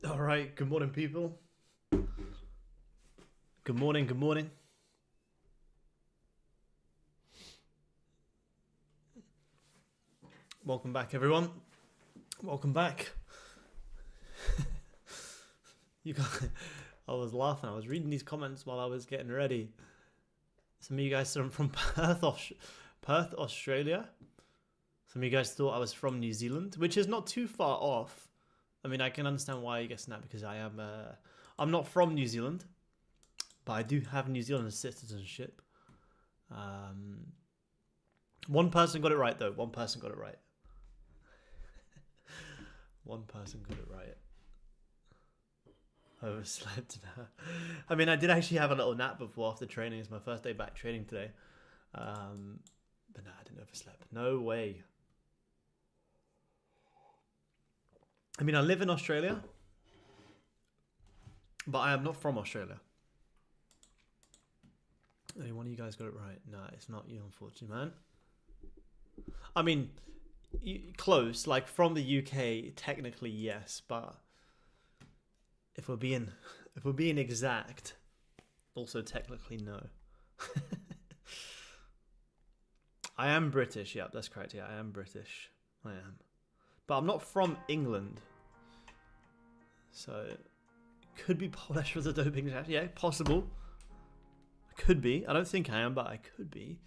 All right, good morning, people. Good morning, good morning. Welcome back, everyone. Welcome back. You guys, I was laughing. I was reading these comments while I was getting ready. Some of you guys are from Perth, Australia. Some of you guys thought I was from New Zealand, which is not too far off. I mean, I can understand why you get snapped because I'm not from New Zealand, but I do have New Zealand citizenship. One person got it right though. One person got it right. One person got it right. Overslept now. I mean, I did actually have a little nap before after training. It's my first day back training today. But no, I didn't overslept. No way. I mean, I live in Australia, but I am not from Australia. Any one of you guys got it right? No, it's not you, unfortunately, man. I mean, close. Like from the UK, technically if we're being exact, also technically no. I am British. Yep, that's correct. Yeah, I am British. I am, but I'm not from England. So could be Polish with the doping. Yeah, possible. Could be. I don't think I am, but I could be.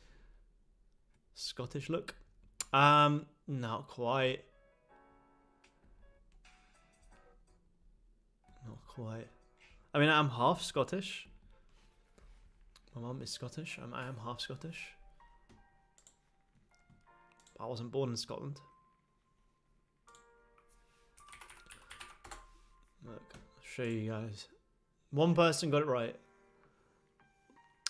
Scottish look. Not quite. Not quite. I mean, I'm half Scottish. My mum is Scottish. I am half Scottish. But I wasn't born in Scotland. Look, I'll show you guys. One person got it right.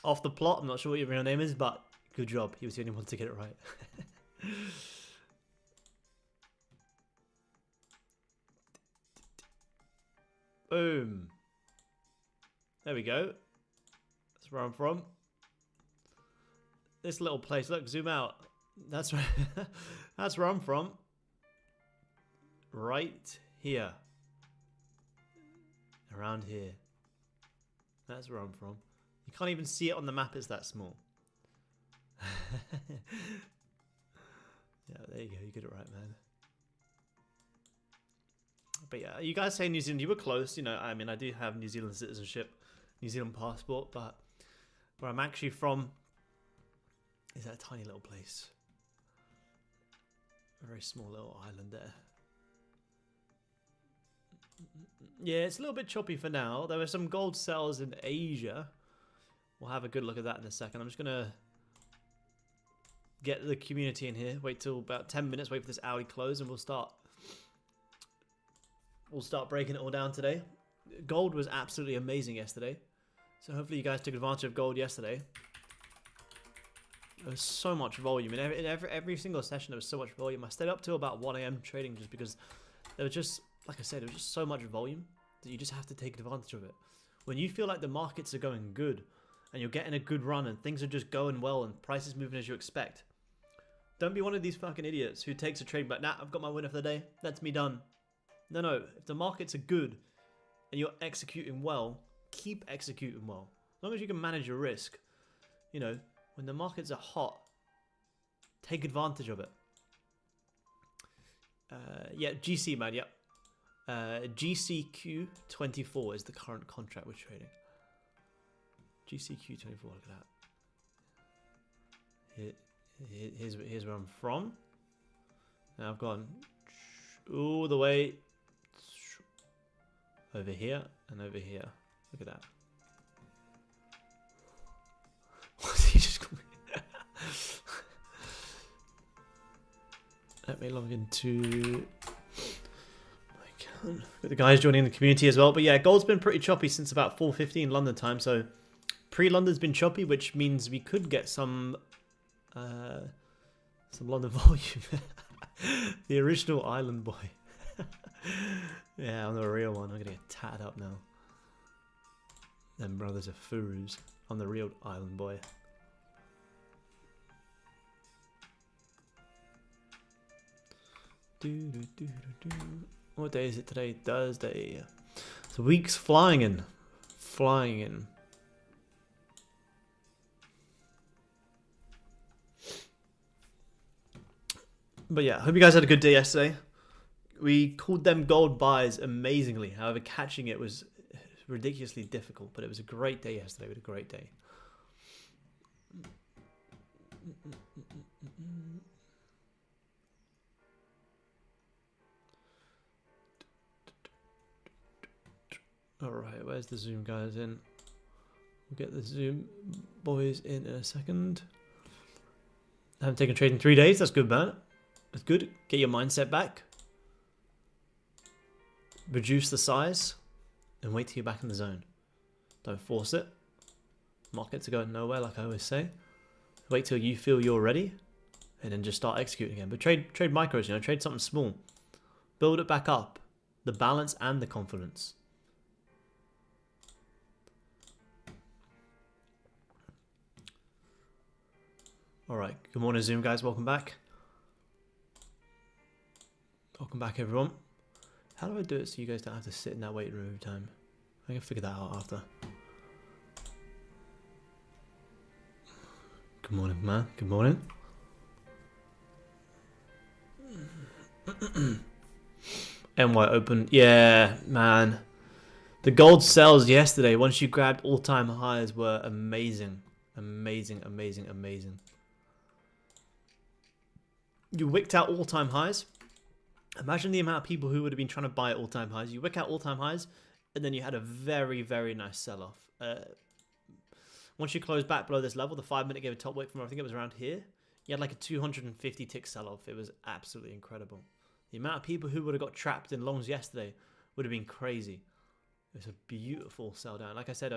Off the plot, I'm not sure what your real name is, but good job. He was the only one to get it right. Boom. There we go. That's where I'm from. This little place. Look, zoom out. That's where, that's where I'm from. Right here. Around here. That's where I'm from. You can't even see it on the map, it's that small. Yeah, there you go, you get it right, man. But yeah, you guys say New Zealand, you were close, you know, I mean, I do have New Zealand citizenship, New Zealand passport, but where I'm actually from is that tiny little place. A very small little island there. Yeah, it's a little bit choppy for now. There were some gold sales in Asia. We'll have a good look at that in a second. I'm just going to get the community in here. Wait till about 10 minutes. Wait for this hourly close and we'll start breaking it all down today. Gold was absolutely amazing yesterday. So hopefully you guys took advantage of gold yesterday. There was so much volume. In every single session, there was so much volume. I stayed up till about 1 AM trading just because there was just, like I said, there was just so much volume that you just have to take advantage of it. When you feel like the markets are going good and you're getting a good run and things are just going well and prices moving as you expect, don't be one of these fucking idiots who takes a trade but nah, I've got my winner for the day. That's me done. No. If the markets are good and you're executing well, keep executing well. As long as you can manage your risk, you know, when the markets are hot, take advantage of it. Yeah, GC, man, yep. GCQ24 is the current contract we're trading. GCQ24, look at that. Here's where I'm from. And I've gone all the way over here and over here. Look at that. What's he just called me? Let me log into... The guys joining the community as well. But yeah, gold's been pretty choppy since about 4:15 London time. So pre-London's been choppy, which means we could get some London volume. The original island boy. Yeah, I'm the real one. I'm gonna get tatted up now. Them brothers are furus. I'm the real island boy. What day is it today? Thursday. The week's flying in. Flying in. But yeah, hope you guys had a good day yesterday. We called them gold buys amazingly. However, catching it was ridiculously difficult. But it was a great day yesterday. We had a great day. Alright, where's the Zoom guys in? We'll get the Zoom boys in a second. I haven't taken a trade in 3 days. That's good, man. That's good. Get your mindset back. Reduce the size. And wait till you're back in the zone. Don't force it. Markets are going nowhere, like I always say. Wait till you feel you're ready. And then just start executing again. But trade micros, you know. Trade something small. Build it back up. The balance and the confidence. Alright, good morning Zoom guys, welcome back. Welcome back everyone. How do I do it so you guys don't have to sit in that waiting room every time? I can figure that out after. Good morning man, good morning. NY open, yeah man. The gold sells yesterday, once you grabbed all-time highs, were amazing. Amazing, amazing, amazing. You wicked out all-time highs. Imagine the amount of people who would have been trying to buy all-time highs. You wick out all-time highs, and then you had a very, very nice sell-off. Once you closed back below this level, the 5-minute gave a top wick from, I think it was around here. You had like a 250 tick sell-off. It was absolutely incredible. The amount of people who would have got trapped in longs yesterday would have been crazy. It was a beautiful sell down. Like I said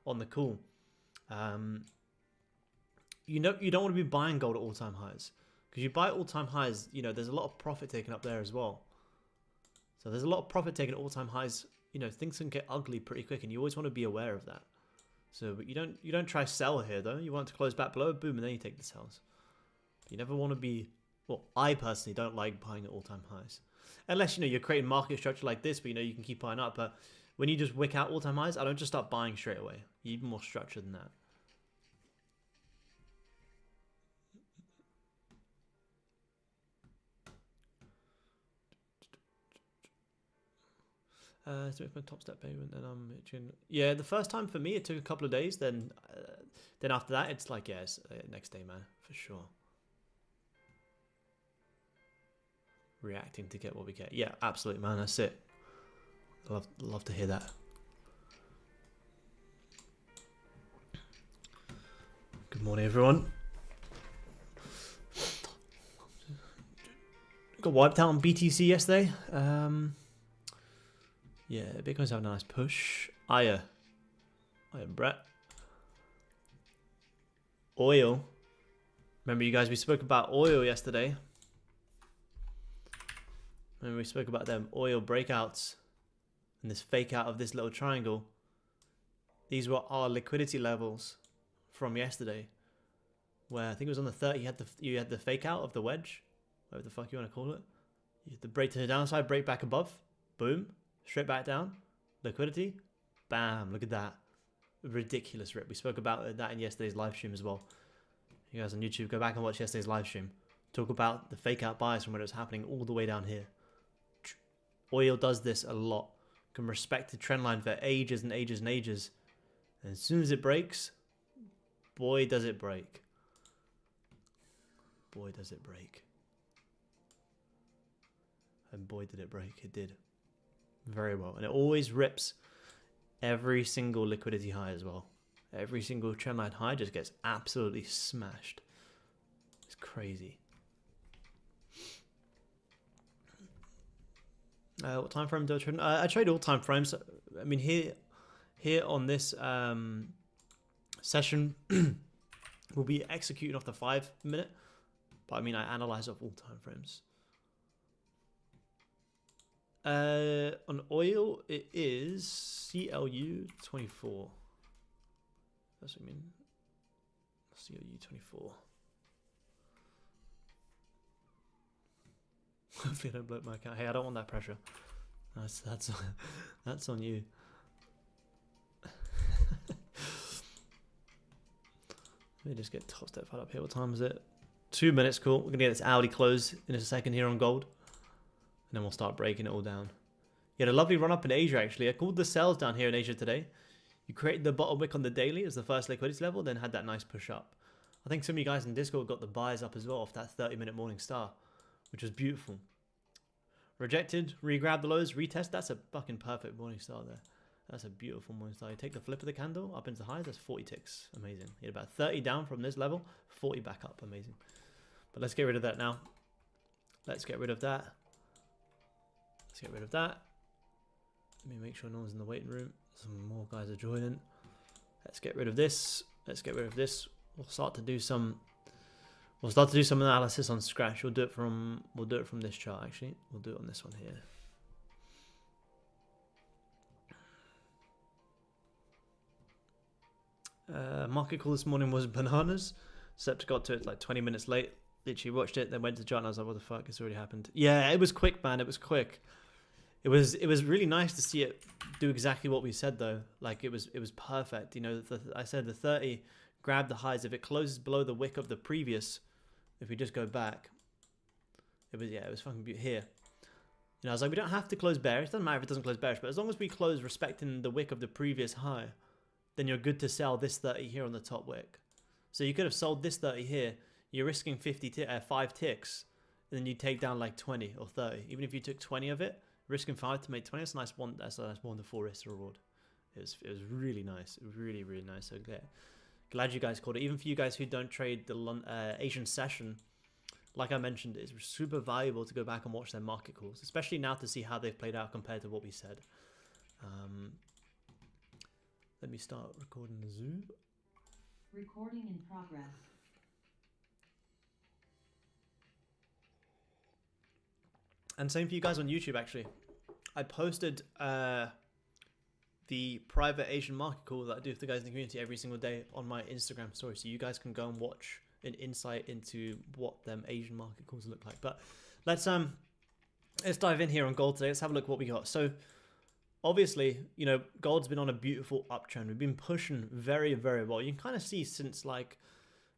on the call, you don't want to be buying gold at all-time highs. Because you buy all-time highs, you know, there's a lot of profit taken up there as well. So there's a lot of profit taken at all-time highs. You know, things can get ugly pretty quick, and you always want to be aware of that. So, but you don't try sell here though. You want to close back below, boom, and then you take the sells. You never want to be. Well, I personally don't like buying at all-time highs, unless you know you're creating market structure like this, but you know you can keep buying up. But when you just wick out all-time highs, I don't just start buying straight away. You need more structure than that. So if my top step payment, then I'm itching. Yeah, the first time for me, it took a couple of days. Then after that, it's like, yeah, it's next day, man, for sure. Reacting to get what we get. Yeah, absolutely, man. That's it. Love to hear that. Good morning, everyone. Got wiped out on BTC yesterday. Yeah, Bitcoin's having a nice push. Hiya, Brett. Oil. Remember, you guys, we spoke about oil yesterday. Remember, we spoke about them oil breakouts and this fake out of this little triangle. These were our liquidity levels from yesterday, where I think it was on the 30. You had the fake out of the wedge, whatever the fuck you want to call it. You had the break to the downside, break back above, boom. Straight back down, liquidity, bam, look at that. Ridiculous rip. We spoke about that in yesterday's live stream as well. You guys on YouTube, go back and watch yesterday's live stream. Talk about the fake out bias from when it was happening all the way down here. Oil does this a lot. Can respect the trend line for ages and ages and ages. And as soon as it breaks, boy does it break. Boy does it break. And boy did it break, it did. Very well, and it always rips every single liquidity high as well. Every single trendline high just gets absolutely smashed. It's crazy. What time frame do I trade? I trade all time frames. I mean, here on this session, we'll be executing off the 5-minute, but I mean, I analyze off all time frames. On oil, it is CLU 24. That's what I mean. CLU 24. Hopefully I don't blow up my account. Hey, I don't want that pressure. That's on you. Let me just get top step fired up here. What time is it? 2 minutes, cool. We're gonna get this Audi close in a second here on gold. And then we'll start breaking it all down. You had a lovely run up in Asia, actually. I called the sells down here in Asia today. You created the bottom wick on the daily as the first liquidity level, then had that nice push up. I think some of you guys in Discord got the buys up as well off that 30-minute morning star, which was beautiful. Rejected, re-grab the lows, retest. That's a fucking perfect morning star there. That's a beautiful morning star. You take the flip of the candle up into the highs, that's 40 ticks. Amazing. You had about 30 down from this level, 40 back up. Amazing. But let's get rid of that now. Let's get rid of that. Let's get rid of that. Let me make sure no one's in the waiting room. Some more guys are joining. Let's get rid of this. Let's get rid of this. We'll start to do some analysis on Scratch. We'll do it from this chart actually. We'll do it on this one here. Market call this morning was bananas. Sept got to it like 20 minutes late. Literally watched it, then went to the chart and I was like, what the fuck, it's already happened. Yeah, it was quick, man. It was quick. It was really nice to see it do exactly what we said though. Like it was perfect. You know, I said the 30 grab the highs. If it closes below the wick of the previous, if we just go back, it was fucking beautiful here. You know, I was like, we don't have to close bearish. It doesn't matter if it doesn't close bearish, but as long as we close respecting the wick of the previous high, then you're good to sell this 30 here on the top wick. So you could have sold this 30 here. You're risking 5 ticks, and then you take down like 20 or 30. Even if you took 20 of it, risking 5 to make 20, that's a nice one. That's a nice 1 to 4 risk reward. It was really nice. It was really, really nice. So glad you guys called it. Even for you guys who don't trade the Asian session, like I mentioned, it's super valuable to go back and watch their market calls, especially now to see how they've played out compared to what we said. Let me start recording the Zoom. Recording in progress. And same for you guys on YouTube, actually. I posted the private Asian market call that I do with the guys in the community every single day on my Instagram story. So you guys can go and watch an insight into what them Asian market calls look like. But let's dive in here on gold today. Let's have a look at what we got. So obviously, you know, gold's been on a beautiful uptrend. We've been pushing very, very well. You can kind of see since like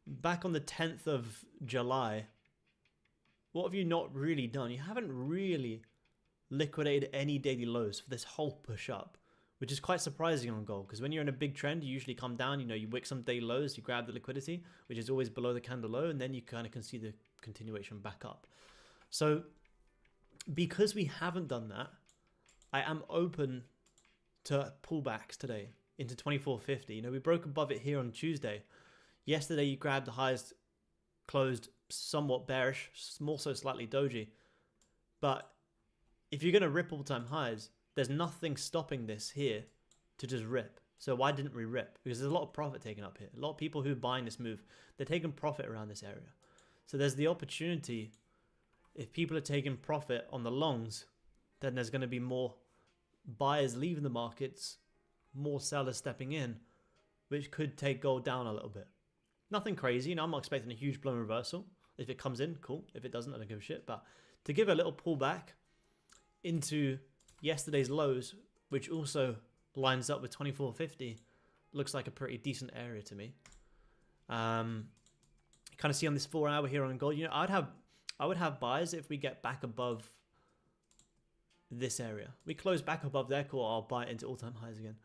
back on the 10th of July, what have you not really done? You haven't really liquidated any daily lows for this whole push up, which is quite surprising on gold, because when you're in a big trend, you usually come down, you know, you wick some daily lows, you grab the liquidity, which is always below the candle low, and then you kind of can see the continuation back up. So because we haven't done that, I am open to pullbacks today into 24.50. You know, we broke above it here on Tuesday. Yesterday, you grabbed the highs, closed somewhat bearish, more so slightly doji. But if you're going to rip all-time highs, there's nothing stopping this here to just rip. So why didn't we rip? Because there's a lot of profit taken up here. A lot of people who are buying this move, they're taking profit around this area. So there's the opportunity, if people are taking profit on the longs, then there's going to be more buyers leaving the markets, more sellers stepping in, which could take gold down a little bit. Nothing crazy, you know, I'm not expecting a huge blown reversal. If it comes in, cool. If it doesn't, I don't give a shit. But to give a little pullback into yesterday's lows, which also lines up with 24.50, looks like a pretty decent area to me. Kind of see on this 4 hour here on gold, you know, I would have buys if we get back above this area. We close back above there, cool, I'll buy it into all-time highs again.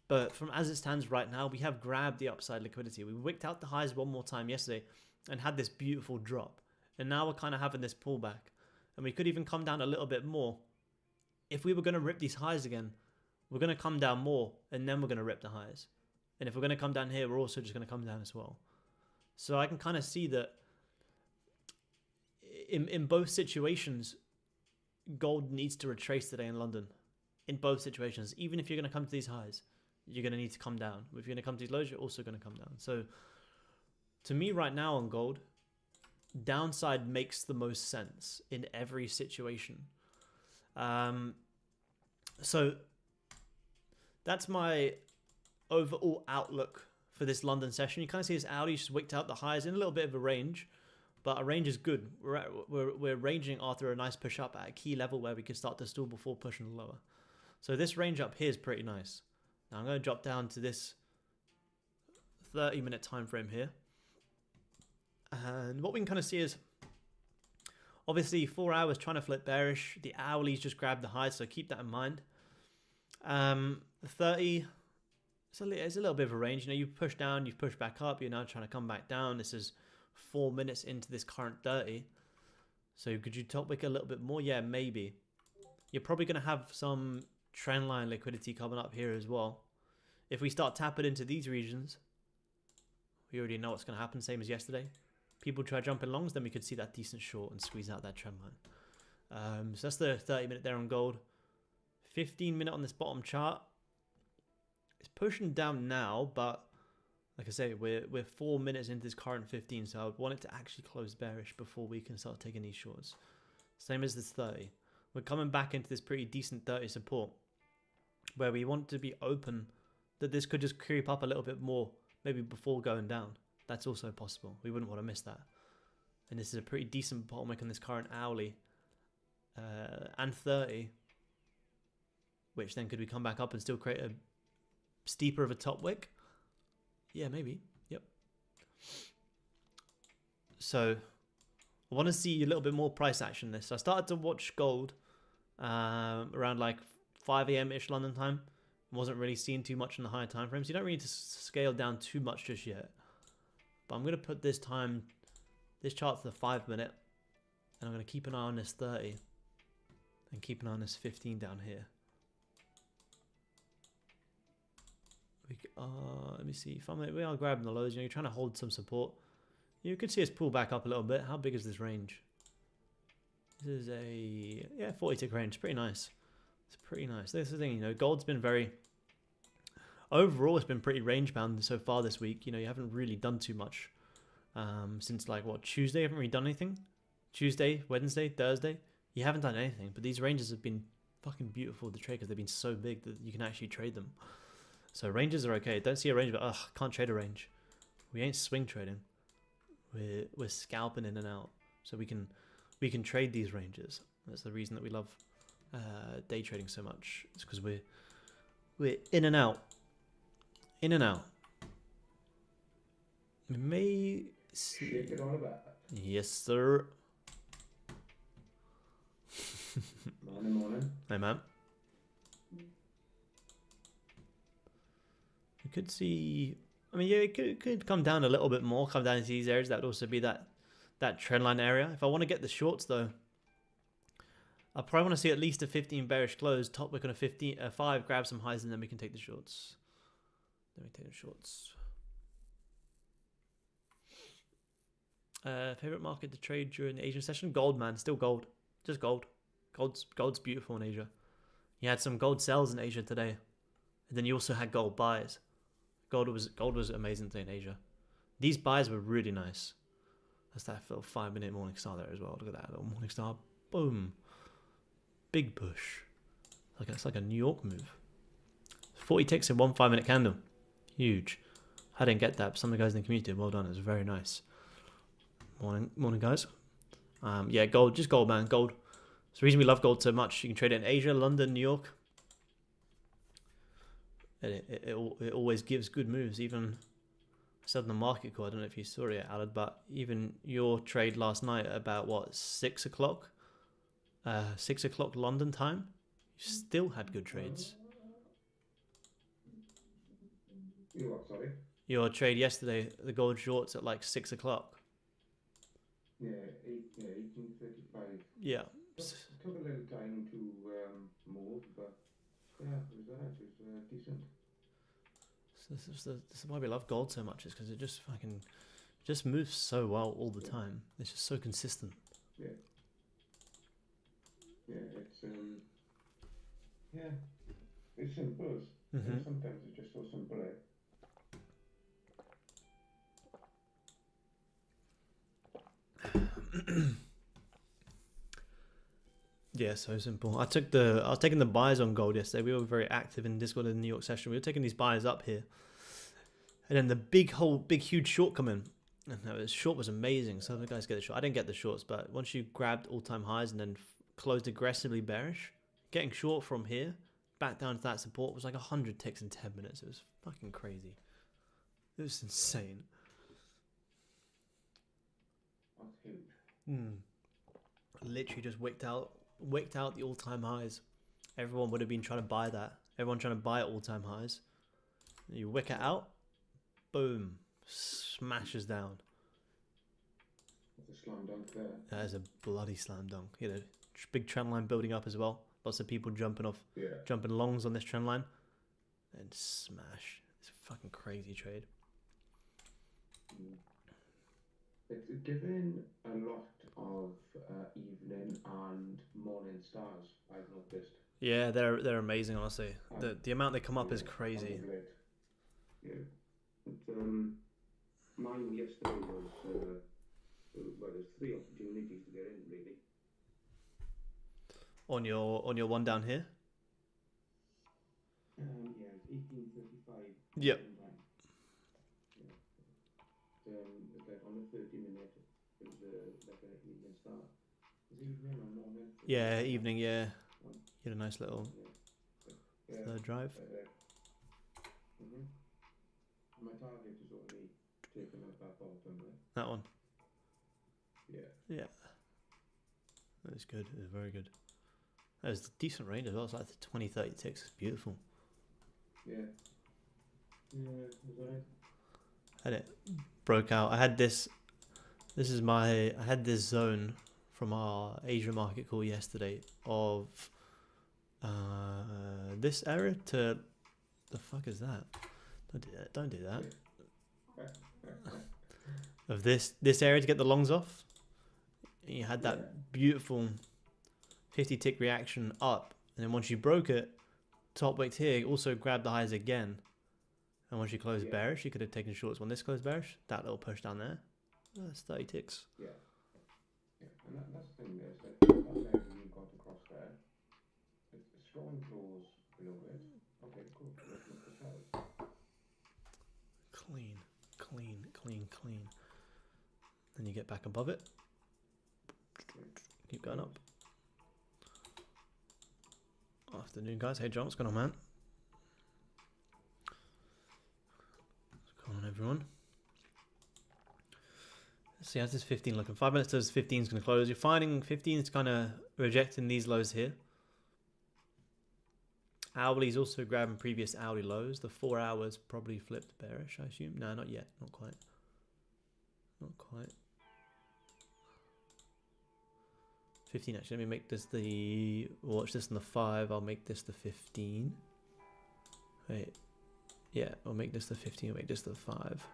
But from as it stands right now, we have grabbed the upside liquidity. We wicked out the highs one more time yesterday and had this beautiful drop. And now we're kind of having this pullback. And we could even come down a little bit more. If we were going to rip these highs again, we're going to come down more and then we're going to rip the highs. And if we're going to come down here, we're also just going to come down as well. So I can kind of see that in both situations, gold needs to retrace today in London. In both situations, even if you're going to come to these highs, you're going to need to come down. If you're going to come to these lows, you're also going to come down. So to me right now on gold, downside makes the most sense in every situation. So that's my overall outlook for this London session. You kind of see this Audi just wicked out the highs in a little bit of a range, but a range is good. We're ranging after a nice push up at a key level where we can start to stall before pushing lower. So this range up here is pretty nice. Now I'm going to drop down to this 30-minute time frame here. And what we can kind of see is, obviously 4 hours trying to flip bearish. The hourlies just grabbed the highs, so keep that in mind. The 30, it's a little bit of a range. You know, you've pushed down, you've pushed back up. You're now trying to come back down. This is 4 minutes into this current 30. So could you top wick a little bit more? Yeah, maybe. You're probably going to have some trend line liquidity coming up here as well. If we start tapping into these regions, we already know what's going to happen, same as yesterday. People try jumping longs, then we could see that decent short and squeeze out that trend line. So that's the 30-minute there on gold. 15-minute on this bottom chart. It's pushing down now, but like I say, we're 4 minutes into this current 15, so I would want it to actually close bearish before we can start taking these shorts. Same as this 30. We're coming back into this pretty decent 30 support, where we want to be open that this could just creep up a little bit more, maybe before going down. That's also possible. We wouldn't want to miss that. And this is a pretty decent bottom wick on this current hourly and 30, which then could we come back up and still create a steeper of a top wick? Yeah, maybe. Yep. So I want to see a little bit more price action in this. So I started to watch gold around like 5 a.m.-ish London time. Wasn't really seeing too much in the higher time frames. You don't really need to scale down too much just yet. But I'm going to put this chart to the 5 minute. And I'm going to keep an eye on this 30. And keep an eye on this 15 down here. Let me see. We are grabbing the lows. You know, you're trying to hold some support. You could see us pull back up a little bit. How big is this range? This is a 40 tick range. Pretty nice. It's pretty nice. This is the thing, you know, gold's been very overall. It's been pretty range bound so far this week. You know, you haven't really done too much since like what, Tuesday. You haven't really done anything. Tuesday, Wednesday, Thursday. You haven't done anything. But these ranges have been fucking beautiful to trade because they've been so big that you can actually trade them. So ranges are okay. Don't see a range, but can't trade a range. We ain't swing trading. We're scalping in and out. So we can trade these ranges. That's the reason that we love day trading so much. It's because we're in and out. In and out. We may see. Shake it all about. Yes, sir. Morning. Hey, man. We could see. I mean, yeah, it could come down a little bit more. Come down into these areas. That would also be that trend line area. If I want to get the shorts though, I probably want to see at least a 15 bearish close, top wick on a 5, grab some highs, and then we can take the shorts. Then we take the shorts. Favorite market to trade during the Asian session? Gold, man. Still gold. Just gold. Gold's beautiful in Asia. You had some gold sells in Asia today, and then you also had gold buys. Gold was amazing today in Asia. These buys were really nice. That's that little 5-minute morning star there as well. Look at that little morning star. Boom. Big push. It's like a New York move. 40 ticks in one 5-minute candle. Huge. I didn't get that, but some of the guys in the community did. Well done. It was very nice. Morning guys. Yeah, gold. Just gold, man. Gold. It's the reason we love gold so much. You can trade it in Asia, London, New York. And it always gives good moves. Even I said on the market call, I don't know if you saw it, Alad, but even your trade last night at about what, 6 o'clock? 6 o'clock London time, you still had good trades. You what, sorry? Your trade yesterday, the gold shorts at like 6 o'clock. Yeah, 18:35. Yeah. Took a little time to move, but yeah, it was alright. It was decent. So this is why we love gold so much, is because it just moves so well all the time. It's just so consistent. Yeah. Yeah, it's simple. Mm-hmm. Sometimes it's just so simple. Yeah, so simple. I was taking the buys on gold yesterday. We were very active in Discord in the New York session. We were taking these buys up here, and then the big huge short come in. And the short was amazing. Some of the guys get the short. I didn't get the shorts, but once you grabbed all-time highs and then closed aggressively bearish, getting short from here back down to that support was like 100 ticks in 10 minutes. It was fucking crazy. It was insane. That's huge. Literally just wicked out the all-time highs. Everyone would have been trying to buy that. Everyone trying to buy at all-time highs. You wick it out, boom, smashes down. That's a slam dunk there. That is a bloody slam dunk. You know, big trend line building up as well. Lots of people jumping Yeah. jumping longs on this trend line, and smash. It's a fucking crazy trade. Mm. It's given a lot of evening and morning stars, I've noticed. Yeah, they're amazing. Honestly, the amount they come up is Yeah, crazy. on the late. Yeah. But, mine yesterday was, well, there's 3 opportunities to get in, really. On your one down here. Yeah, it's 18:35. Yep. Time. Yeah. It's like on the 30-minute, it was like an evening start. Is it evening or morning? Yeah, evening. Yeah, you had a nice little Yeah. third drive. Mm-hmm. My target is only taking out that bottom there. That one. Yeah. Yeah. That was good. It was very good. That was a decent range as well. It's like 20-30 ticks. It's beautiful. Yeah. Yeah, was that it? And it broke out. I had this. I had this zone from our Asia market call yesterday of this area to the fuck is that? Don't do that. Don't do that. Of this area to get the longs off. And you had that beautiful 50 tick reaction up, and then once you broke it, top wick here also grabbed the highs again. And once you closed bearish, you could have taken shorts. When this closed bearish, that little push down there, that's 30 ticks. Yeah. Yeah, and that's the thing there. It's like that level you got across there. It's a strong close below it. Okay, cool. Let's look for sells. Clean, clean, clean, clean. Then you get back above it. Keep going up. Afternoon, guys. Hey, John, what's going on, man? What's going on, everyone? Let's see, how's this 15 looking? 5 minutes to 15 is going to close. You're finding 15 is kind of rejecting these lows here. Hourly's also grabbing previous hourly lows. The 4 hours probably flipped bearish, I assume. No, not yet. Not quite. Not quite. 15 actually. Let me make this the... Watch this on the 5. I'll make this the 15. Wait. Yeah, I'll make this the 15. I'll make this the 5.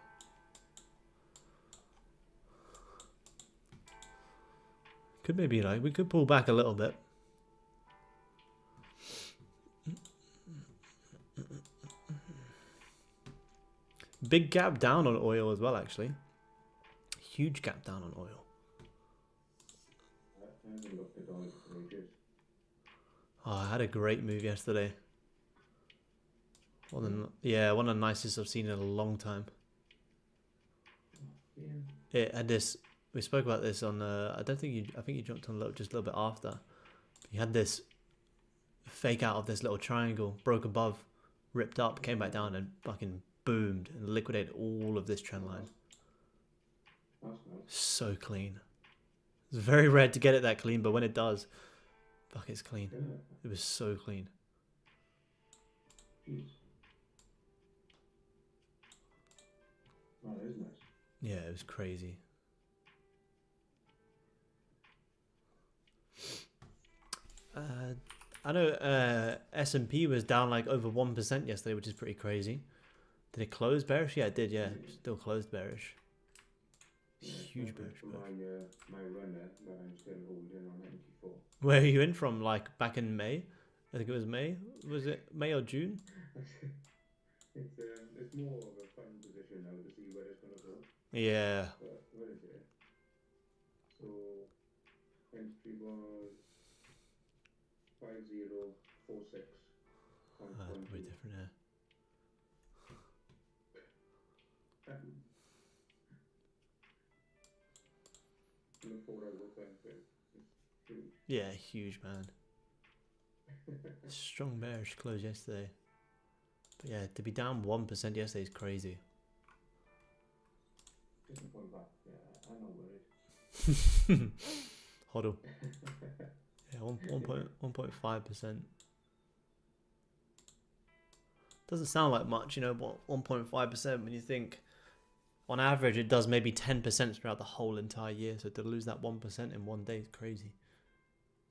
Could maybe like... We could pull back a little bit. Big gap down on oil as well, actually. Huge gap down on oil. I haven't looked at oil for ages. Oh, I had a great move yesterday. One of the nicest I've seen in a long time. Yeah. It had this. We spoke about this on. I think you jumped on just a little bit after. You had this fake out of this little triangle, broke above, ripped up, came back down, and fucking boomed and liquidated all of this trend line. That's nice. So clean. It's very rare to get it that clean, but when it does, fuck, it's clean. Yeah. It was so clean. Jeez. Oh, that is nice. Yeah, it was crazy. I know S&P was down like over 1% yesterday, which is pretty crazy. Did it close bearish? Yeah, it did, yeah. Still closed bearish. Huge bearish. My runner, but I'm still holding on 94. Where are you in from? Like back in May? I think it was May. Was it May or June? It's more of a fun position now to see where it's going to go. Yeah. But what is it? So entry was 5046. Very different, yeah. In the 4 hour time frame. It's huge. Yeah, huge, man. Strong bearish close yesterday. But yeah, to be down 1% yesterday is crazy. Just a point back. Yeah, I'm not worried. Hodl. Yeah, 1.5%. Doesn't sound like much, you know, but 1.5% when you think on average it does maybe 10% throughout the whole entire year. So to lose that 1% in one day is crazy.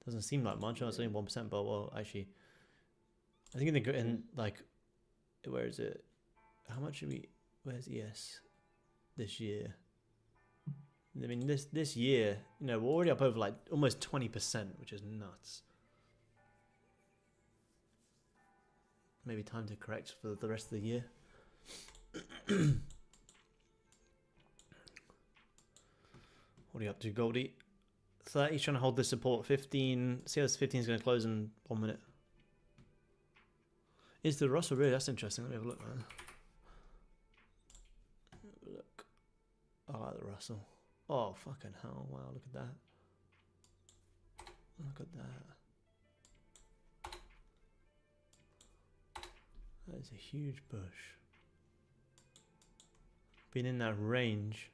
Doesn't seem like much. Oh, it's only 1%, but well, actually, I think in like, where is it? How much should we? Where's ES this year? I mean, this year, you know, we're already up over like almost 20%, which is nuts. Maybe time to correct for the rest of the year. What are you up to, Goldie? 30's trying to hold this support. 15. See how this 15 is going to close in 1 minute. Is the Russell really? That's interesting. Let me have a look, man. Look. I like the Russell. Oh, fucking hell. Wow, look at that. Look at that. That is a huge push. Been in that range.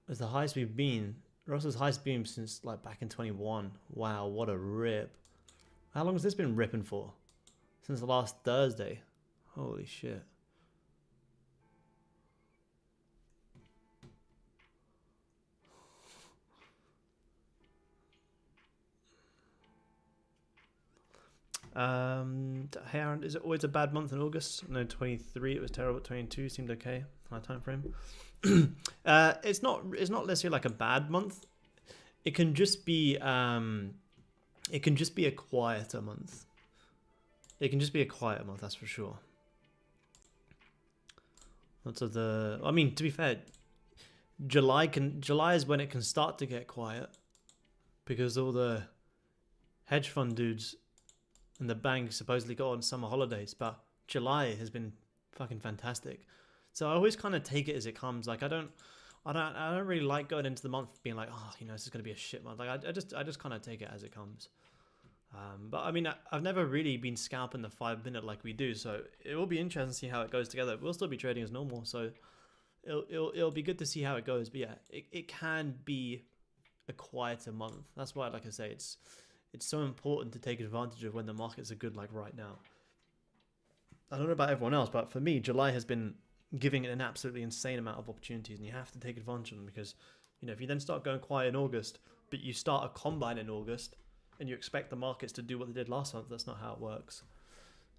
As the highest we've been. Russell's highest been since like back in 21. Wow, what a rip. How long has this been ripping for? Since the last Thursday. Holy shit. Hey Aaron, is it always a bad month in August? No, 23 it was terrible. 22 seemed okay. High time frame. It's not necessarily like a bad month. It can just be a quieter month. It can just be a quiet month, that's for sure. Lots of the, I mean, to be fair, July is when it can start to get quiet because all the hedge fund dudes and the banks supposedly go on summer holidays, but July has been fucking fantastic. So I always kind of take it as it comes. Like I don't really like going into the month being like, oh, you know, this is going to be a shit month. Like I just kind of take it as it comes. But I mean, I've never really been scalping the 5 minute like we do, so it will be interesting to see how it goes together. We'll still be trading as normal, so it'll be good to see how it goes. But yeah, it can be a quieter month. That's why, like I say, it's so important to take advantage of when the markets are good, like right now. I don't know about everyone else, but for me, July has been giving it an absolutely insane amount of opportunities, and you have to take advantage of them because, you know, if you then start going quiet in August, but you start a combine in August, and you expect the markets to do what they did last month, that's not how it works.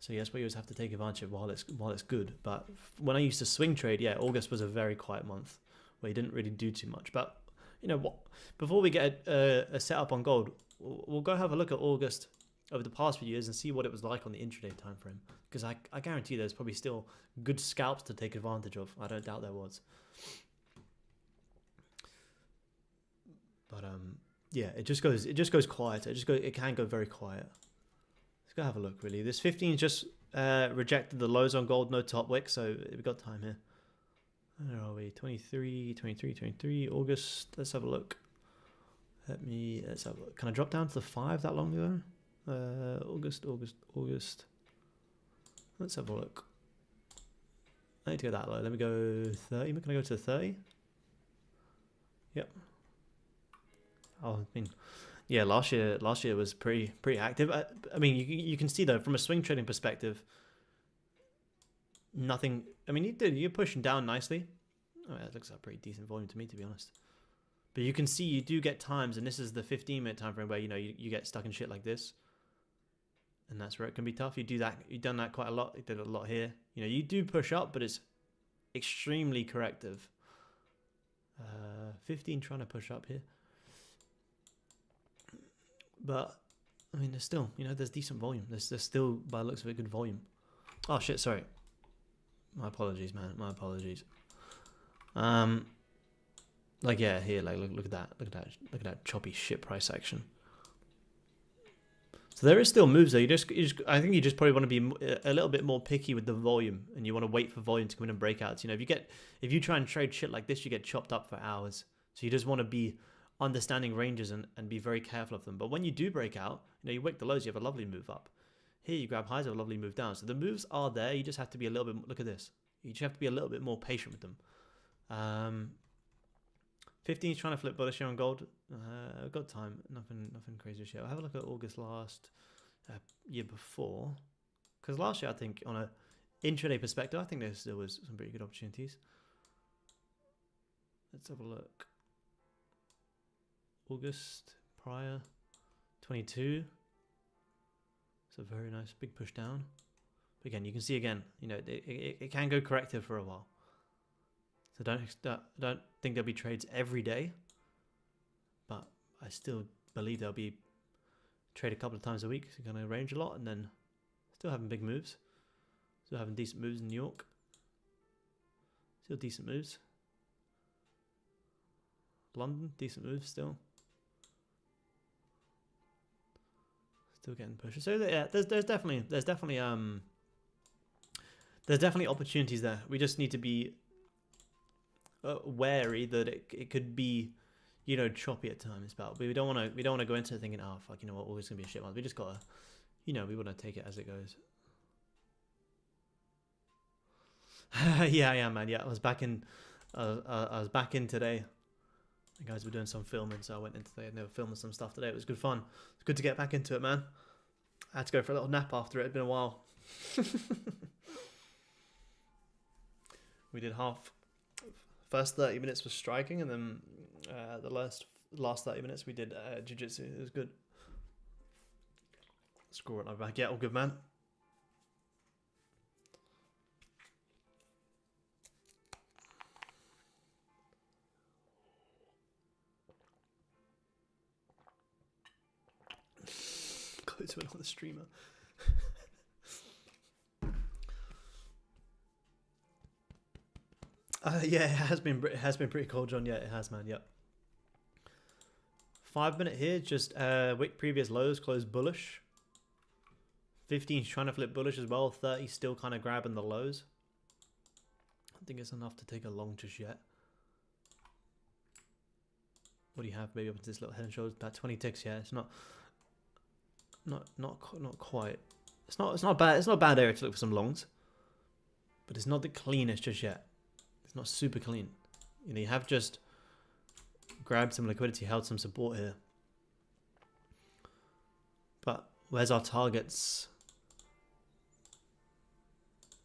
So yes, we always have to take advantage of while it's good. But when I used to swing trade, yeah, August was a very quiet month where you didn't really do too much. But you know what? Before we get a setup on gold, we'll go have a look at August over the past few years and see what it was like on the intraday time frame. Because I guarantee there's probably still good scalps to take advantage of. I don't doubt there was. But yeah, it just goes quiet. It can go very quiet. Let's go have a look. Really, this 15 just rejected the lows on gold, no top wick, so we've got time here. Where are we? 23 August. Let's have a look. Let's have a look. Can I drop down to the 5 that long ago? August. Let's have a look. I need to go that low. Let me go 30. Can I go to 30? Yep. Oh, I mean, yeah, last year was pretty active. I mean, you can see though from a swing trading perspective, nothing. I mean, you're pushing down nicely. Oh, yeah, it looks like a pretty decent volume to me, to be honest. But you can see you do get times, and this is the 15-minute time frame where you know you get stuck in shit like this, and that's where it can be tough. You do that. You've done that quite a lot. You did a lot here. You know, you do push up, but it's extremely corrective. 15 trying to push up here. But I mean, there's still, you know, there's decent volume. There's still, by the looks of it, good volume. Oh shit, sorry. My apologies, man. My apologies. Like yeah, here, like look at that choppy shit price action. So there is still moves though. I think you just probably want to be a little bit more picky with the volume, and you want to wait for volume to come in and breakouts. You know, if you try and trade shit like this, you get chopped up for hours. So you just want to be understanding ranges and be very careful of them. But when you do break out, you know, you wick the lows, you have a lovely move up. Here you grab highs, have a lovely move down. So the moves are there. You just have to be a little bit. Look at this. You just have to be a little bit more patient with them. 15 is trying to flip bullish here on gold. I've got time. Nothing crazy yet. I'll have a look at August last year before, because last year I think on a intraday perspective, I think there was some pretty good opportunities. Let's have a look. August prior. 22. It's a very nice big push down. But again, you can see again, you know, it can go corrective for a while. So don't think there'll be trades every day. But I still believe there'll be trade a couple of times a week. So you're going to range a lot and then still having big moves. Still having decent moves in New York. Still decent moves. London, decent moves still. Still getting pushes. So yeah, there's definitely opportunities there. We just need to be wary that it could be, you know, choppy at times. But we don't want to go into it thinking, oh fuck, you know what, always gonna be a shit month. We just gotta, you know, we want to take it as it goes. Yeah, man. Yeah, I was back in today. The guys were doing some filming, so I went in today and they were filming some stuff today. It was good fun. It's good to get back into it, man. I had to go for a little nap after it. It'd been a while. We did first 30 minutes was striking, and then the last 30 minutes we did jiu-jitsu. It was good. Score it back. Yeah, all good, man. Go to another streamer. Yeah, it has been pretty cold, John. Yeah, it has, man. Yep. 5 minute here, just wick previous lows closed bullish. 15's trying to flip bullish as well. 30 still kind of grabbing the lows. I don't think it's enough to take a long just yet. What do you have? Maybe up to this little head and shoulders, about 20 ticks. Yeah, it's not quite. It's not bad. It's not a bad area to look for some longs, but it's not the cleanest just yet. It's not super clean. You know, you have just grabbed some liquidity, held some support here. But where's our targets?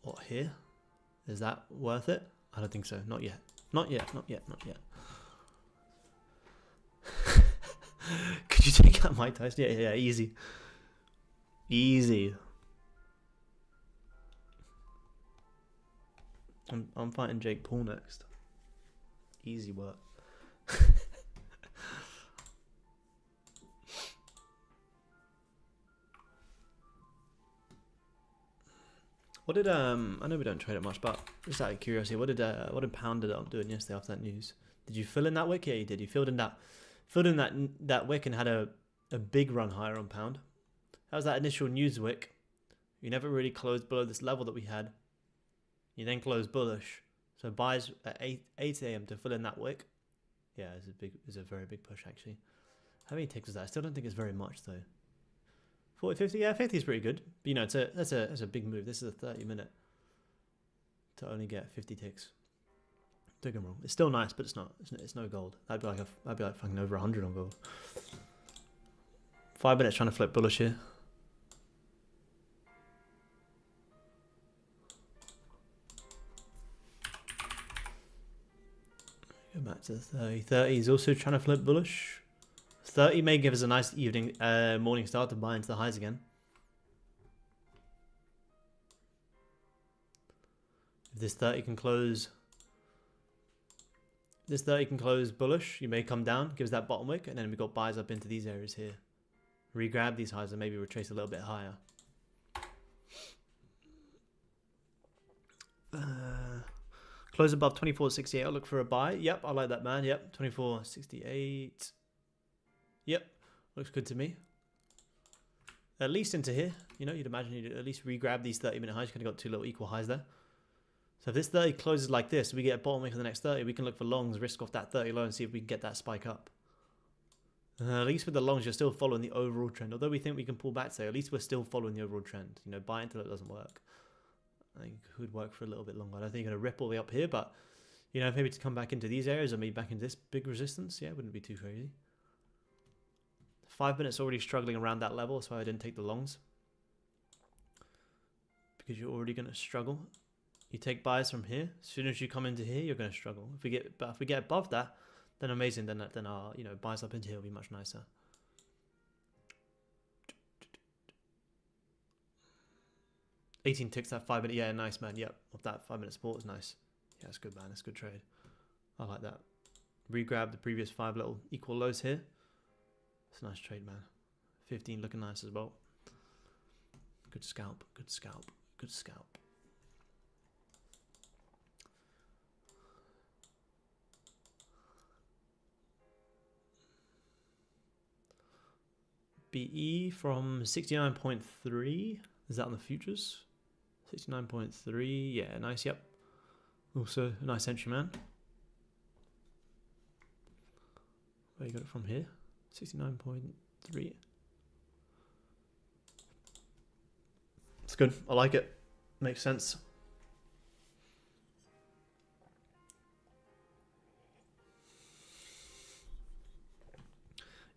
What, here? Is that worth it? I don't think so. Not yet. Not yet. Not yet. Not yet. Could you take out Mike Tyson? Yeah, easy. Easy. I'm fighting Jake Paul next. Easy work. What did I know we don't trade it much, but just out of curiosity, what did Pound doing yesterday after that news? Did you fill in that wick? Yeah, you did. You filled in that wick and had a big run higher on Pound. That was that initial news wick. You never really closed below this level that we had. You then closed bullish. So buys at 8 a.m. to fill in that wick. Yeah, it's a very big push actually. How many ticks was that? I still don't think it's very much though. 40, 50? Yeah, 50 is pretty good. But you know, that's a big move. This is a 30 minute to only get 50 ticks. Don't get me wrong. It's still nice, but it's no gold. That'd be like fucking over 100 on gold. 5 minutes trying to flip bullish here. Go back to 30. 30 is also trying to flip bullish. 30 may give us a nice morning start to buy into the highs again. If this 30 can close bullish, you may come down, gives that bottom wick, and then we've got buys up into these areas here. Regrab these highs and maybe retrace a little bit higher. Close above 24.68. I'll look for a buy. Yep, I like that, man. Yep, 24.68. Yep, looks good to me. At least into here. You know, you'd imagine you'd at least re-grab these 30-minute highs. You kind of got two little equal highs there. So if this 30 closes like this, we get a bottom wick of the next 30, we can look for longs, risk off that 30 low and see if we can get that spike up. At least with the longs, you're still following the overall trend. Although we think we can pull back today, at least we're still following the overall trend. You know, buy until it doesn't work. I think it could work for a little bit longer. I don't think you're going to rip all the way up here, but, you know, maybe to come back into these areas or maybe back into this big resistance, yeah, it wouldn't be too crazy. 5 minutes already struggling around that level. That's why I didn't take the longs. Because you're already going to struggle. You take buys from here. As soon as you come into here, you're going to struggle. If we get above that, then amazing. Then our buys up into here will be much nicer. 18 ticks, that 5 minute. Yeah, nice, man. Yep, of that 5 minute support is nice. Yeah, it's good, man. It's a good trade. I like that. Regrab the previous 5 little equal lows here. It's a nice trade, man. 15 looking nice as well. Good scalp, good scalp, good scalp. BE from 69.3. Is that on the futures? 69.3. Yeah, nice. Yep. Also a nice entry, man. Where you got it from here? 69.3. It's good. I like it. Makes sense.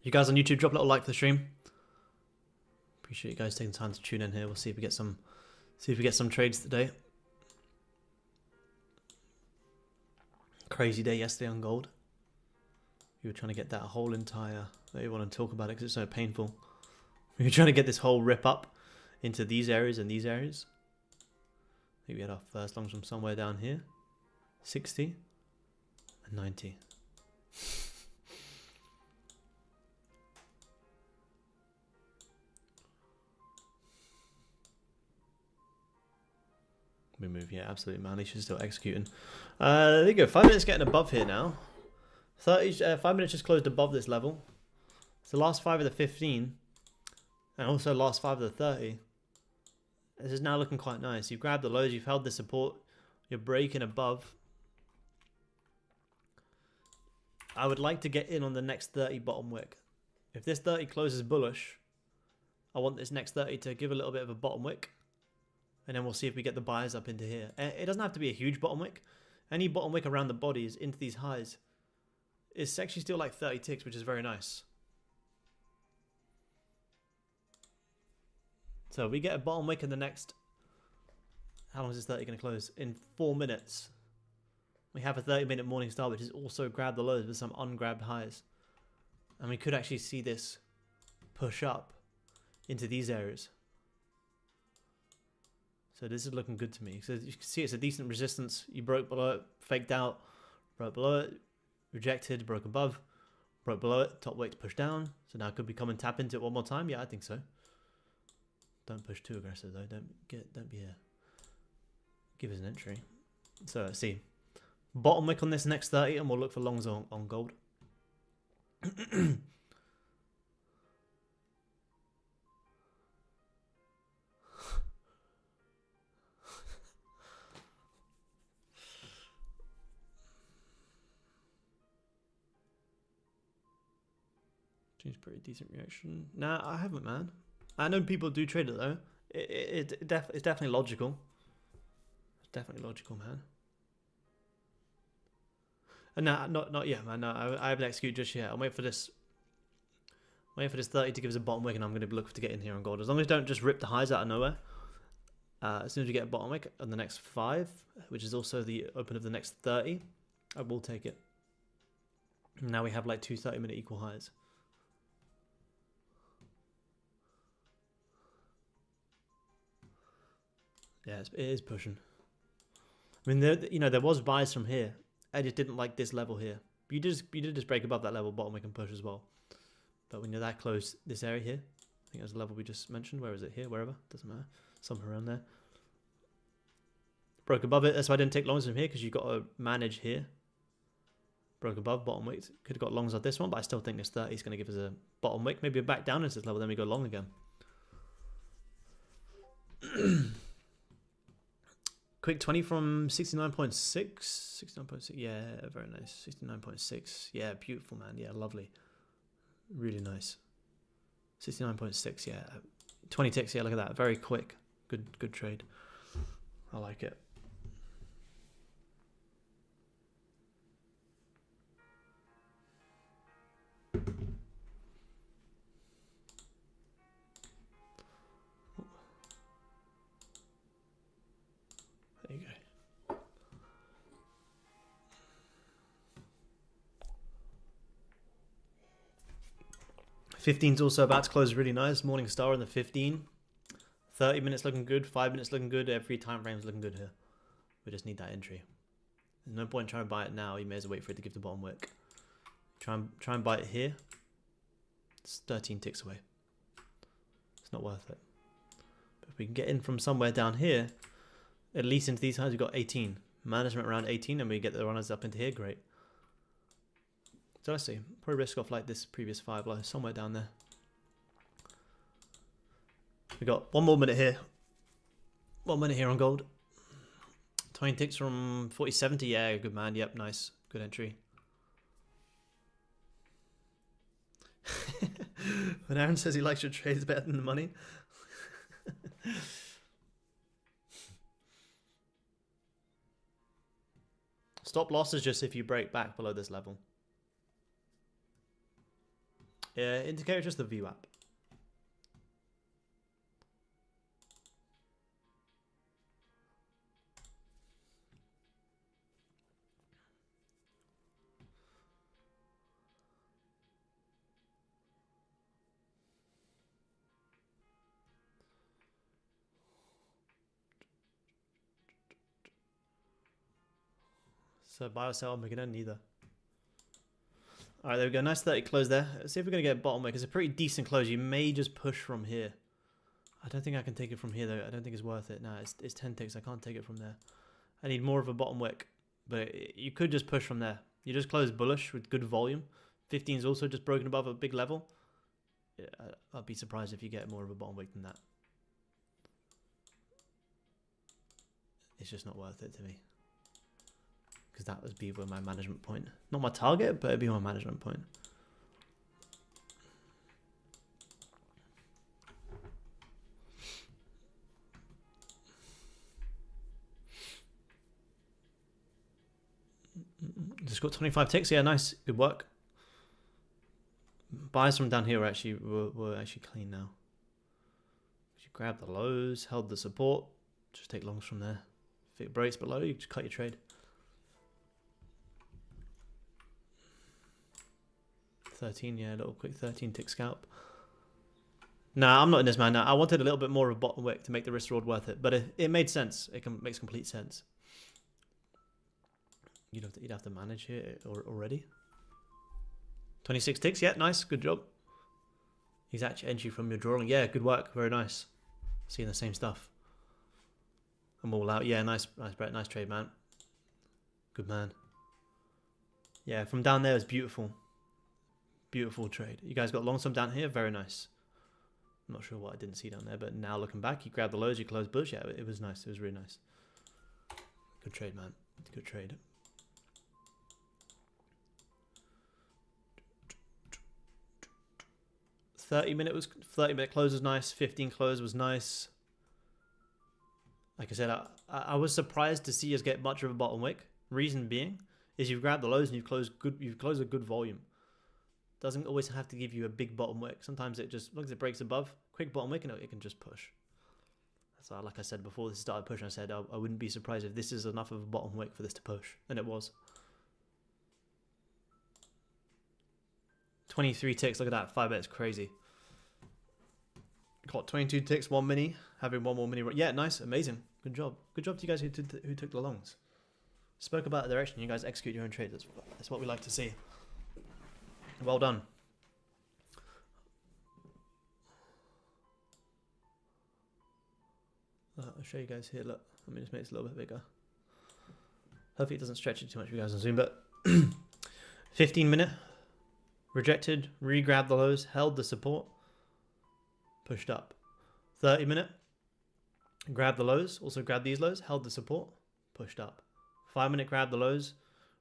You guys on YouTube, drop a little like for the stream. Appreciate you guys taking time to tune in here. We'll see if we get some trades today. Crazy day yesterday on gold. We were trying to get that whole entire. I don't even want to talk about it because it's so painful. We were trying to get this whole rip up into these areas and these areas. I think we had our first longs from somewhere down here. 60 and 90. We move, yeah, absolutely, man. He's still executing. There you go. 5 minutes getting above here now. 5 minutes just closed above this level. It's the last 5 of the 15, and also last 5 of the 30. This is now looking quite nice. You've grabbed the lows, you've held the support, you're breaking above. I would like to get in on the next 30 bottom wick. If this 30 closes bullish, I want this next 30 to give a little bit of a bottom wick. And then we'll see if we get the buyers up into here. It doesn't have to be a huge bottom wick. Any bottom wick around the bodies into these highs is actually still like 30 ticks, which is very nice. So we get a bottom wick in the next... How long is this 30 going to close? In 4 minutes. We have a 30-minute morning star, which is also grabbed the lows with some ungrabbed highs. And we could actually see this push up into these areas. So this is looking good to me. So you can see it's a decent resistance. You broke below it, faked out, broke below it, rejected, broke above, broke below it, top weight to push down. So now could we come and tap into it one more time? Yeah, I think so. Don't push too aggressive though. Don't be a... Give us an entry. So let's see. Bottom wick on this next 30 and we'll look for longs on gold. Seems pretty decent reaction. Nah, I haven't, man. I know people do trade it though. It's definitely logical. It's definitely logical, man. And nah, not yet, man. No, I haven't executed just yet. I'll wait for this. Wait for this 30 to give us a bottom wick, and I'm going to look to get in here on gold. As long as you don't just rip the highs out of nowhere. As soon as you get a bottom wick on the next 5, which is also the open of the next 30, I will take it. Now we have like 2 30-minute equal highs. Yeah, it is pushing. I mean, there was buys from here. I just didn't like this level here. You did just break above that level, bottom we can push as well. But when you're that close, this area here, I think that's the level we just mentioned. Where is it? Here, wherever, doesn't matter. Somewhere around there. Broke above it. That's why I didn't take longs from here because you've got to manage here. Broke above, bottom wick. Could have got longs on this one, but I still think this 30 is going to give us a bottom wick. Maybe a back down into this level, then we go long again. Quick 20 from 69.6. 69.6. Yeah, very nice. 69.6. Yeah, beautiful, man. Yeah, lovely. Really nice. 69.6. Yeah. 20 ticks. Yeah, look at that. Very quick. Good trade. I like it. There you go. 15's also about to close really nice. Morning star in the 15. 30 minutes looking good, 5 minutes looking good, every time frame's looking good here. We just need that entry. There's no point trying to buy it now, you may as well wait for it to give the bottom wick. Try and buy it here. It's 13 ticks away. It's not worth it. But if we can get in from somewhere down here, at least into these highs, we've got 18. Management around 18 and we get the runners up into here, great. So let's see, probably risk off like this previous 5 low, somewhere down there. We got 1 more minute here. 1 minute here on gold. 20 ticks from 40.70, yeah, good man, yep, nice, good entry. When Aaron says he likes your trades better than the money. Stop loss is just if you break back below this level. Yeah, indicator just the VWAP. So buy or sell, we can neither. Alright, there we go. Nice 30 close there. Let's see if we're going to get a bottom wick. It's a pretty decent close. You may just push from here. I don't think I can take it from here, though. I don't think it's worth it. No, it's 10 ticks. I can't take it from there. I need more of a bottom wick. But you could just push from there. You just close bullish with good volume. 15 is also just broken above a big level. Yeah, I'd be surprised if you get more of a bottom wick than that. It's just not worth it to me. Because that would be my management point. Not my target, but it'd be my management point. Just got 25 ticks. Yeah, nice. Good work. Buys from down here were actually clean now. You grab the lows, held the support. Just take longs from there. If it breaks below, you just cut your trade. 13, yeah, a little quick 13 tick scalp. Nah, I'm not in this, man. Nah, I wanted a little bit more of a bottom wick to make the risk reward worth it, but it made sense. It makes complete sense. You'd have to manage here already. 26 ticks, yeah, nice, good job. He's actually entry from your drawing, yeah, good work, very nice. Seeing the same stuff. I'm all out, yeah, nice, Brett, nice trade, man. Good man. Yeah, from down there is beautiful. Beautiful trade. You guys got long sum down here, very nice. I'm not sure what I didn't see down there, but now looking back, you grab the lows, you close bullish, yeah, it was nice, it was really nice. Good trade, man, good trade. $30 minute close was nice. 15 close was nice. Like I said, I was surprised to see us get much of a bottom wick. Reason being is you've grabbed the lows and you've closed a good volume. Doesn't always have to give you a big bottom wick. Sometimes it just, as long as it breaks above, quick bottom wick, and it can just push. So like I said before this started pushing, I said I wouldn't be surprised if this is enough of a bottom wick for this to push, and it was. 23 ticks. Look at that. 5 minutes, crazy. Got 22 ticks, 1 mini, having 1 more mini. Yeah, nice, amazing, good job. Good job to you guys who took the longs. Spoke about the direction. You guys execute your own trades. That's what we like to see. Well done. I'll show you guys here. Look, let me just make this a little bit bigger. Hopefully it doesn't stretch it too much for you guys on Zoom. But 15 minute, rejected, re-grabbed the lows, held the support, pushed up. 30 minute, grab the lows, also grab these lows, held the support, pushed up. 5 minute, grab the lows,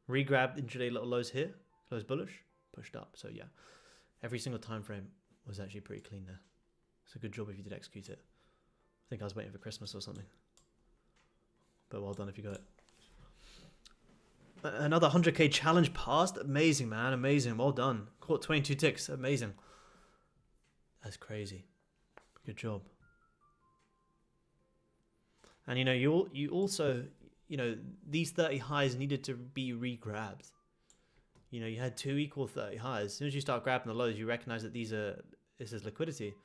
re-grabbed intraday little lows here, close bullish, pushed up. So yeah, every single time frame was actually pretty clean there. It's a good job if you did execute it. I think I was waiting for Christmas or something. But well done if you got it. Another 100k challenge passed. Amazing, man. Amazing. Well done. Caught 22 ticks. Amazing. That's crazy. Good job. And you know, you also, you know, these 30 highs needed to be re-grabbed. You know, you had 2 equal 30 highs. As soon as you start grabbing the lows, you recognize that this is liquidity.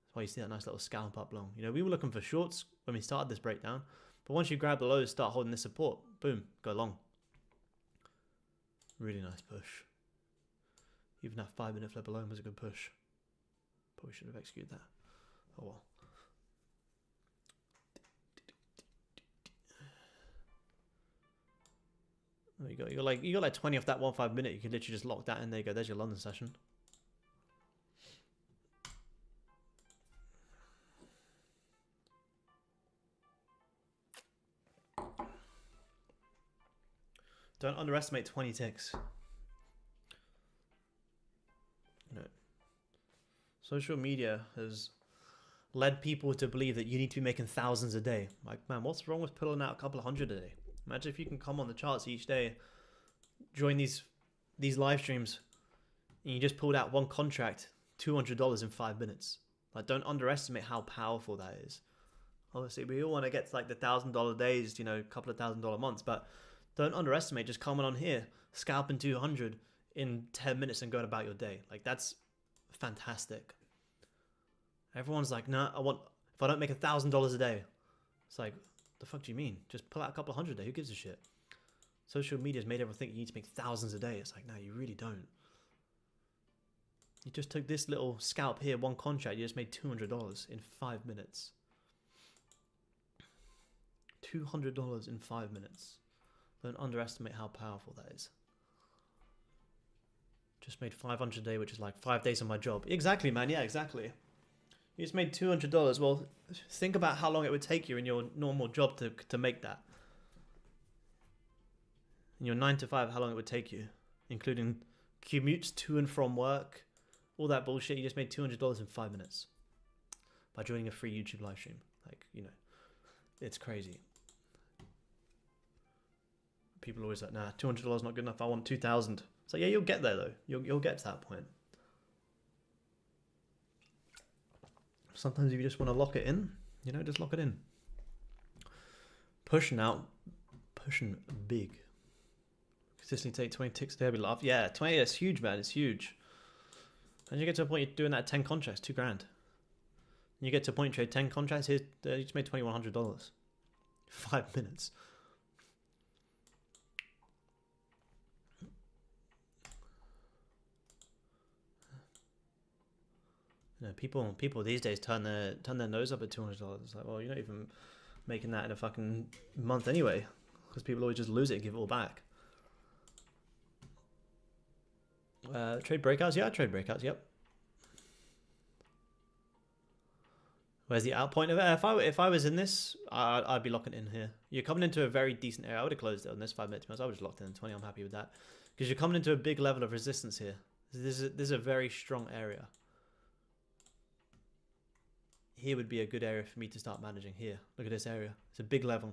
That's why you see that nice little scalp up long. You know, we were looking for shorts when we started this breakdown, but once you grab the lows, start holding this support, boom, go long. Really nice push. Even that 5-minute flip alone was a good push. Probably should have executed that. Oh well. Oh, you got like 20 off that 1 5 minute. You can literally just lock that in. There you go. There's your London session. Don't underestimate 20 ticks. You know, social media has led people to believe that you need to be making thousands a day. Like, man, what's wrong with pulling out a couple of hundred a day? Imagine if you can come on the charts each day, join these live streams, and you just pulled out one contract, $200 in 5 minutes. Like, don't underestimate how powerful that is. Obviously, we all want to get to like the $1,000 days, you know, a couple of $1,000 months, but don't underestimate just coming on here, scalping 200 in 10 minutes and going about your day. Like, that's fantastic. Everyone's like, nah, if I don't make $1,000 a day, it's like, the fuck do you mean? Just pull out a couple of hundred a day. Who gives a shit? Social media's made everyone think you need to make thousands a day. It's like, no, you really don't. You just took this little scalp here, one contract, you just made $200 in 5 minutes. $200 in 5 minutes. Don't underestimate how powerful that is. Just made 500 a day, which is like 5 days on my job. Exactly, man. Yeah, exactly. You just made $200. Well, think about how long it would take you in your normal job to make that. In your 9 to 5, how long it would take you, including commutes to and from work, all that bullshit. You just made $200 in 5 minutes by joining a free YouTube live stream. Like, you know, it's crazy. People are always like, nah, $200 not good enough. I want 2,000. It's like, yeah, you'll get there though. You'll get to that point. Sometimes if you just want to lock it in, you know, just lock it in. Pushing out, pushing big. Consistently take 20 ticks there, be laugh. Yeah, 20, it's huge, man. It's huge. And you get to a point you're doing that 10 contracts, $2,000. You get to a point you trade 10 contracts, here's, you just made $2,100. 5 minutes. You know, people these days turn their nose up at $200. It's like, well, you're not even making that in a fucking month anyway, because people always just lose it and give it all back. Trade breakouts, yeah, trade breakouts, yep. Where's the out point of it? If I was in this, I'd be locking in here. You're coming into a very decent area. I would have closed it on this 5 minutes. I would have locked in 20. I'm happy with that because you're coming into a big level of resistance here. This is a very strong area. Here would be a good area for me to start managing here. Look at this area. It's a big level.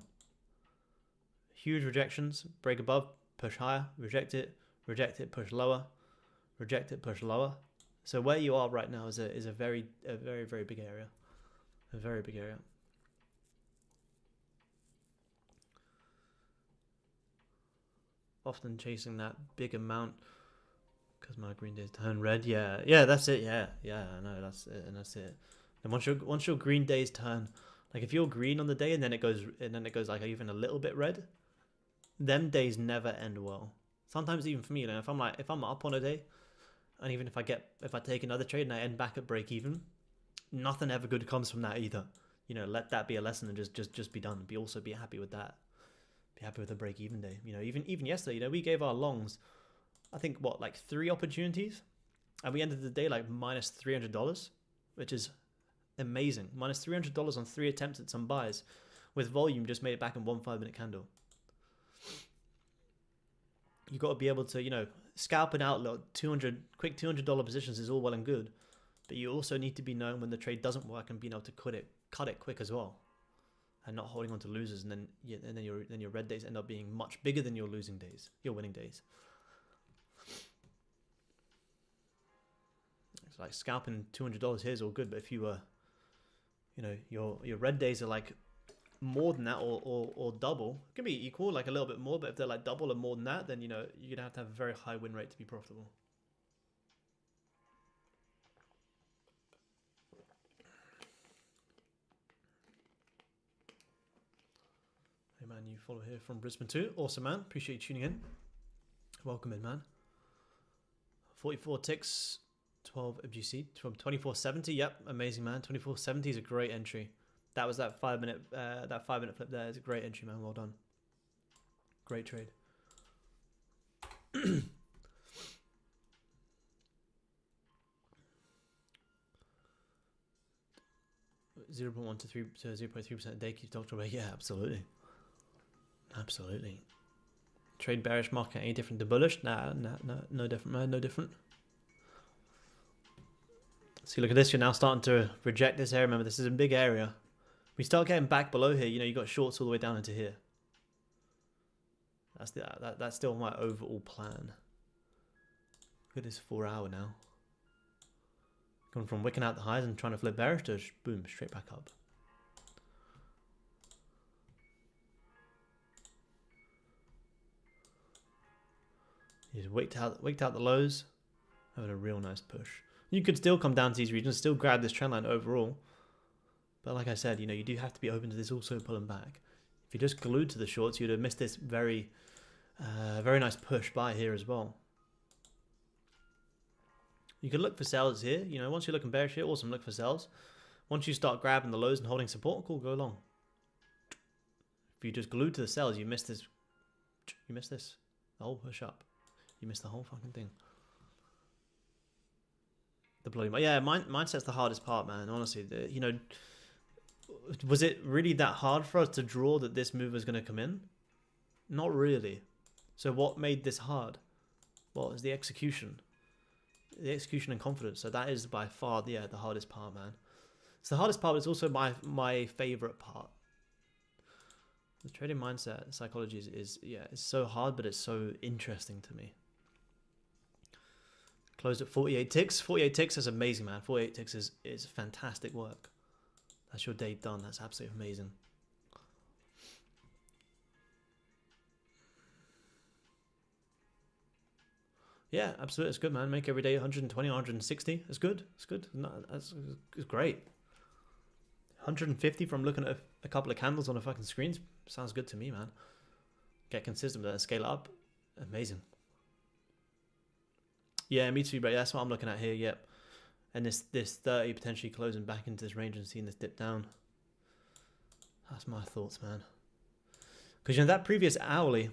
Huge rejections. Break above, push higher, reject it, push lower, reject it, push lower. So where you are right now is a very big area. A very big area. Often chasing that big amount because my green days turn red. Yeah, that's it. Yeah, I know that's it, and that's it. And once your green days turn, like if you're green on the day and then it goes like even a little bit red, them days never end well. Sometimes even for me, you know, if I'm up on a day, and even if I take another trade and I end back at break even, nothing ever good comes from that either. You know, let that be a lesson and just be done. Be happy with that. Be happy with the break even day. You know, even yesterday, you know, we gave our longs, I think like 3 opportunities, and we ended the day like minus $300, which is amazing. Minus $300 on 3 attempts at some buys, with volume just made it back in 1 5-minute candle. You got to be able to, you know, scalp and outlook quick $200 positions is all well and good, but you also need to be knowing when the trade doesn't work and being able to cut it quick as well, and not holding on to losers, and then your red days end up being much bigger than your losing days, your winning days. It's like scalping $200 here is all good, but if you were, you know, your red days are like more than that or double, it can be equal, like a little bit more, but if they're like double or more than that, then you know you're gonna have to have a very high win rate to be profitable. new follower here from Brisbane too. Awesome, man. Appreciate you tuning in. Welcome in, man. 44 ticks, 12 FGC from 2470. Yep, amazing, man. 2470 is a great entry. That was that 5 minute flip there. It's a great entry, man. Well done. Great trade. 0.1 to 0.3% a day keeps talking about. Yeah, absolutely. Absolutely. Trade bearish market any different to bullish? Nah, no different, man, no different. See, look at this. You're now starting to reject this area. Remember, this is a big area. We start getting back below here. You know, you got shorts all the way down into here. That's still my overall plan. Look at this 4 hour now. Going from wicking out the highs and trying to flip bearish to boom, straight back up. He's wicked out the lows, having a real nice push. You could still come down to these regions, still grab this trend line overall. But like I said, you know, you do have to be open to this also pulling back. If you just glued to the shorts, you'd have missed this very nice push by here as well. You could look for sells here. You know, once you're looking bearish here, awesome, look for sells. Once you start grabbing the lows and holding support, cool, go long. If you just glued to the sells, you miss this. You miss this. The whole push up. You missed the whole fucking thing. The bloody, yeah, mindset's the hardest part, man. Honestly, you know, was it really that hard for us to draw that this move was going to come in? Not really. So what made this hard? Well, it's the execution. The execution and confidence. So that is by far, yeah, the hardest part, man. It's the hardest part, but it's also my favorite part. The trading mindset, psychology is yeah, it's so hard, but it's so interesting to me. Closed at 48 ticks. 48 ticks is amazing, man. 48 ticks is fantastic work. That's your day done. That's absolutely amazing. Yeah, absolutely. It's good, man. Make every day 120, 160. It's good. It's good. No, it's great. 150 from looking at a couple of candles on a fucking screen. Sounds good to me, man. Get consistent with that and scale it up. Amazing. Yeah, me too, bro. That's what I'm looking at here. Yep. And this 30 potentially closing back into this range and seeing this dip down. That's my thoughts, man. Because, you know, that previous hourly,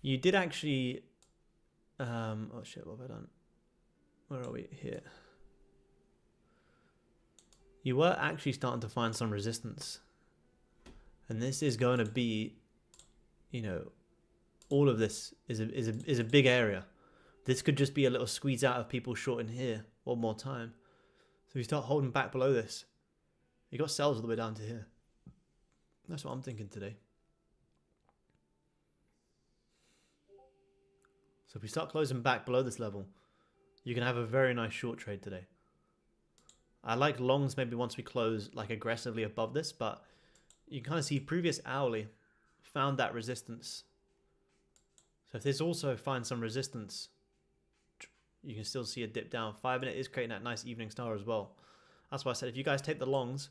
you did actually... oh shit, what have I done? Where are we? Here. You were actually starting to find some resistance. And this is going to be, you know, all of this is a big area. This could just be a little squeeze out of people short in here one more time. So you start holding back below this. You got sells all the way down to here. That's what I'm thinking today. So if we start closing back below this level, you can have a very nice short trade today. I like longs maybe once we close like aggressively above this, but you kind of see previous hourly found that resistance. So if this also finds some resistance, you can still see a dip down. 5 minute is creating that nice evening star as well. That's why I said if you guys take the longs,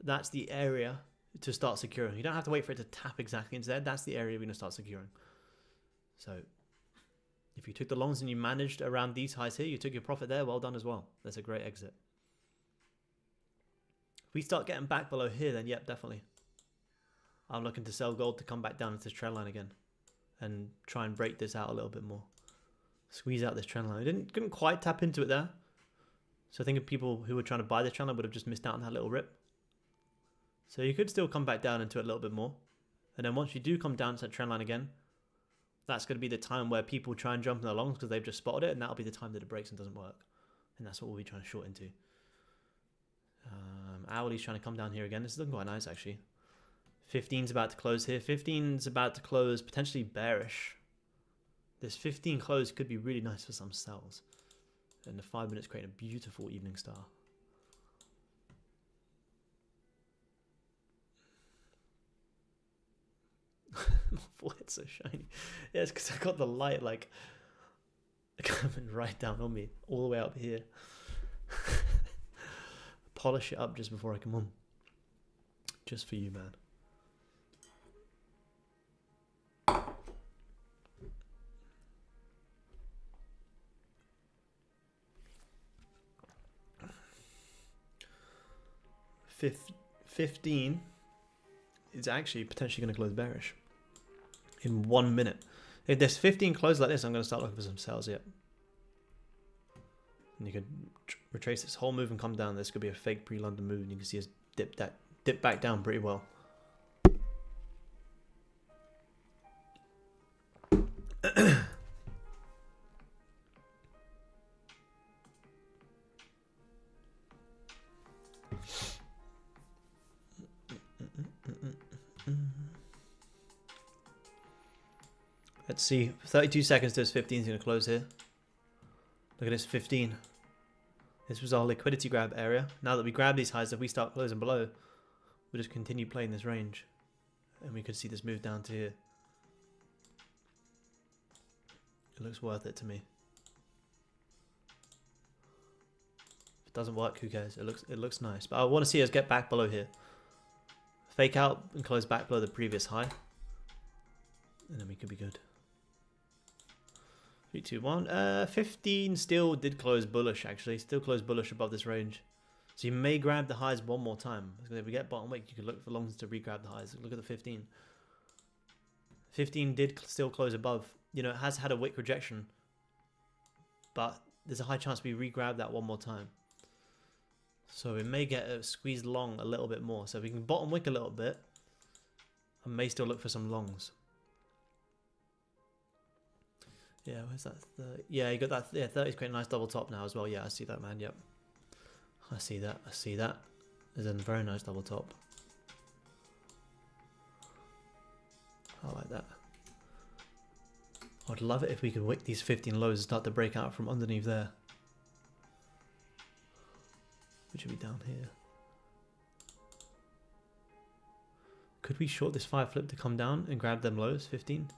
that's the area to start securing. You don't have to wait for it to tap exactly into there. That's the area we're going to start securing. So if you took the longs and you managed around these highs here, you took your profit there, well done as well. That's a great exit. If we start getting back below here, then yep, definitely. I'm looking to sell gold to come back down into this trend line again and try and break this out a little bit more. Squeeze out this trend line. I couldn't quite tap into it there. So I think people who were trying to buy this trend line would have just missed out on that little rip. So you could still come back down into it a little bit more. And then once you do come down to that trend line again, that's going to be the time where people try and jump in the longs because they've just spotted it, and that'll be the time that it breaks and doesn't work. And that's what we'll be trying to short into. Hourly's trying to come down here again. This is looking quite nice, actually. 15's about to close here. 15's about to close, potentially bearish. This 15 close could be really nice for some sells. And the 5 minutes creating a beautiful evening star. My forehead's so shiny. Yeah, it's because I got the light like coming right down on me, all the way up here. Polish it up just before I come on. Just for you, man. 15 is actually potentially going to close bearish in 1 minute. If there's 15 closes like this, I'm going to start looking for some sells yet. And you could retrace this whole move and come down. This could be a fake pre-London move, and you can see us dip back down pretty well. Let's see. 32 seconds to this 15 is going to close here. Look at this 15. This was our liquidity grab area. Now that we grab these highs, if we start closing below, we'll just continue playing this range. And we could see this move down to here. It looks worth it to me. If it doesn't work, who cares? It looks nice. But I want to see us get back below here. Fake out and close back below the previous high. And then we could be good. 3, 2, 1. 15 still did close bullish, actually. Still closed bullish above this range. So you may grab the highs one more time. If we get bottom wick, you could look for longs to re-grab the highs. Look at the 15. 15 did still close above. You know, it has had a wick rejection. But there's a high chance we re-grab that one more time. So we may get a squeezed long a little bit more. So we can bottom wick a little bit. I may still look for some longs. Yeah, where's that? Yeah, you got that. Yeah, 30 is quite a nice double top now as well. Yeah, I see that, man. Yep. I see that. I see that. There's a very nice double top. I like that. I'd love it if we could wick these 15 lows and start to break out from underneath there. Which would be down here. Could we short this 5 flip to come down and grab them lows? 15?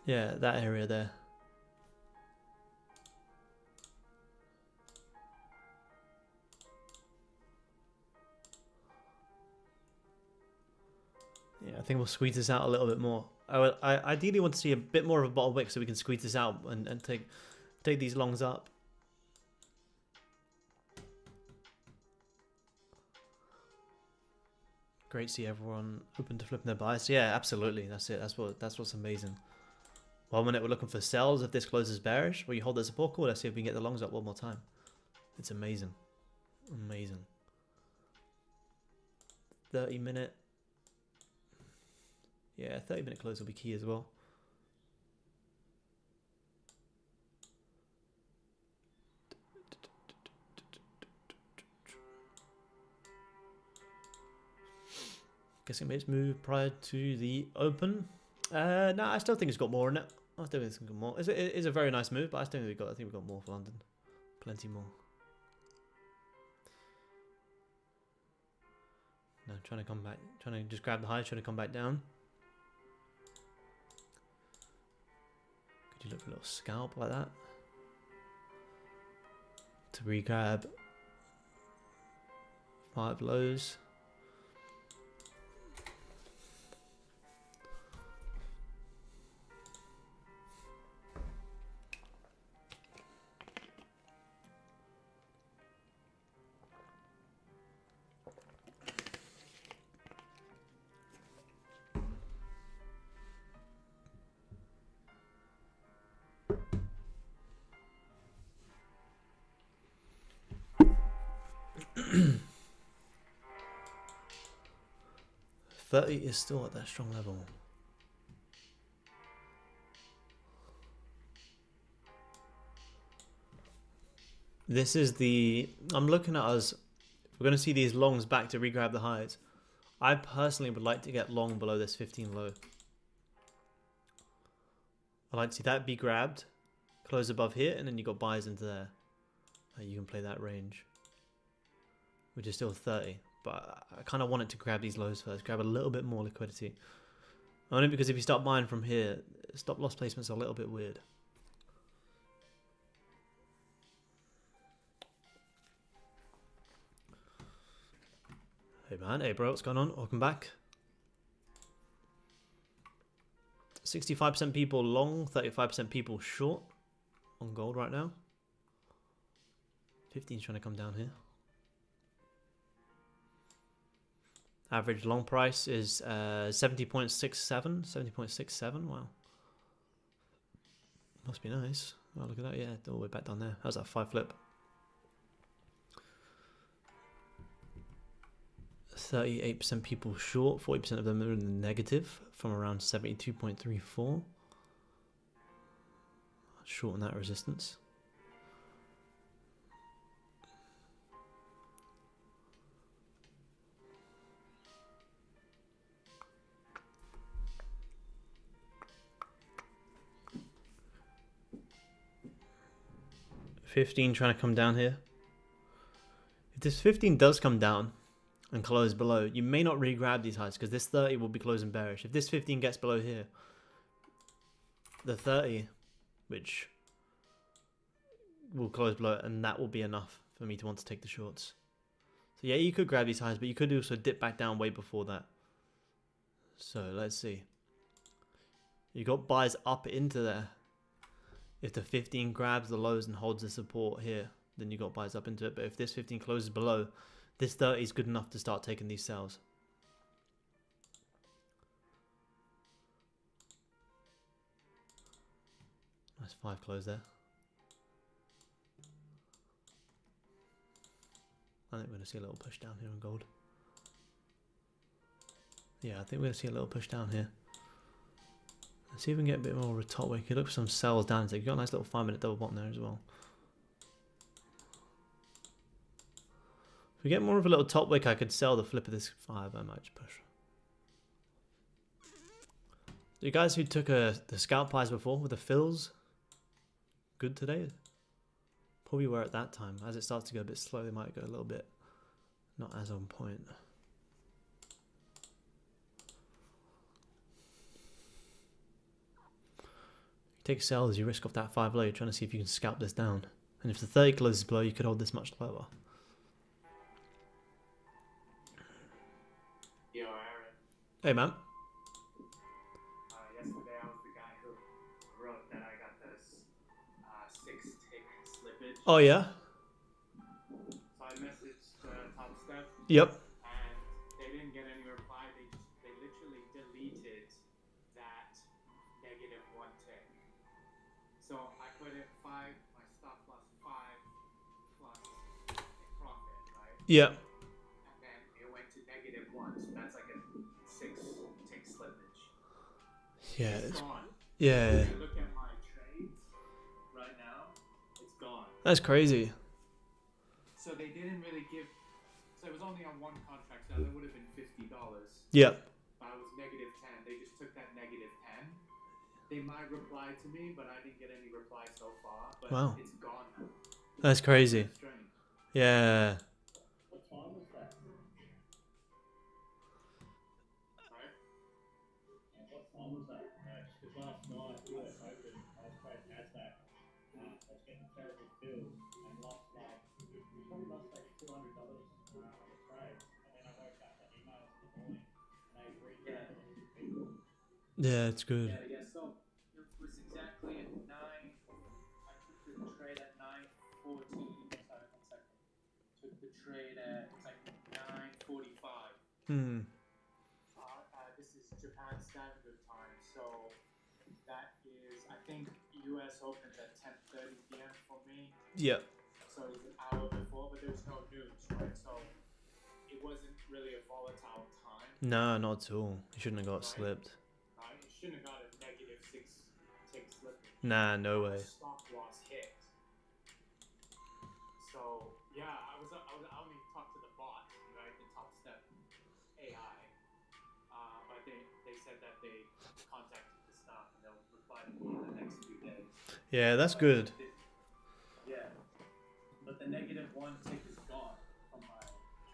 Yeah, that area there. Yeah, I think we'll squeeze this out a little bit more. I ideally want to see a bit more of a bottom wick so we can squeeze this out and take these longs up. Great to see everyone open to flipping their bias. Yeah, absolutely. That's it. That's what's amazing. 1 minute we're looking for sells. If this closes bearish, will you hold the support call? Let's see if we can get the longs up one more time. It's amazing. Amazing. 30 minute. Yeah, 30-minute close will be key as well. Guessing its move prior to the open. No, I still think it's got more in it. I still think it's got more. It is a very nice move, but I think we've got more for London. Plenty more. No, trying to come back, trying to just grab the high, trying to come back down. Could you look for a little scalp like that? To re-grab 5 lows. $30 is still at that strong level. This is the... I'm looking at us... We're going to see these longs back to re-grab the highs. I personally would like to get long below this 15 low. I'd like to see that be grabbed, close above here, and then you got buys into there. You can play that range, which is still 30. But I kind of want it to grab these lows first, grab a little bit more liquidity. Only because if you start buying from here, stop loss placements are a little bit weird. Hey man, hey bro, what's going on? Welcome back. 65% people long, 35% people short on gold right now. 15's trying to come down here. Average long price is 70.67. 70.67. Wow. Must be nice. Oh, look at that. Yeah, all the way back down there. How's that 5 flip? 38% people short. 40% of them are in the negative from around 72.34. Short on that resistance. $15 trying to come down here. If this 15 does come down and close below, you may not re-grab these highs because this 30 will be closing bearish. If this 15 gets below here, the 30, which will close below it, and that will be enough for me to want to take the shorts. So yeah, you could grab these highs, but you could also dip back down way before that. So let's see. You got buys up into there. If the 15 grabs the lows and holds the support here, then you got buys up into it. But if this 15 closes below, this 30 is good enough to start taking these sells. Nice 5 close there. I think we're going to see a little push down here on gold. Yeah, I think we're going to see a little push down here. Let's see if we can get a bit more of a top wick. You look for some sells down there. You've got a nice little 5-minute double bottom there as well. If we get more of a little top wick, I could sell the flip of this 5. I might just push. You guys who took the scalp buys before with the fills, good today? Probably were at that time. As it starts to go a bit slow, they might go a little bit not as on point. Take sells, you risk off that 5 low, you're trying to see if you can scalp this down. And if the 30 closes below, you could hold this much lower. Yo, Aaron. Hey, man. Yesterday I was the guy who wrote that I got this 6-tick slippage. Oh, yeah? So I messaged Top Step. Yep. And they didn't get any reply. They literally deleted that -1 tick. So I put in 5, my stop loss 5 plus a profit, right? Yep. And then it went to -1, so that's like a 6-tick slippage. Yeah. It's gone. Yeah. If you look at my trades right now, it's gone. That's crazy. So they didn't really give. So it was only on one contract, so that would have been $50. Yep. But I was -10. They just took that -10. They might reply to me, but I didn't get any reply so far. But Wow. it's gone now. That's crazy. It's strange. Yeah. What time was that? Sorry? What time was that? Because last night we were hoping I was playing Nasdaq. I was getting terrible fills and lost probably lost like $200 on the trade. And then I woke up the emails in the morning and they read people. Yeah, it's good. Yeah. So it was exactly at 9. I took the trade at 9:14. Sorry, 1 second. Took the trade at it's like 9:45. This is Japan Standard Time, so that is, I think, US opens at 10:30 p.m. for me. Yep. So it's an hour before, but there's no news, right? So it wasn't really a volatile time. No, not at all. You shouldn't have got Right. slipped. You shouldn't have got a -6-tick slip. Nah, no way. Stop loss hit. So yeah, I only talked to the bot, right? The Top Step AI, but they said that they contacted the staff and they'll reply to me in the next few days. Yeah, that's good. Yeah, but the -1 tick is gone from my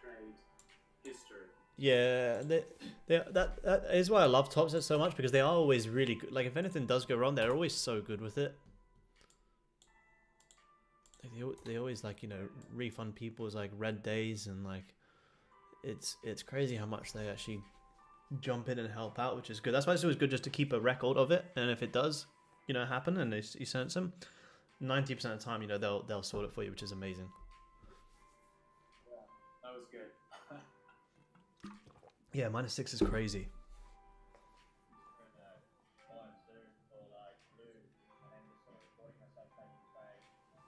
trade history. Yeah, that is why I love Top Set so much, because they are always really good. Like, if anything does go wrong, they're always so good with it. Like, they always, like, you know, refund people's like red days, and like it's crazy how much they actually jump in and help out, which is good. That's why it's always good just to keep a record of it, and if it does, you know, happen and you sense them, 90% of the time, you know, they'll sort it for you, which is amazing. was good. Yeah, -6 is crazy. Buying soon or like blue, and then just sort of recording myself taking trade.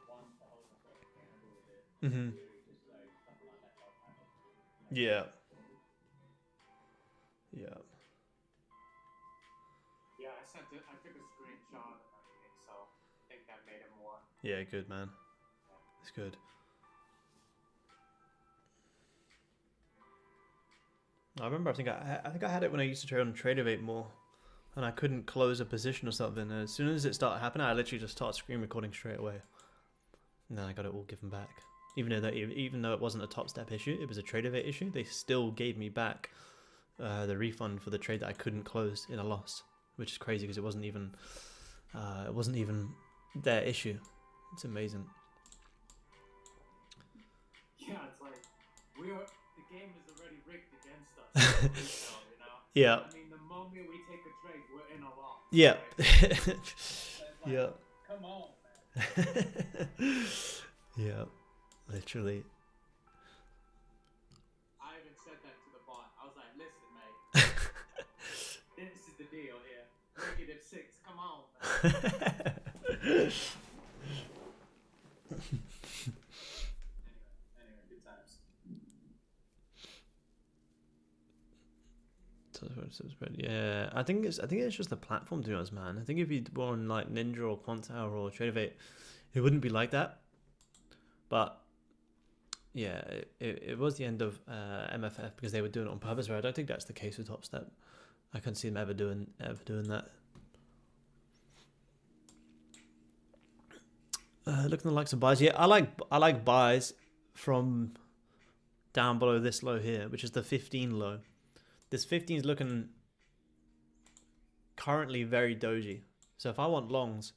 One to hold myself accountable with it. Mhm. Two, just so something like that does happen. Yeah. Yeah. Yeah, I took a screenshot and everything, so I think that made it more. Yeah, good man. It's good. I remember. I think I had it when I used to trade on TraderVate more, and I couldn't close a position or something. And as soon as it started happening, I literally just started screen recording straight away. And then I got it all given back. Even though it wasn't a top step issue, it was a TraderVate issue. They still gave me back the refund for the trade that I couldn't close in a loss, which is crazy because it wasn't even their issue. It's amazing. Yeah, it's like the game is already rigged against us. Retail, you know? Yeah. I mean, the moment we take a trade, we're in a loss. Yeah. Right? Like, Yeah. come on, man. Yeah. Literally. I even said that to the bot. I was like, listen, mate. This is the deal here. -6. Come on, man. Anyway, good times. Yeah, I think it's just the platform, to be honest, man. I think if you were on like Ninja or Quantile or TraderVate, it wouldn't be like that. But yeah, it was the end of MFF because they were doing it on purpose. Right? I don't think that's the case with Top Step. I can't see them ever doing that. Looking at the likes of buys. Yeah, I like buys from down below this low here, which is the 15 low. This 15 is looking currently very doji. So if I want longs,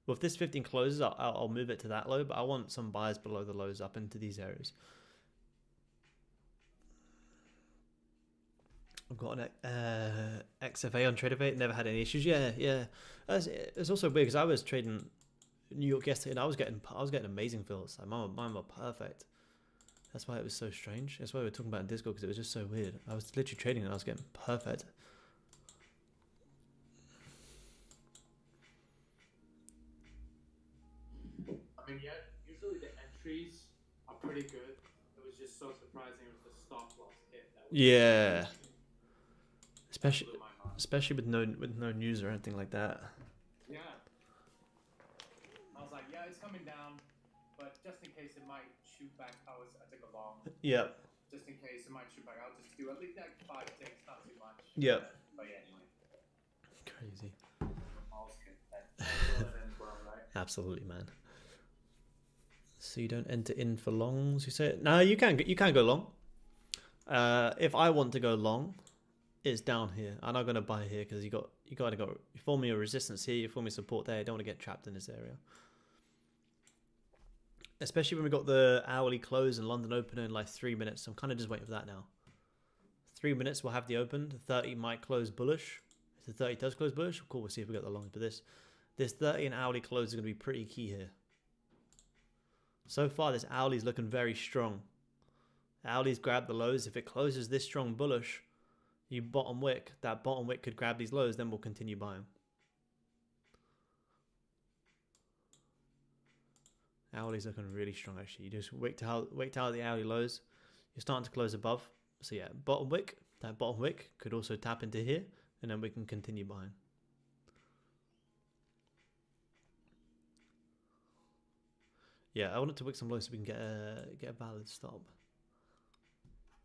well, if this 15 closes, I'll move it to that low, but I want some buys below the lows up into these areas. I've got an XFA on TraderVate, never had any issues. Yeah. It's also weird because I was trading New York yesterday and I was getting amazing fills. Like mine were perfect. That's why it was so strange. That's why we were talking about in Discord, because it was just so weird. I was literally trading and I was getting perfect. I mean, yeah, usually the entries are pretty good. It was just so surprising it was the stop loss hit. That was Yeah. blew my mind. Especially with no news or anything like that. Yeah. I was like, yeah, it's coming down, but just in case it might shoot back, I took a long. Yeah. Just in case it might shoot back, I'll just do at least like 5 ticks, not too much. Yeah. But yeah, anyway. Crazy. All's good. That ends well, right? Absolutely, man. So you don't enter in for longs, you say? No, you can go long. If I want to go long, it's down here. I'm not going to buy here because you form your resistance here, you form your support there. You don't want to get trapped in this area. Especially when we got the hourly close and London Open in like 3 minutes. I'm kind of just waiting for that now. 3 minutes, we'll have the open. The 30 might close bullish. If the 30 does close bullish, cool, we'll see if we get the longs. But this 30 and hourly close is going to be pretty key here. So far, this hourly is looking very strong. Hourly's grabbed the lows. If it closes this strong bullish, you bottom wick. That bottom wick could grab these lows, then we'll continue buying. Hourly's looking really strong, actually. You just wait to out the hourly lows. You're starting to close above. So yeah, bottom wick. That bottom wick could also tap into here, and then we can continue buying. Yeah, I wanted to wick some lows so we can get a valid stop.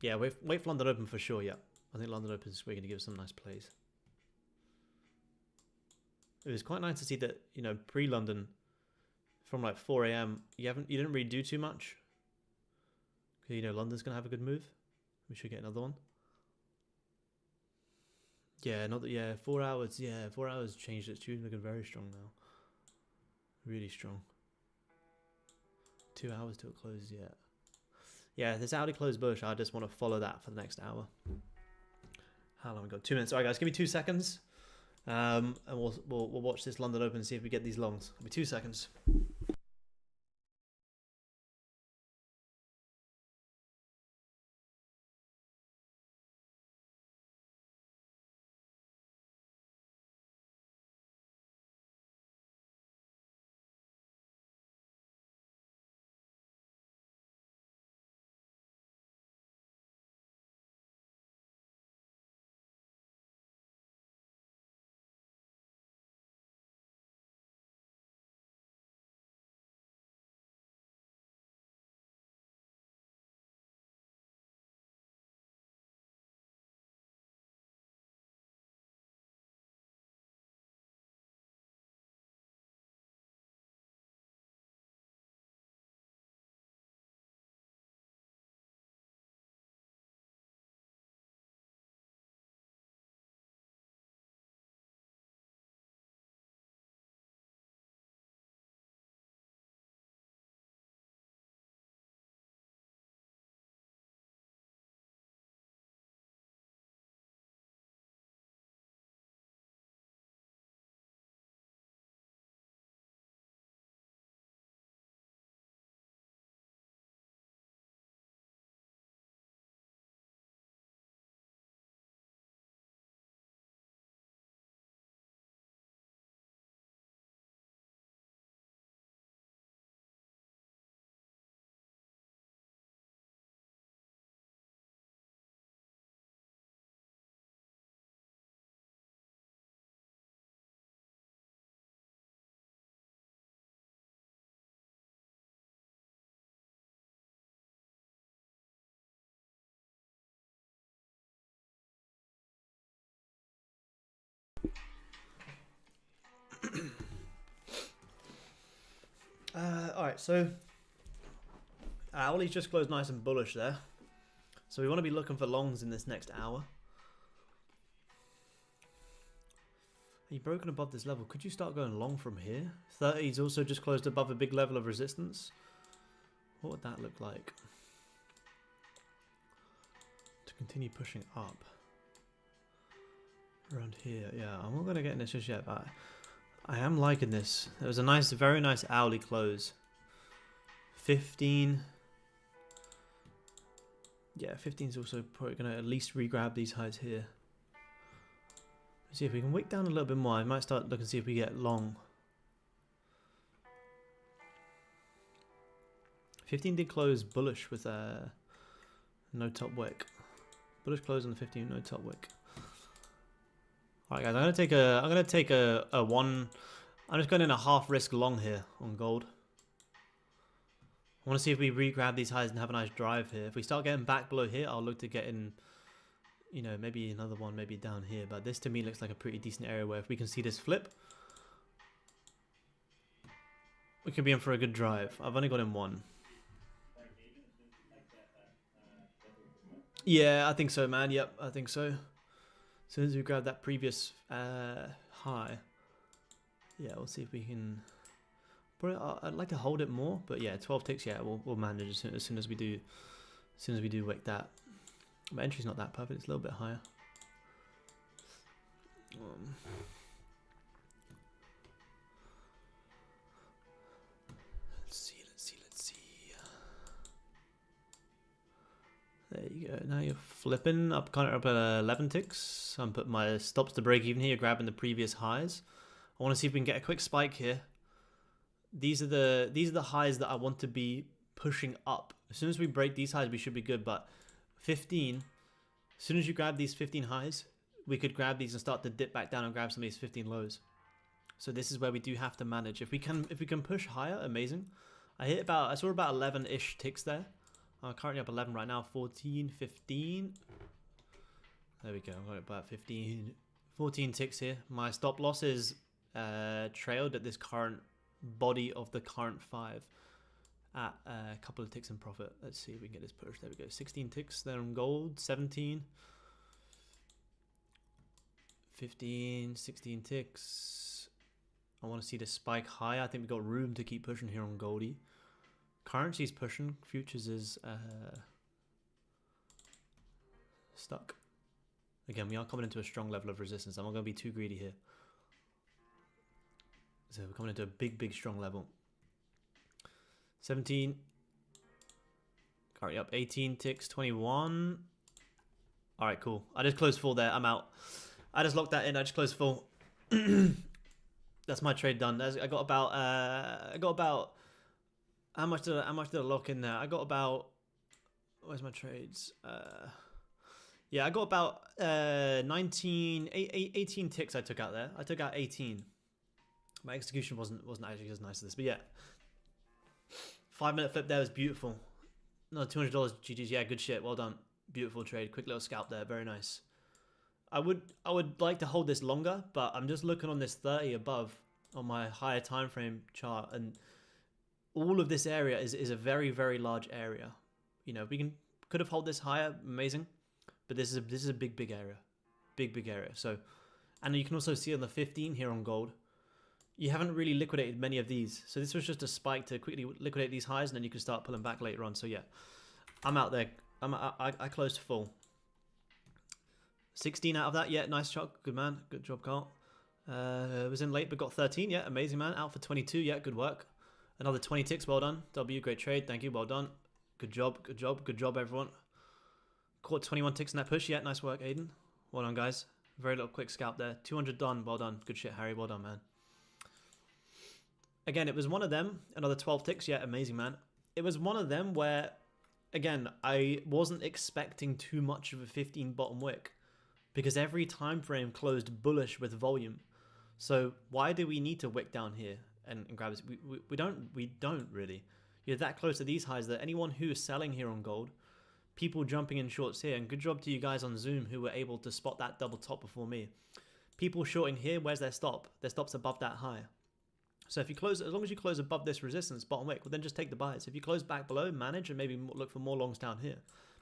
Yeah, wait for London Open for sure. Yeah, I think London Open is going to give us some nice plays. It was quite nice to see that, you know, pre-London, from like 4 a.m. you didn't really do too much. Because, you know, London's gonna have a good move. We should get another one. Yeah, 4 hours. Yeah, 4 hours changed its tune, looking very strong now. Really strong. 2 hours till it closes. Yeah, this hourly close bullish. I just want to follow that for the next hour. How long we got? 2 minutes. All right, guys, give me 2 seconds. And we'll watch this London Open and see if we get these longs. Give me 2 seconds. Alright, so Owlie's just closed nice and bullish there. So we want to be looking for longs in this next hour. Are you broken above this level? Could you start going long from here? 30's also just closed above a big level of resistance. What would that look like? To continue pushing up. Around here, yeah. I'm not going to get in this just yet, but I am liking this. It was a nice, very nice Owlie close. 15. Yeah, 15's also probably going to at least re-grab these highs here. Let's see if we can wick down a little bit more. I might start looking to see if we get long. 15 did close bullish with no top wick. Bullish close on the 15, no top wick. Alright guys, I'm gonna take a one. I'm just going in a half risk long here on gold. I want to see if we re-grab these highs and have a nice drive here. If we start getting back below here, I'll look to get in, you know, maybe another one, maybe down here. But this to me looks like a pretty decent area where if we can see this flip, we could be in for a good drive. I've only got in one. Yeah, I think so, man. Yep, I think so. As soon as we grab that previous high, yeah, we'll see if we can. I'd like to hold it more, but yeah, 12 ticks. Yeah, we'll manage as soon as we do. As soon as we do wick that. My entry's not that perfect. It's a little bit higher. Let's see. There you go. Now you're flipping up, kind of up at 11 ticks. I'm putting my stops to break even here, grabbing the previous highs. I want to see if we can get a quick spike here. These are the highs that I want to be pushing up. As soon as we break these highs, we should be good. But 15, as soon as you grab these 15 highs, we could grab these and start to dip back down and grab some of these 15 lows. So this is where we do have to manage. If we can push higher, amazing. I saw about 11-ish ticks there. I'm currently up 11 right now. 14, 15. There we go. I've got about 15, 14 ticks here. My stop loss is trailed at this current body of the current 5 at a couple of ticks in profit. Let's see if we can get this push. There we go. 16 ticks there on gold. 17. 15, 16 ticks. I want to see the spike high. I think we've got room to keep pushing here on Goldie. Currency's pushing. Futures is stuck. Again, we are coming into a strong level of resistance. I'm not going to be too greedy here. So we're coming into a big, strong level. 17. Currently up 18 ticks. 21. Alright, cool. I just closed full there. I'm out. I just locked that in. I just closed full. That's my trade done. I got about how much did I lock in there? I got about, where's my trades? Yeah, I got about 18 ticks I took out there. I took out 18. My execution wasn't actually as nice as this, but yeah. 5-minute flip there was beautiful. Another $200 GG's. Yeah, good shit. Well done. Beautiful trade. Quick little scalp there. Very nice. I would like to hold this longer, but I'm just looking on this 30 above on my higher time frame chart, and all of this area is a very, very large area. You know, we could have held this higher, amazing, but this is a big area, big area. So, and you can also see on the 15 here on gold, you haven't really liquidated many of these. So this was just a spike to quickly liquidate these highs, and then you can start pulling back later on. So yeah, I'm out there. I closed full. 16 out of that, yeah, nice shot, good man, good job, Carl. Was in late but got 13, yeah, amazing man. Out for 22, yeah, good work. Another 20 ticks, well done. W, great trade, thank you, well done. Good job, everyone. Caught 21 ticks in that push, yeah, nice work, Aiden. Well done, guys. Very little quick scalp there. 200 done, well done. Good shit, Harry, well done, man. Again, it was one of them. Another 12 ticks, yeah, amazing, man. It was one of them where, again, I wasn't expecting too much of a 15 bottom wick, because every time frame closed bullish with volume. So why do we need to wick down here and grab this? We don't really. You're that close to these highs that anyone who is selling here on gold, people jumping in shorts here, and good job to you guys on Zoom who were able to spot that double top before me. People shorting here, where's their stop? Their stop's above that high. So if you close, as long as you close above this resistance, bottom wick, well then just take the buys. If you close back below, manage and maybe look for more longs down here.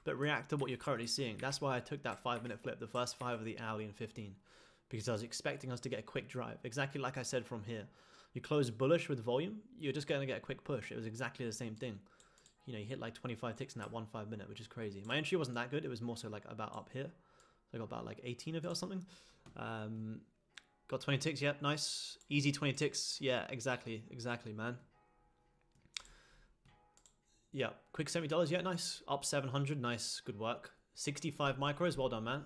But react to what you're currently seeing. That's why I took that 5-minute flip, the first 5 of the hourly and 15. Because I was expecting us to get a quick drive. Exactly like I said from here. You close bullish with volume, you're just going to get a quick push. It was exactly the same thing. You know, you hit like 25 ticks in that 1 5-minute, which is crazy. My entry wasn't that good. It was more so like about up here. So I got about like 18 of it or something. Got 20 ticks, yep, nice. Easy 20 ticks, yeah, exactly, man. Yeah, quick $70, yeah, nice. Up 700, nice, good work. 65 micros, well done, man.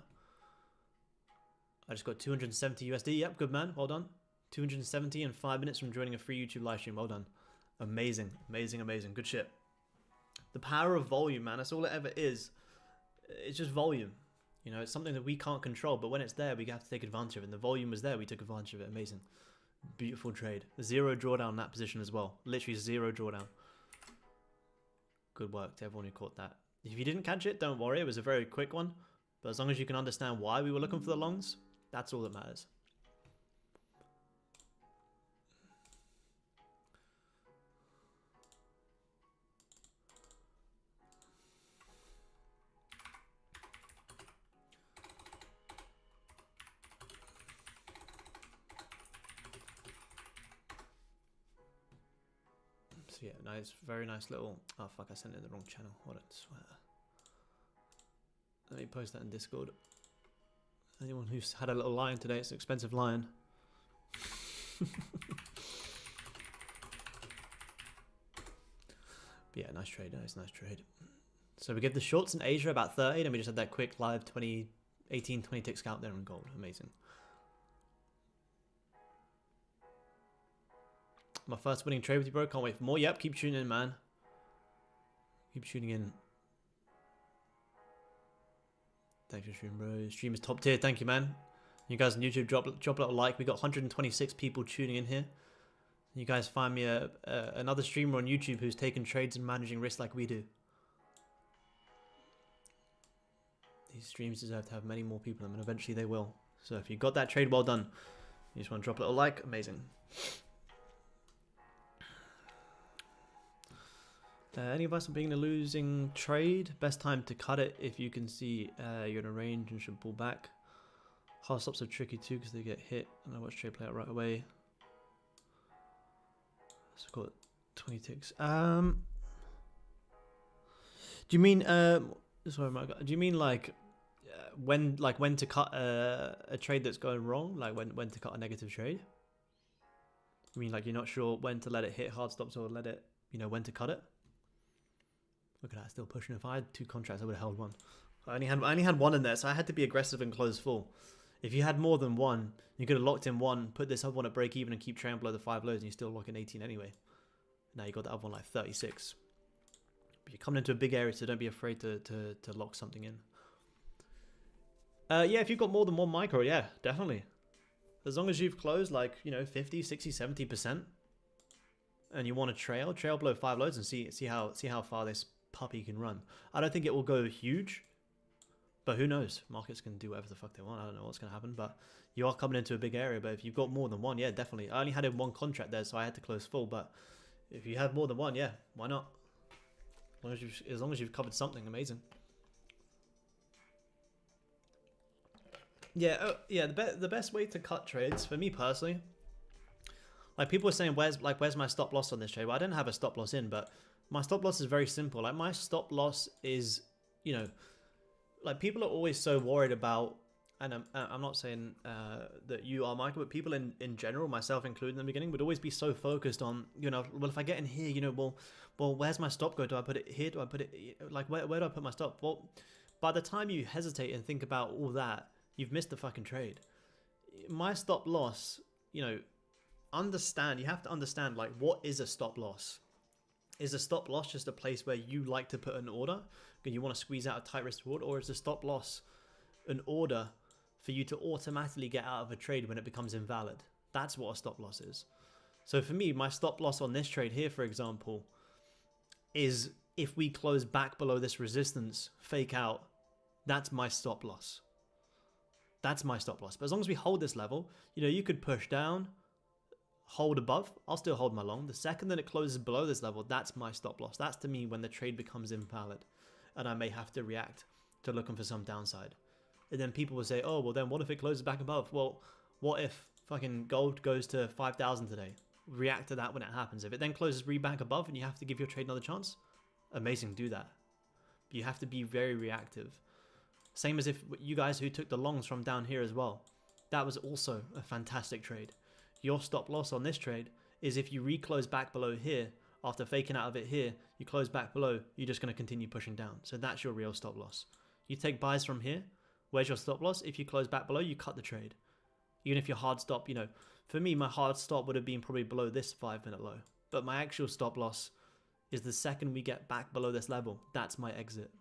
I just got 270 USD, yep, good man, well done. 270 in 5 minutes from joining a free YouTube live stream, well done. Amazing, good shit. The power of volume, man, that's all it ever is. It's just volume. You know, it's something that we can't control, but when it's there, we have to take advantage of it. And the volume was there, we took advantage of it. Amazing. Beautiful trade. 0 drawdown in that position as well. Literally 0 drawdown. Good work to everyone who caught that. If you didn't catch it, don't worry. It was a very quick one. But as long as you can understand why we were looking for the longs, that's all that matters. So yeah, nice, very nice little. Oh fuck, I sent it in the wrong channel. What a swear. Let me post that in Discord. Anyone who's had a little lion today, it's an expensive lion. But yeah, nice trade, nice trade. So we give the shorts in Asia about 30, and we just had that quick live 20 tick scalp there in gold. Amazing. My first winning trade with you, bro. Can't wait for more. Yep, keep tuning in, man. Keep tuning in. Thanks for streaming, bro. Stream is top tier. Thank you, man. You guys on YouTube, drop a little like. We got 126 people tuning in here. You guys find me another streamer on YouTube who's taking trades and managing risk like we do. These streams deserve to have many more people in them, and eventually they will. So if you got that trade, well done. You just want to drop a little like. Amazing. Any advice on being in a losing trade? Best time to cut it if you can see you're in a range and should pull back. Hard stops are tricky too because they get hit, and I watch trade play out right away. So I've got 20 ticks. Do you mean sorry, do you mean like when to cut a trade that's going wrong? Like when to cut a negative trade? You mean like you're not sure when to let it hit hard stops or let it, you know, when to cut it? Look at that, still pushing. If I had 2 contracts, I would have held one. I only had 1 in there, so I had to be aggressive and close full. If you had more than 1, you could have locked in 1, put this other one at break even and keep trading below the 5 lows, and you still lock in 18 anyway. Now you got the other one like 36. But you're coming into a big area, so don't be afraid to lock something in. Yeah, if you've got more than 1 micro, yeah, definitely. As long as you've closed like, you know, 50, 60, 70%, and you want to trail below 5 lows and see how far this puppy can run. I don't think it will go huge, but who knows? Markets can do whatever the fuck they want. I don't know what's going to happen, but you are coming into a big area. But if you've got more than 1, yeah, definitely. I only had 1 contract there, so I had to close full. But if you have more than 1, yeah, why not? As long as you've covered something, amazing. Yeah, yeah. The best way to cut trades for me personally, like people are saying, where's my stop loss on this trade? Well, I didn't have a stop loss in, but my stop loss is very simple. Like my stop loss is, you know, like people are always so worried about, and I'm not saying that you are, Michael, but people in general, myself included in the beginning, would always be so focused on, you know, well, if I get in here, you know, well, where's my stop go? Do I put it here? Do I put it, like, where do I put my stop? Well, by the time you hesitate and think about all that, you've missed the fucking trade. My stop loss, you know, you have to understand, like, what is a stop loss? Is a stop loss just a place where you like to put an order because you want to squeeze out a tight risk reward, or is a stop loss an order for you to automatically get out of a trade when it becomes invalid? That's what a stop loss is. So for me, my stop loss on this trade here, for example, is if we close back below this resistance, fake out, that's my stop loss. That's my stop loss. But as long as we hold this level, you know, you could push down, hold above, I'll still hold my long. The second that it closes below this level, that's my stop loss. That's to me when the trade becomes invalid and I may have to react to looking for some downside. And then people will say, oh, well then what if it closes back above? Well, what if fucking gold goes to 5,000 today? React to that when it happens. If it then closes back above and you have to give your trade another chance, amazing, do that. But you have to be very reactive. Same as if you guys who took the longs from down here as well. That was also a fantastic trade. Your stop loss on this trade is if you reclose back below here, after faking out of it here, you close back below, you're just going to continue pushing down. So that's your real stop loss. You take buys from here, where's your stop loss? If you close back below, you cut the trade. Even if your hard stop, you know, for me, my hard stop would have been probably below this 5-minute low. But my actual stop loss is the second we get back below this level, that's my exit.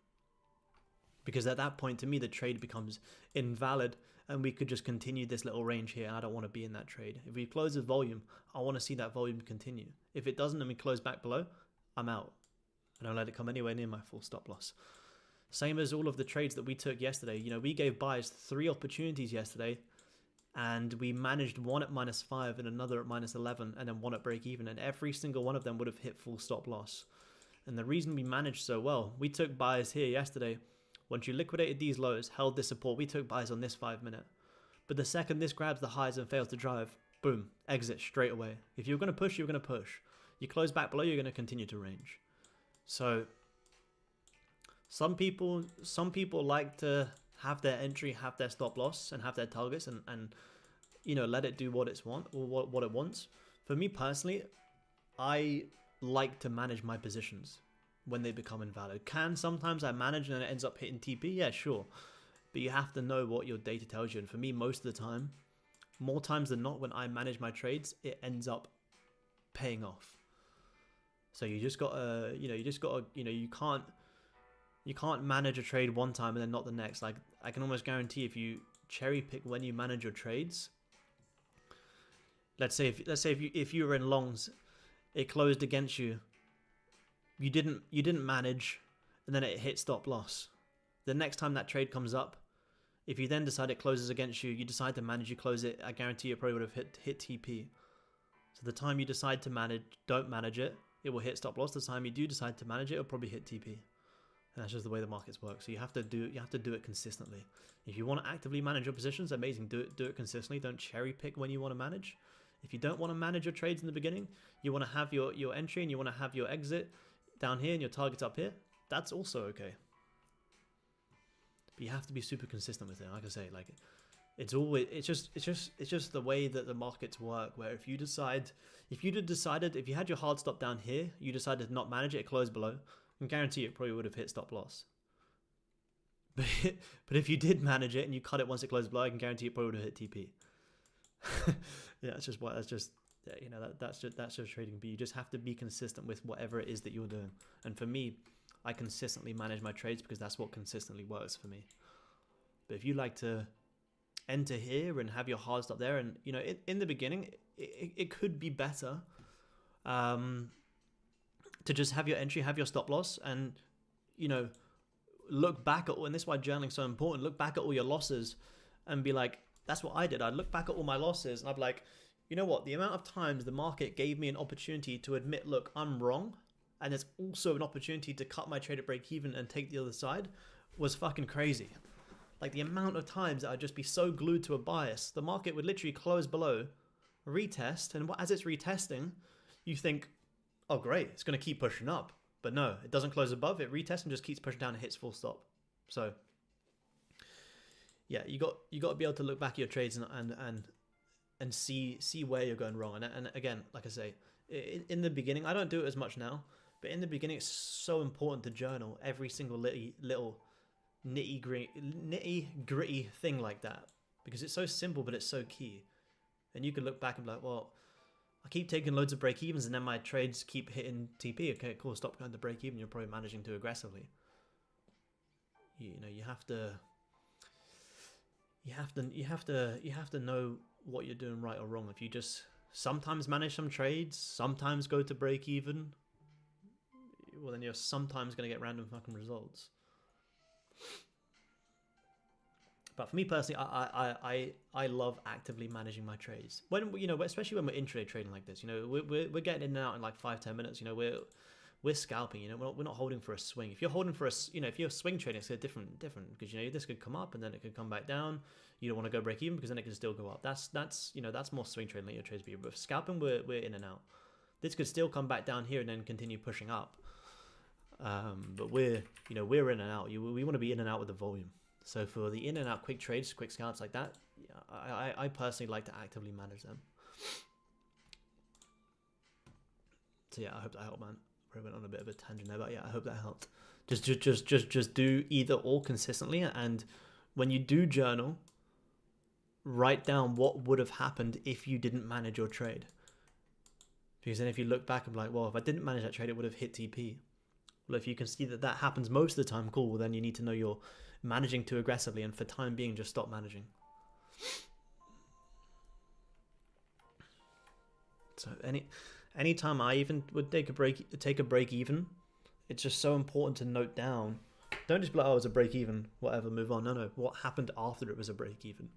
Because at that point, to me, the trade becomes invalid and we could just continue this little range here. And I don't want to be in that trade. If we close with volume, I want to see that volume continue. If it doesn't and we close back below, I'm out. I don't let it come anywhere near my full stop loss. Same as all of the trades that we took yesterday. You know, we gave buyers 3 opportunities yesterday and we managed one at -5 and another at -11 and then one at break even. And every single one of them would have hit full stop loss. And the reason we managed so well, we took buyers here yesterday. Once you liquidated these lows, held this support, we took buys on this 5-minute. But the second this grabs the highs and fails to drive, boom, exit straight away. If you're going to push, you're going to push. You close back below, you're going to continue to range. So some people like to have their entry, have their stop loss, and have their targets, and you know, let it do what it wants. For me personally, I like to manage my positions when they become invalid. Can sometimes I manage and it ends up hitting TP? Yeah, sure. But you have to know what your data tells you. And for me, most of the time, more times than not, when I manage my trades, it ends up paying off. So you just gotta, you can't manage a trade one time and then not the next. Like I can almost guarantee if you cherry pick when you manage your trades, let's say if you were in longs, it closed against you. You didn't manage, and then it hit stop loss. The next time that trade comes up, if you then decide it closes against you, you decide to manage, you close it, I guarantee you probably would have hit TP. So the time you decide to manage, don't manage it, it will hit stop loss. The time you do decide to manage it, it'll probably hit TP. And that's just the way the markets work. So you have to do it consistently. If you want to actively manage your positions, amazing. Do it consistently. Don't cherry pick when you want to manage. If you don't want to manage your trades in the beginning, you want to have your entry and you want to have your exit down here and your targets up here, that's also okay. But you have to be super consistent with it. Like I say, like it's just the way that the markets work, where if you had your hard stop down here, you decided to not manage it, it closed below, I can guarantee it probably would have hit stop loss. But if you did manage it and you cut it once it closed below, I can guarantee it probably would have hit TP. Yeah, that's just trading. But you just have to be consistent with whatever it is that you're doing. And for me, I consistently manage my trades because that's what consistently works for me. But if you like to enter here and have your hard stop there, and you know, in the beginning, it could be better to just have your entry, have your stop loss, and you know, look back at, and this is why journaling's so important. Look back at all your losses and be like, that's what I did. I'd look back at all my losses and I'd be like, you know what? The amount of times the market gave me an opportunity to admit, look, I'm wrong. And there's also an opportunity to cut my trade at break even and take the other side was fucking crazy. Like the amount of times that I'd just be so glued to a bias, the market would literally close below, retest. And as it's retesting, you think, oh, great, it's going to keep pushing up. But no, it doesn't close above. It retests and just keeps pushing down and hits full stop. So yeah, you got to be able to look back at your trades and see where you're going wrong. And again, like I say, in the beginning, I don't do it as much now, but in the beginning, it's so important to journal every single little nitty gritty thing like that, because it's so simple, but it's so key. And you can look back and be like, well, I keep taking loads of break evens and then my trades keep hitting TP. Okay, cool. Stop going to break even. You're probably managing too aggressively. You know, you have to know what you're doing right or wrong. If you just sometimes manage some trades, sometimes go to break even, well then you're sometimes going to get random fucking results. But for me personally, I love actively managing my trades. When you know, especially when we're intraday trading like this, you know, we're getting in and out in like 5-10 minutes. You know, we're scalping. You know, we're not holding for a swing. If you're holding for you know, if you're swing trading, it's different because you know this could come up and then it could come back down. You don't want to go break even because then it can still go up. That's you know, that's more swing trading like your trades be. But scalping, we're in and out. This could still come back down here and then continue pushing up. But we're in and out. We want to be in and out with the volume. So for the in and out quick trades, quick scalps like that, yeah, I personally like to actively manage them. So yeah, I hope that helped, man. Probably went on a bit of a tangent there, but yeah, I hope that helped. Just do either or consistently, and when you do journal, write down what would have happened if you didn't manage your trade. Because then if you look back and be like, well, if I didn't manage that trade, it would have hit TP. Well, if you can see that happens most of the time, cool. Well, then you need to know you're managing too aggressively, and for time being, just stop managing. So anytime I even would take a break even, it's just so important to note down. Don't just be like, oh, it's a break even, whatever, move on. No. What happened after it was a break even?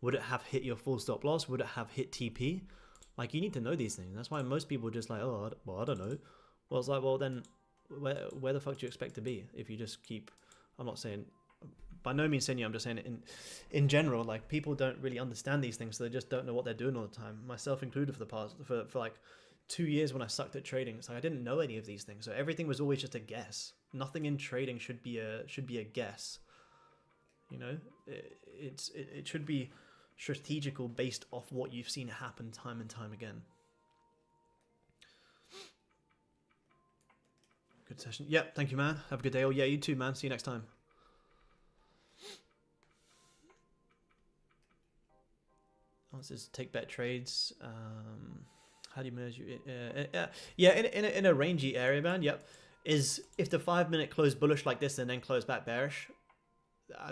Would it have hit your full stop loss? Would it have hit TP? Like, you need to know these things. That's why most people are just like, oh, well, I don't know. Well, it's like, well, then where the fuck do you expect to be if you just keep... I'm not saying... By no means saying you, I'm just saying it in general. Like, people don't really understand these things, so they just don't know what they're doing all the time. Myself included for like 2 years when I sucked at trading. It's like I didn't know any of these things. So everything was always just a guess. Nothing in trading should be a guess. You know? It should be strategical based off what you've seen happen time and time again. Good session. Yep, thank you, man. Have a good day. Oh yeah, you too, man. See you next time. Oh, this is take bet trades. How do you manage you? Yeah, in a rangy area, man. Yep. Is if the 5 minute close bullish like this and then close back bearish,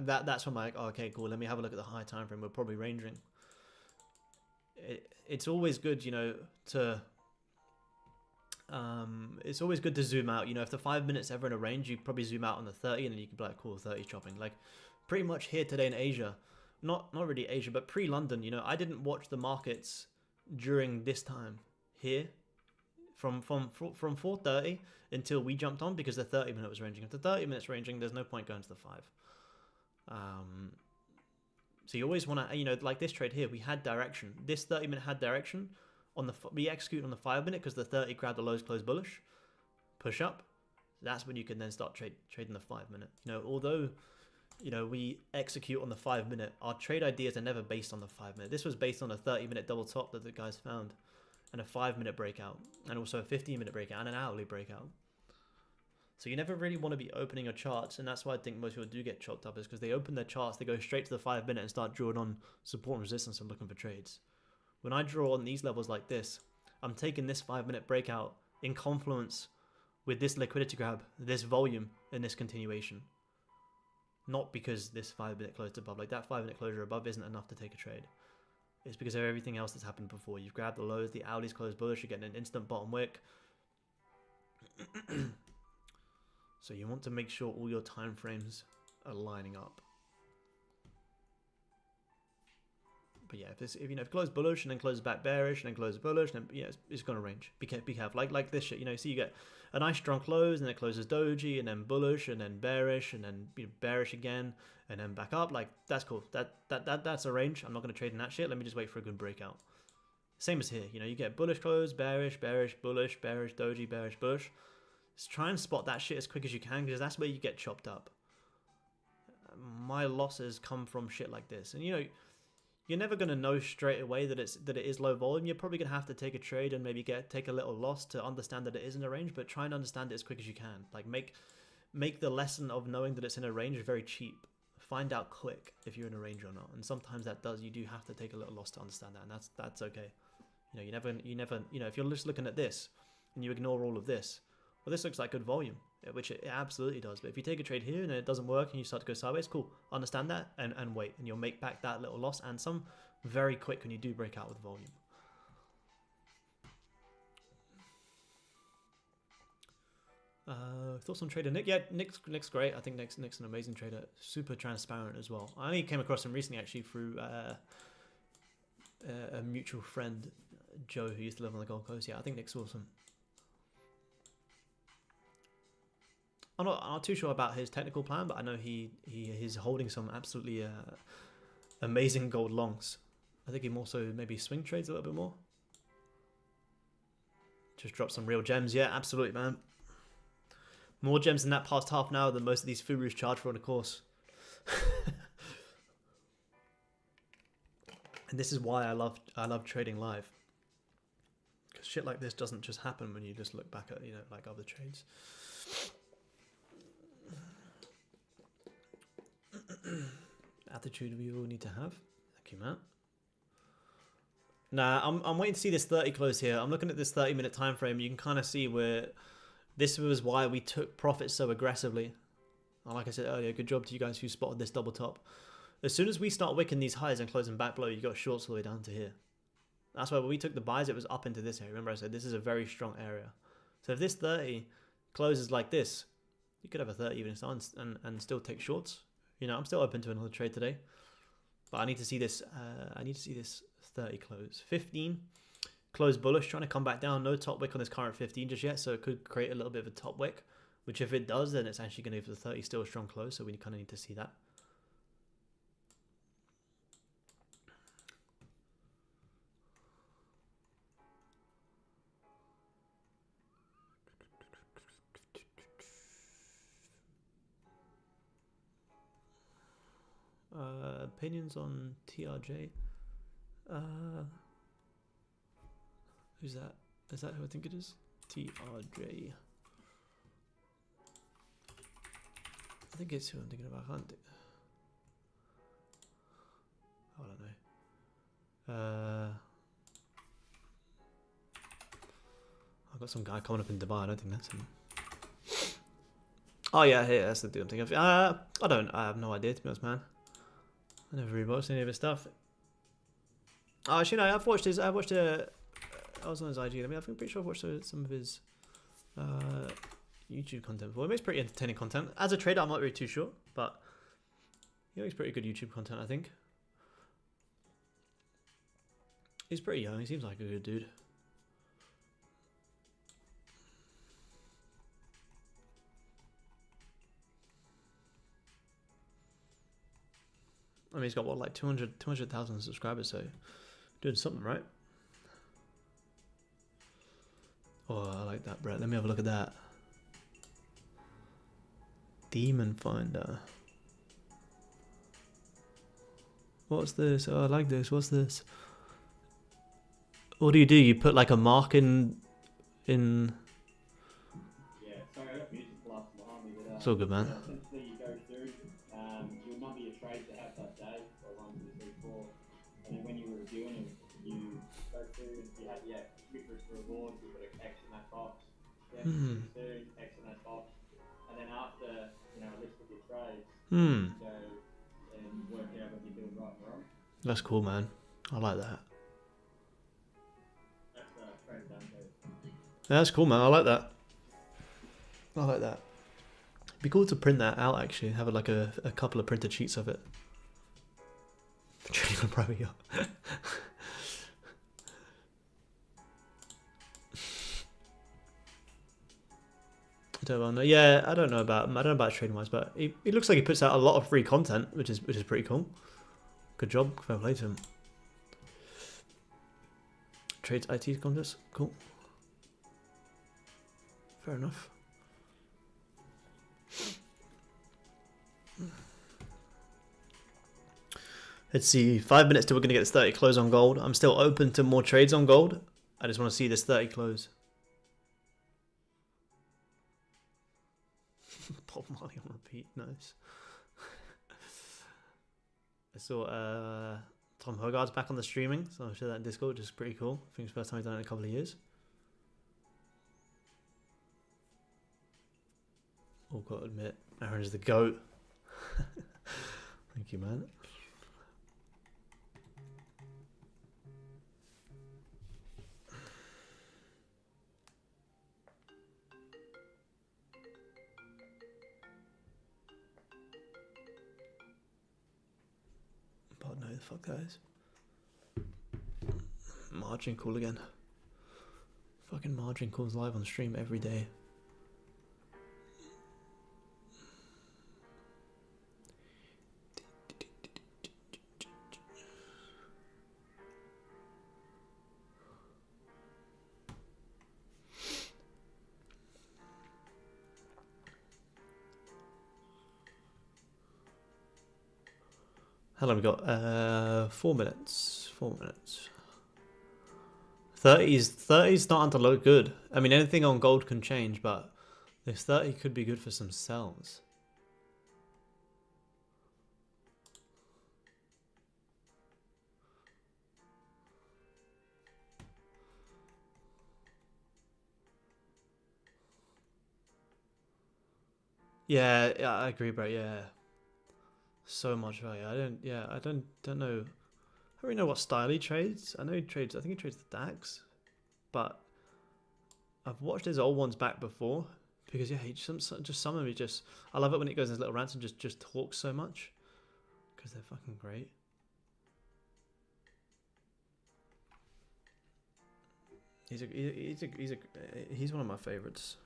that's when I'm like, oh, okay, cool. Let me have a look at the high time frame. We're probably ranging. It's always good, you know, to it's always good to zoom out. You know, if the 5 minutes ever in a range, you probably zoom out on the 30, and then you can be like, cool, 30 chopping. Like, pretty much here today in Asia, not really Asia, but pre-London. You know, I didn't watch the markets during this time here from 4:30 until we jumped on because the 30 minute was ranging. If the 30 minutes ranging, there's no point going to the 5. So you always want to, you know, like this trade here, we had direction. This 30 minute had direction. We execute on the 5 minute because the 30 grabbed the lows, close bullish, push up. That's when you can then start trading the 5 minute. You know, although, you know, we execute on the 5 minute, our trade ideas are never based on the 5 minute. This was based on a 30 minute double top that the guys found, and a 5 minute breakout, and also a 15 minute breakout and an hourly breakout. So you never really want to be opening your charts, and that's why I think most people do get chopped up, is because they open their charts, they go straight to the 5 minute and start drawing on support and resistance and looking for trades. When I draw on these levels like this, I'm taking this 5 minute breakout in confluence with this liquidity grab, this volume, and this continuation. Not because this 5 minute closed above. Like, that 5 minute closure above isn't enough to take a trade. It's because of everything else that's happened before. You've grabbed the lows, the hourly's closed bullish, you're getting an instant bottom wick. So you want to make sure all your time frames are lining up. But yeah, if you know, if it closes bullish and then closes back bearish and then closes bullish, then yeah, it's gonna range. Be careful. Like this shit, you know. See, you get a nice strong close and then it closes doji and then bullish and then bearish and then bearish again and then back up. Like, that's cool. That's a range. I'm not gonna trade in that shit. Let me just wait for a good breakout. Same as here. You know, you get bullish close, bearish, bullish, bearish, doji, bearish, bullish. Just try and spot that shit as quick as you can, because that's where you get chopped up. My losses come from shit like this, and you know, you're never going to know straight away that it is low volume. You're probably going to have to take a trade and maybe take a little loss to understand that it is in a range, but try and understand it as quick as you can. Like, make the lesson of knowing that it's in a range very cheap. Find out quick if you're in a range or not, and sometimes you do have to take a little loss to understand that, and that's okay. You know, you never, you know, if you're just looking at this and you ignore all of this, well, this looks like good volume, which it absolutely does. But if you take a trade here and it doesn't work and you start to go sideways, cool. Understand that and wait. And you'll make back that little loss and some very quick when you do break out with volume. Thoughts on trader Nick? Yeah, Nick's great. I think Nick's an amazing trader. Super transparent as well. I only came across him recently actually through a mutual friend, Joe, who used to live on the Gold Coast. Yeah, I think Nick's awesome. I'm not too sure about his technical plan, but I know he's holding some absolutely amazing gold longs. I think he more so maybe swing trades a little bit more. Just drop some real gems. Yeah, absolutely, man. More gems in that past half an hour than most of these Furus charge for on a course. And this is why I love trading live. Because shit like this doesn't just happen when you just look back at, like other trades. Attitude we all need to have. Thank you, Matt. Nah, I'm waiting to see this 30 close here. I'm looking at this 30-minute time frame. You can kind of see where this was why we took profits so aggressively. And like I said earlier, good job to you guys who spotted this double top. As soon as we start wicking these highs and closing back below, you got shorts all the way down to here. That's why when we took the buys, it was up into this area. Remember I said this is a very strong area. So if this 30 closes like this, you could have a 30 even and still take shorts. I'm still open to another trade today. But I need to see this 30 close. 15 close bullish, trying to come back down. No top wick on this current 15 just yet, so it could create a little bit of a top wick, which if it does, then it's actually going to give the 30 still a strong close, so we kind of need to see that. Opinions on TRJ. Who's that? Is that who I think it is? TRJ. I think it's who I'm thinking about. I don't know. I've got some guy coming up in Dubai. I don't think that's him. Oh yeah, hey, that's the dude I'm thinking of. I have no idea, to be honest, man. I never really watched any of his stuff. Oh, actually, no, I was on his IG. I'm pretty sure I've watched some of his YouTube content before. He makes pretty entertaining content. As a trader, I'm not really too sure, but he makes pretty good YouTube content, I think. He's pretty young. He seems like a good dude. I mean, he's got what, like 200,000 subscribers, so doing something, right? Oh, I like that, Brett. Let me have a look at that. Demon Finder. What's this? Oh, I like this. What's this? What do? You put like a mark in... Yeah, sorry, I got music blasting behind me, but it's all good, man. Essentially, you go through, you'll number your trades that have that day, or 1, 2, 3, 4, and then when you're reviewing them, you go through, you have your risk reward, you put an X in that box, soon, X in that box, and then after, a list of your trades, you go and work out what you're doing right and wrong. That's cool, man. I like that. That's trade done too. Yeah, that's cool, man. I like that. I like that. It'd be cool to print that out, actually. Have like a couple of printed sheets of it. Trading on private yacht. Yeah, I don't know about trading wise, but it looks like he puts out a lot of free content, which is pretty cool. Good job, fair play to him. Trades IT contest, cool. Fair enough. Let's see, 5 minutes till we're gonna get this 30 close on gold. I'm still open to more trades on gold. I just want to see this 30 close. Bob Marley on repeat, nice. I saw Tom Hogarth's back on the streaming, so I'll share that in Discord, which is pretty cool. I think it's the first time he's done it in a couple of years. Oh, got to admit, Aaron's the GOAT. Thank you, man. the fuck that is. Margin call again. Fucking margin calls live on stream every day. How long we got? 4 minutes. 4 minutes. 30's starting to look good. I mean, anything on gold can change, but this 30 could be good for some sells. Yeah, I agree, bro. Yeah, so much value. I don't know. I don't really know what style he trades. I know he trades. I think he trades the DAX, but I've watched his old ones back before because yeah, he just some of them. I love it when it goes in his little rants and just talks so much because they're fucking great. He's one of my favorites.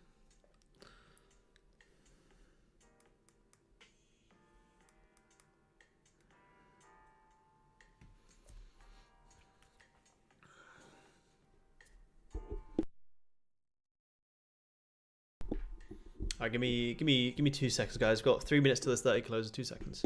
Alright, give me 2 seconds, guys. We've got 3 minutes till this 30 closes. 2 seconds.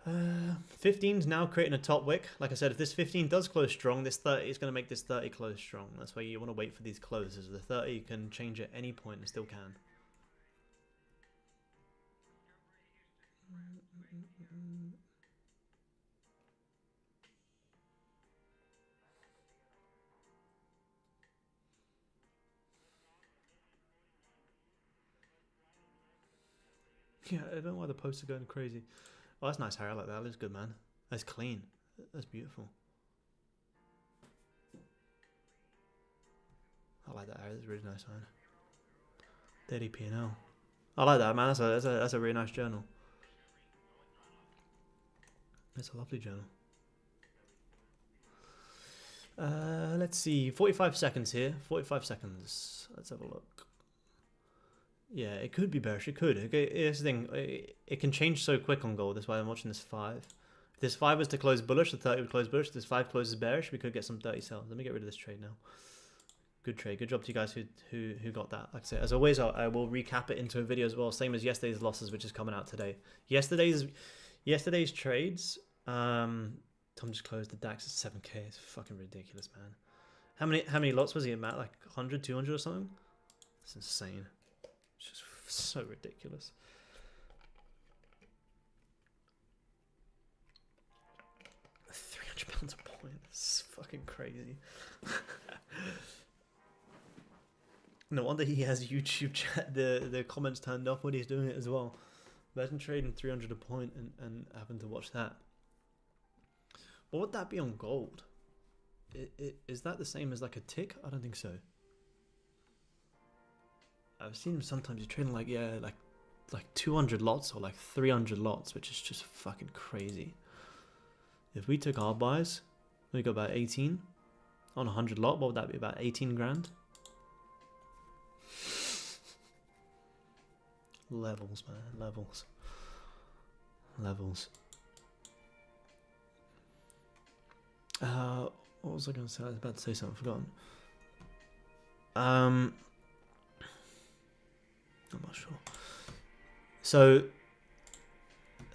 Uh, 15's now creating a top wick. Like I said, if this 15 does close strong, this 30 is going to make this 30 close strong. That's why you want to wait for these closes. The 30 can change at any point and still can. Yeah, I don't know why the posts are going crazy. Oh, that's nice, Harry. I like that. That looks good, man. That's clean. That's beautiful. I like that, Harry. That's a really nice, man. Daily P&L. I like that, man. That's a really nice journal. It's a lovely journal. Let's see. 45 seconds here. 45 seconds. Let's have a look. Yeah, it could be bearish. It could. Okay, here's the thing. It can change so quick on gold. That's why I'm watching this 5. If this 5 was to close bullish, the 30 would close bullish. If this 5 closes bearish, we could get some 30 sells. Let me get rid of this trade now. Good trade. Good job to you guys who got that. Like I say, as always, I will recap it into a video as well. Same as yesterday's losses, which is coming out today. Yesterday's trades. Tom just closed the DAX at 7k. It's fucking ridiculous, man. How many lots was he at, Matt? Like 100, 200 or something? It's insane. It's just so ridiculous. £300 a point. It's fucking crazy. No wonder he has YouTube chat, the comments turned off when he's doing it as well. Imagine trading 300 a point and having to watch that. What would that be on gold? Is that the same as like a tick? I don't think so. I've seen him sometimes he's trading like, yeah, like 200 lots or like 300 lots, which is just fucking crazy. If we took our buys, we got about 18 on 100 lot. What would that be? About 18 grand? Levels, man. Levels. What was I going to say? I was about to say something, forgotten. I'm not sure. So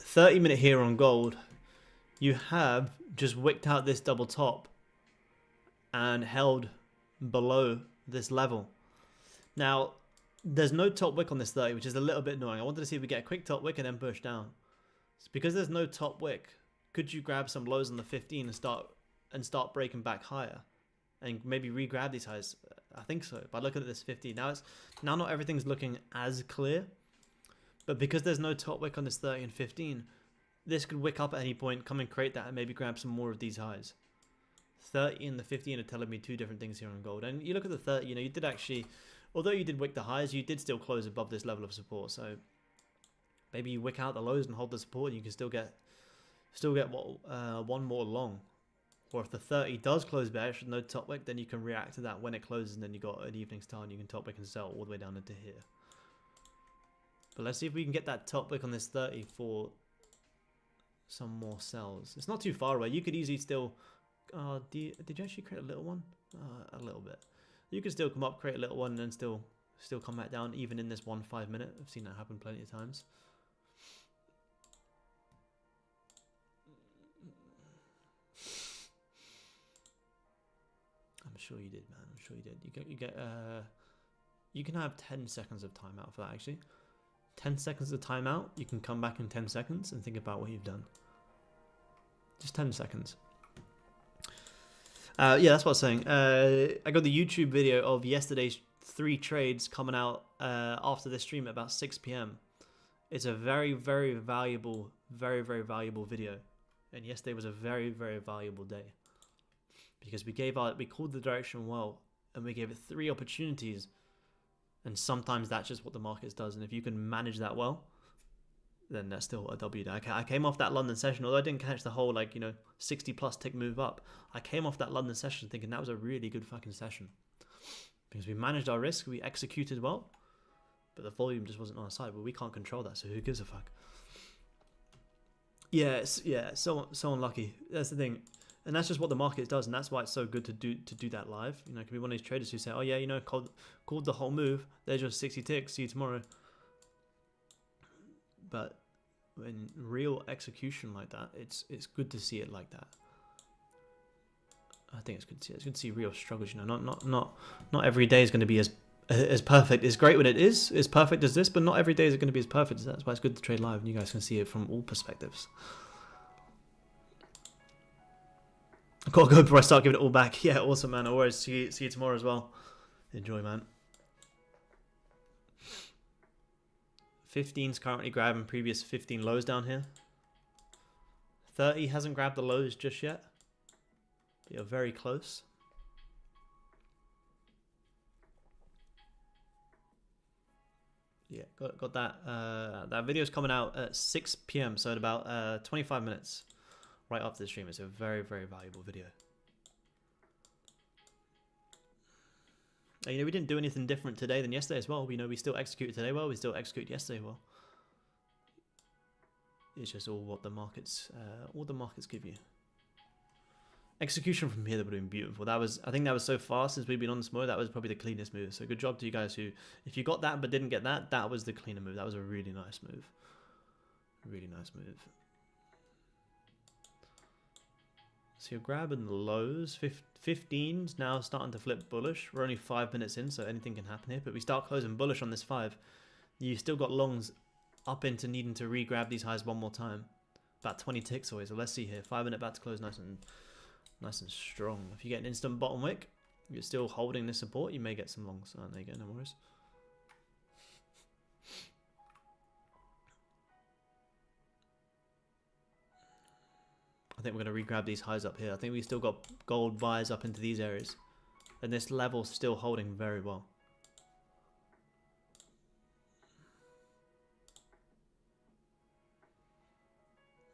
30-minute here on gold, you have just wicked out this double top and held below this level. Now, there's no top wick on this 30, which is a little bit annoying. I wanted to see if we get a quick top wick and then push down. It's because there's no top wick, could you grab some lows on the 15 and start breaking back higher? And maybe re-grab these highs? I think so. By looking at this 15, now not everything's looking as clear. But because there's no top wick on this 30 and 15, this could wick up at any point, come and create that, and maybe grab some more of these highs. 30 and the 15 are telling me two different things here on gold. And you look at the 30, you know, you did actually, although you did wick the highs, you did still close above this level of support. So maybe you wick out the lows and hold the support, and you can still get one more long. Or if the 30 does close bearish with no top wick, then you can react to that when it closes, and then you got an evening star and you can top wick and sell all the way down into here. But let's see if we can get that top wick on this 30 for some more sells. It's not too far away. You could easily still... did you actually create a little one? A little bit. You could still come up, create a little one, and then still come back down, even in this 1-5 minute. I've seen that happen plenty of times. I'm sure you did, man. I'm sure you did. You can have 10 seconds of timeout for that, actually. 10 seconds of timeout. You can come back in 10 seconds and think about what you've done. Just 10 seconds. Yeah, that's what I was saying. I got the YouTube video of yesterday's 3 trades coming out after this stream at about 6 p.m. It's a very, very valuable video. And yesterday was a very, very valuable day. Because we called the direction well, and we gave it 3 opportunities, and sometimes that's just what the market does. And if you can manage that well, then that's still a W. I came off that London session, although I didn't catch the whole 60+ tick move up. I came off that London session thinking that was a really good fucking session, because we managed our risk, we executed well, but the volume just wasn't on our side. But we can't control that, so who gives a fuck? Yeah, so unlucky. That's the thing. And that's just what the market does, and that's why it's so good to do that live. You know, it can be one of these traders who say, "Oh yeah, you know, called the whole move. There's just 60 ticks. See you tomorrow." But in real execution like that, it's good to see it like that. I think it's good to see. It's good to see real struggles. You know, not every day is going to be as perfect. It's great when it is as perfect as this, but not every day is it going to be as perfect as that. That's why it's good to trade live, and you guys can see it from all perspectives. I've got to go before I start giving it all back. Yeah, awesome, man. No worries. See you tomorrow as well. Enjoy, man. 15's currently grabbing previous 15 lows down here. 30 hasn't grabbed the lows just yet. But you're very close. Yeah, got that. That video's coming out at 6 p.m. So in about 25 minutes. Right after the stream. It's a very, very valuable video. And, you know, we didn't do anything different today than yesterday as well. We know we still executed today well. We still executed yesterday well. It's just all what the markets give you. Execution from here that would have been beautiful. I think that was so far since we've been on this mode. That was probably the cleanest move. So good job to you guys who, if you got that but didn't get that, that was the cleaner move. That was a really nice move. Really nice move. So you're grabbing the lows. 15's now starting to flip bullish. We're only 5 minutes in, so anything can happen here. But we start closing bullish on this 5. You still got longs up into needing to re-grab these highs one more time. About 20 ticks away. So let's see here. 5 minute about to close nice and strong. If you get an instant bottom wick, you're still holding this support, you may get some longs. Oh, there you go, no worries. I think we're going to re-grab these highs up here. I think we still got gold buys up into these areas. And this level's still holding very well.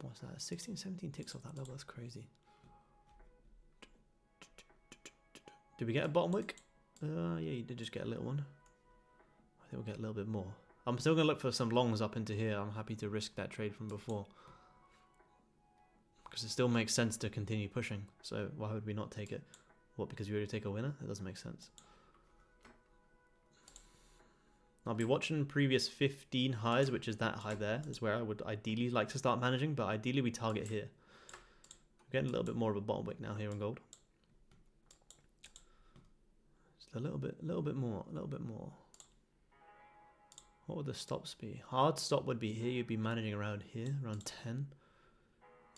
What's that? 16, 17 ticks off that level. That's crazy. Did we get a bottom wick? Yeah, you did just get a little one. I think we'll get a little bit more. I'm still going to look for some longs up into here. I'm happy to risk that trade from before. Because it still makes sense to continue pushing. So why would we not take it? What, because we already take a winner? It doesn't make sense. I'll be watching previous 15 highs, which is that high there, is where I would ideally like to start managing, but ideally we target here. We're getting a little bit more of a bottom wick now here in gold. Just a little bit more. What would the stops be? Hard stop would be here. You'd be managing around here, around 10.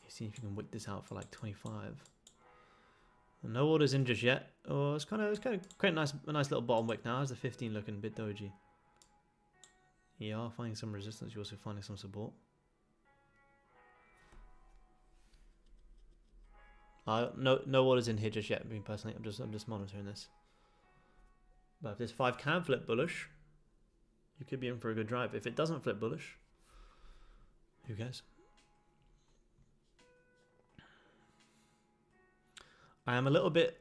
You see if you can wick this out for like 25. And no orders in just yet. Oh, it's kind of quite a nice little bottom wick now. How's the 15 looking? A bit doji. Yeah, finding some resistance. You're also finding some support. No orders in here just yet. Me personally, I'm just monitoring this. But if this 5 can flip bullish, you could be in for a good drive. If it doesn't flip bullish, who cares? I am a little bit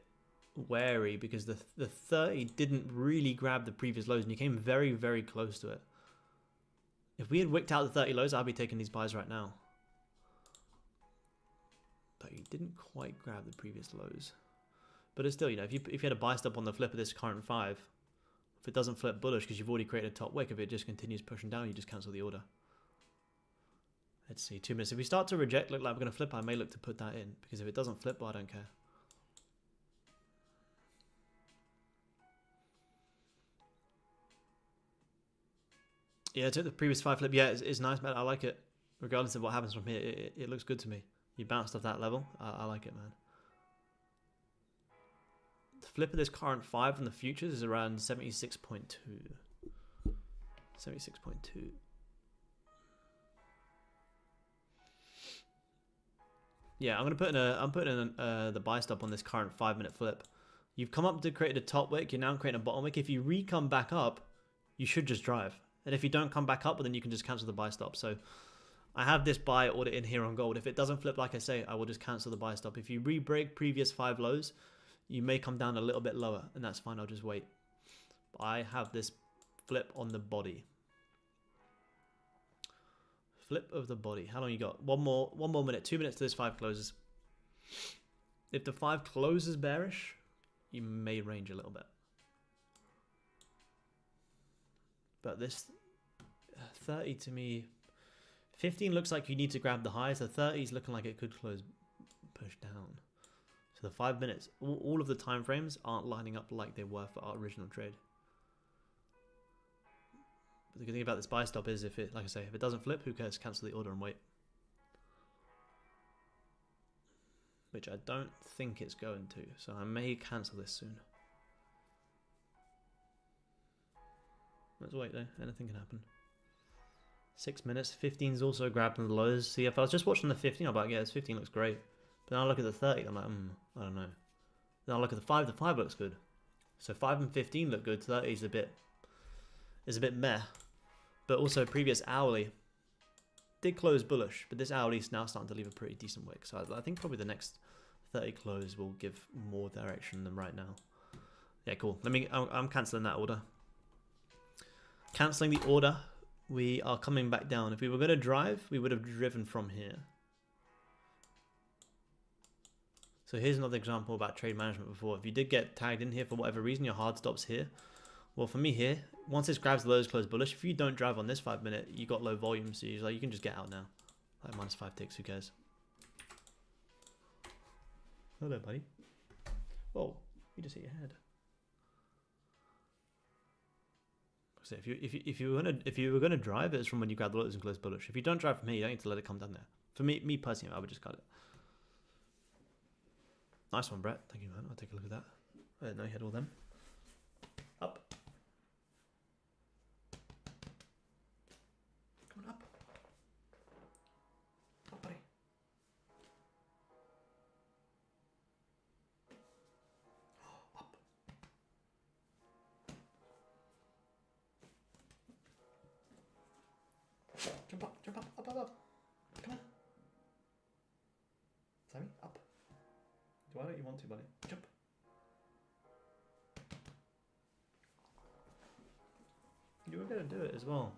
wary because the 30 didn't really grab the previous lows and you came very, very close to it. If we had wicked out the 30 lows, I'd be taking these buys right now. But you didn't quite grab the previous lows. But it's still, you know, if you had a buy stop on the flip of this current 5, if it doesn't flip bullish because you've already created a top wick, if it just continues pushing down, you just cancel the order. Let's see, 2 minutes. If we start to reject, look like we're going to flip, I may look to put that in. Because if it doesn't flip, well, I don't care. Yeah, I took the previous 5 flip. Yeah, it's nice, man. I like it. Regardless of what happens from here, it looks good to me. You bounced off that level. I like it, man. The flip of this current 5 in the futures is around 76.2. 76.2. Yeah, I'm putting in the buy stop on this current 5-minute flip. You've come up to create a top wick. You're now creating a bottom wick. If you come back up, you should just drive. And if you don't come back up, well, then you can just cancel the buy stop. So I have this buy order in here on gold. If it doesn't flip, like I say, I will just cancel the buy stop. If you re-break previous 5 lows, you may come down a little bit lower, and that's fine. I'll just wait. But I have this flip on the body. Flip of the body. How long you got? One more minute. 2 minutes to this 5 closes. If the 5 closes bearish, you may range a little bit. But this 30 to me, 15 looks like you need to grab the highs. The 30 is looking like it could close push down. So the 5 minutes, all of the time frames aren't lining up like they were for our original trade. But the good thing about this buy stop is if it, like I say, if it doesn't flip, who cares? Cancel the order and wait. Which I don't think it's going to, so I may cancel this soon. Let's wait though, anything can happen. 6 minutes, 15's also grabbed on the lows. See, if I was just watching the 15, I'd be like, yeah, this 15 looks great. But then I look at the 30, I'm like, I don't know. Then I look at the 5 looks good. So 5 and 15 look good, 30 is a bit meh. But also previous hourly did close bullish, but this hourly is now starting to leave a pretty decent wick. So I think probably the next 30 close will give more direction than right now. Yeah, cool. I'm cancelling that order. Cancelling the order. We are coming back down. If we were going to drive, we would have driven from here. So here's another example about trade management before. If you did get tagged in here for whatever reason, your hard stop's here. Well, for me here, once this grabs the lows, close bullish. If you don't drive on this 5 minute, you got low volume, so you're like, you can just get out now. Like -5 ticks, who cares? Hello, buddy. Whoa, you just hit your head. So if you were gonna drive, it's from when you grab the lows and close bullish. If you don't drive from here, you don't need to let it come down there. For me personally, I would just cut it. Nice one, Brett. Thank you, man. I'll take a look at that. I didn't know you had all them. Up. Come on, up. Up, buddy. Up. Jump up, jump up, up, up, up. Come on. Sammy, up. Why don't you want to, buddy? Jump. You were going to do it as well.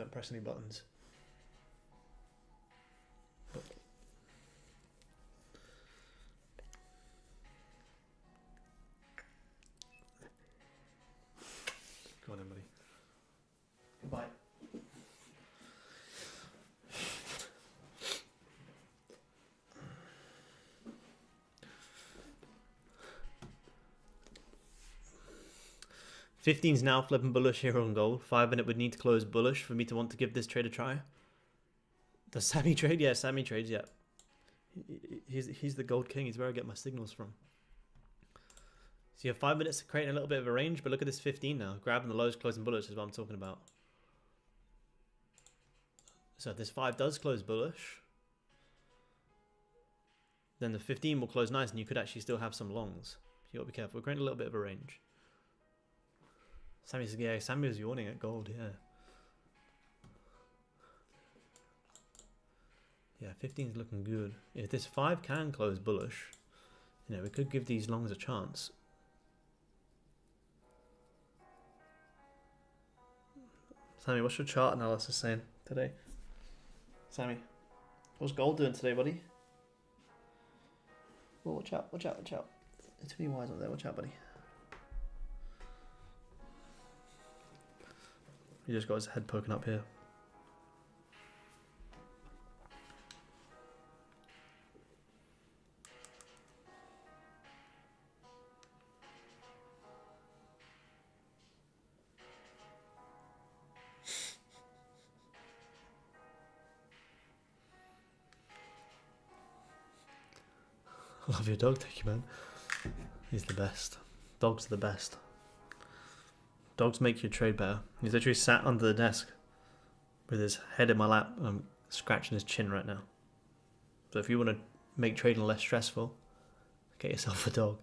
Don't press any buttons. Go on then, buddy. Goodbye. $15's now flipping bullish here on gold. 5 minute would need to close bullish for me to want to give this trade a try. Does Sammy trade? Yeah, Sammy trades, yeah. He's the gold king. He's where I get my signals from. So you have 5 minutes to create a little bit of a range, but look at this 15 now. Grabbing the lows, closing bullish is what I'm talking about. So if this 5 does close bullish, then the 15 will close nice and you could actually still have some longs. You got to be careful. We're creating a little bit of a range. Sammy's, yeah, Sammy was yawning at gold, yeah. Yeah, 15's looking good. If this 5 can close bullish, you know, we could give these longs a chance. Sammy, what's your chart analysis saying today? Sammy, what's gold doing today, buddy? Oh, watch out, watch out, watch out. There's too many Y's up there, watch out, buddy. He just got his head poking up here. I love your dog, thank you, man. He's the best. Dogs are the best. Dogs make your trade better. He's literally sat under the desk with his head in my lap. I'm scratching his chin right now. So if you want to make trading less stressful, get yourself a dog.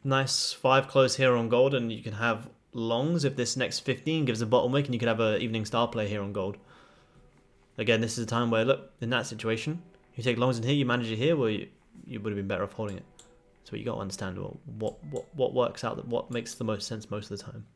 Nice 5 close here on gold, and you can have longs if this next 15 gives a bottom wick, and you could have an evening star play here on gold. Again, this is a time where, look, in that situation, you take longs in here, you manage it here, well, you would have been better off holding it. So you got to understand what works out, what makes the most sense most of the time.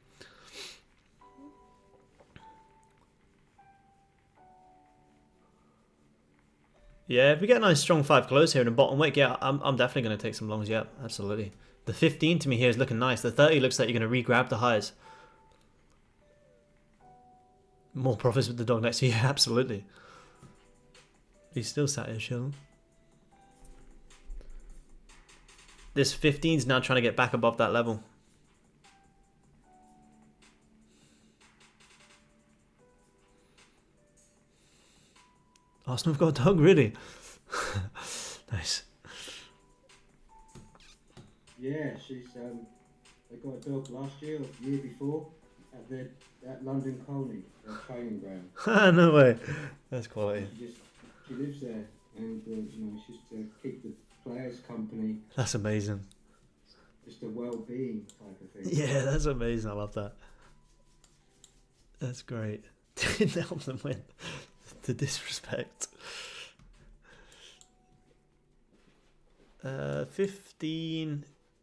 Yeah, if we get a nice strong 5 close here in a bottom wick, yeah, I'm definitely going to take some longs, yeah, absolutely. The 15 to me here is looking nice. The 30 looks like you're going to re-grab the highs. More profits with the dog next to you, yeah, absolutely. He's still sat here chilling. This 15 is now trying to get back above that level. Arsenal have got a dog, really? Nice. Yeah, she's they got a dog last year or the year before at London Colney, their training ground. No way. That's quality. She lives there, and you know, she's to keep the players company. That's amazing. Just a well-being type of thing. Yeah, that's amazing. I love that. That's great. Didn't help them win. The disrespect.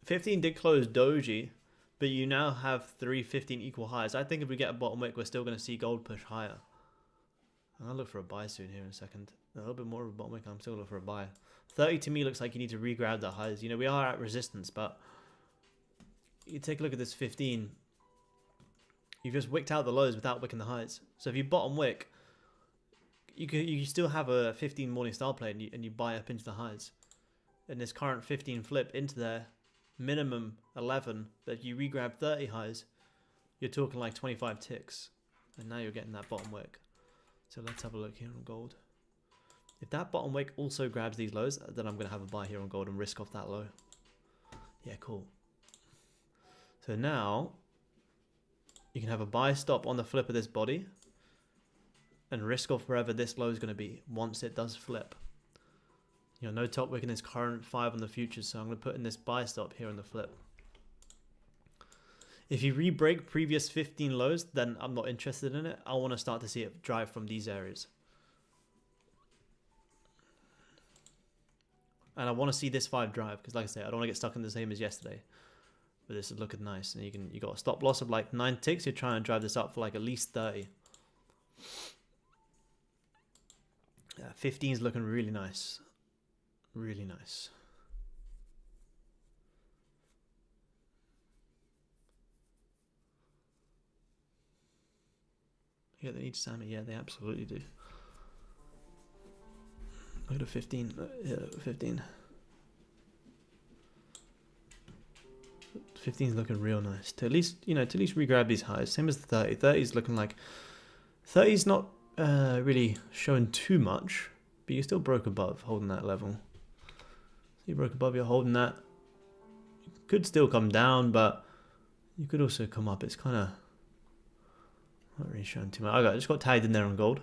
15 did close doji, but you now have 3 15 equal highs. I think if we get a bottom wick, we're still going to see gold push higher. I'll look for a buy soon here in a second. A little bit more of a bottom wick, I'm still looking for a buy. 30 to me looks like you need to re-grab the highs. You know, we are at resistance, but you take a look at this 15. You've just wicked out the lows without wicking the highs. So if you bottom wick, you still have a 15 morning star play, and you buy up into the highs. And this current 15 flip into there, minimum 11, but if you re-grab 30 highs, you're talking like 25 ticks. And now you're getting that bottom wick. So let's have a look here on gold. If that bottom wick also grabs these lows, then I'm going to have a buy here on gold and risk off that low. Yeah, cool. So now, you can have a buy stop on the flip of this body and risk off wherever this low is going to be once it does flip. You know, no top wick in this current 5 on the futures, so I'm going to put in this buy stop here on the flip. If you re-break previous 15 lows, then I'm not interested in it. I want to start to see it drive from these areas. And I want to see this 5 drive, because like I said, I don't want to get stuck in the same as yesterday. But this is looking nice. And you got a stop loss of like 9 ticks. You're trying to drive this up for like at least 30. Yeah, 15 is looking really nice. Really nice. Yeah, they need Sammy. Yeah, they absolutely do. Look at a 15. Yeah, 15. 15 is looking real nice. To at least, you know, to at least re-grab these highs. Same as the 30. 30 is looking like 30 is not really showing too much, but you still broke above, holding that level. So you broke above, you're holding that. You could still come down, but you could also come up. It's kind of not really showing too much. I just got tagged in there on gold.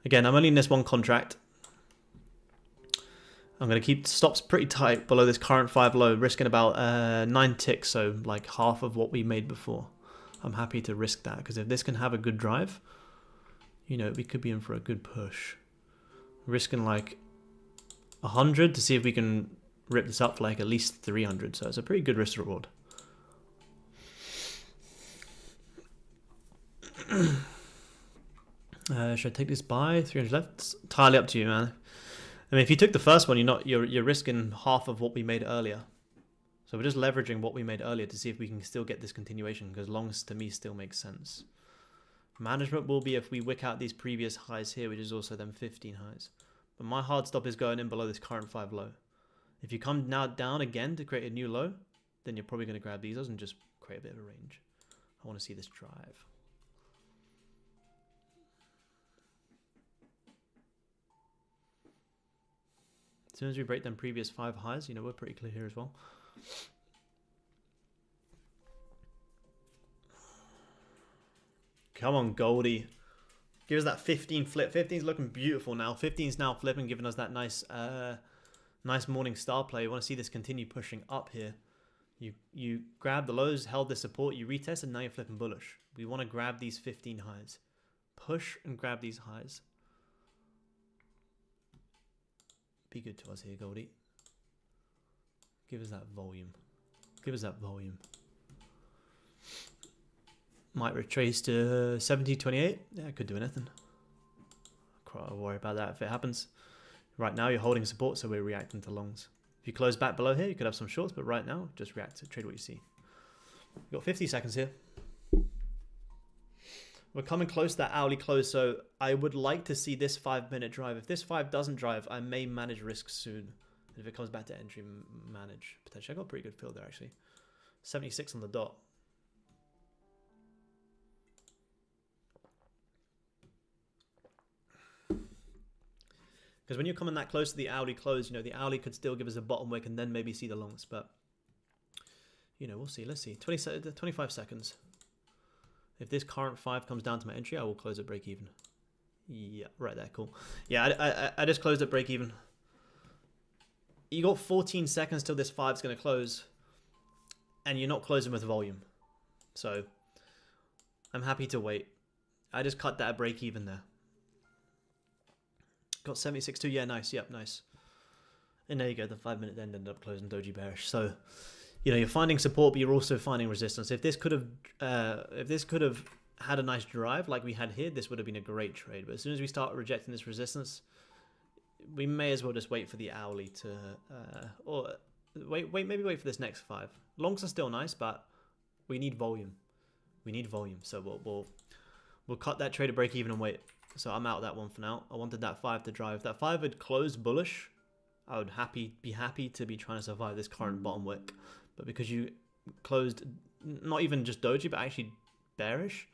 Again, I'm only in this one contract. I'm going to keep stops pretty tight below this current 5 low, risking about 9 ticks, so like half of what we made before. I'm happy to risk that, because if this can have a good drive, you know, we could be in for a good push. Risking like 100 to see if we can rip this up for like at least 300, so it's a pretty good risk reward. Should I take this buy? 300 left? It's entirely up to you, man. I mean, if you took the first one, you're risking half of what we made earlier. So we're just leveraging what we made earlier to see if we can still get this continuation, because longs to me still makes sense. Management will be if we wick out these previous highs here, which is also them 15 highs. But my hard stop is going in below this current 5 low. If you come now down again to create a new low, then you're probably going to grab these and just create a bit of a range. I want to see this drive. As soon as we break them previous 5 highs, you know, we're pretty clear here as well. Come on, Goldie. Give us that 15 flip. 15's looking beautiful now. 15's now flipping, giving us that nice nice morning star play. You want to see this continue pushing up here. You grab the lows, held the support, you retest, and now you're flipping bullish. We want to grab these 15 highs. Push and grab these highs. Be good to us here, Goldie. Give us that volume. Give us that volume. Might retrace to 70.28. Yeah, could do anything. I'll worry about that if it happens. Right now, you're holding support, so we're reacting to longs. If you close back below here, you could have some shorts, but right now, just react to trade what you see. We've got 50 seconds here. We're coming close to that hourly close, so I would like to see this 5-minute drive. If this 5 doesn't drive, I may manage risk soon. And if it comes back to entry, manage. Potentially, I got a pretty good fill there, actually. 76 on the dot. Because when you're coming that close to the hourly close, you know, the hourly could still give us a bottom wick and then maybe see the longs. But, you know, we'll see. Let's see. 25 seconds. If this current 5 comes down to my entry, I will close at break even. Yeah, right there. Cool. Yeah, I just closed at break even. You got 14 seconds till this 5's going to close. And you're not closing with volume. So, I'm happy to wait. I just cut that at break even there. Got 76.2. Yeah, nice. Yep, nice. And there you go. The 5-minute end ended up closing doji bearish. So, you know, you're finding support, but you're also finding resistance. If this could have had a nice drive like we had here, this would have been a great trade. But as soon as we start rejecting this resistance, we may as well just wait for the hourly to, or maybe wait for this next 5. Longs are still nice, but we need volume. We need volume. So we'll cut that trade at break even and wait. So I'm out of that one for now. I wanted that 5 to drive. If that 5 had closed bullish, I would be happy to be trying to survive this current bottom wick. But because you closed not even just doji, but actually bearish,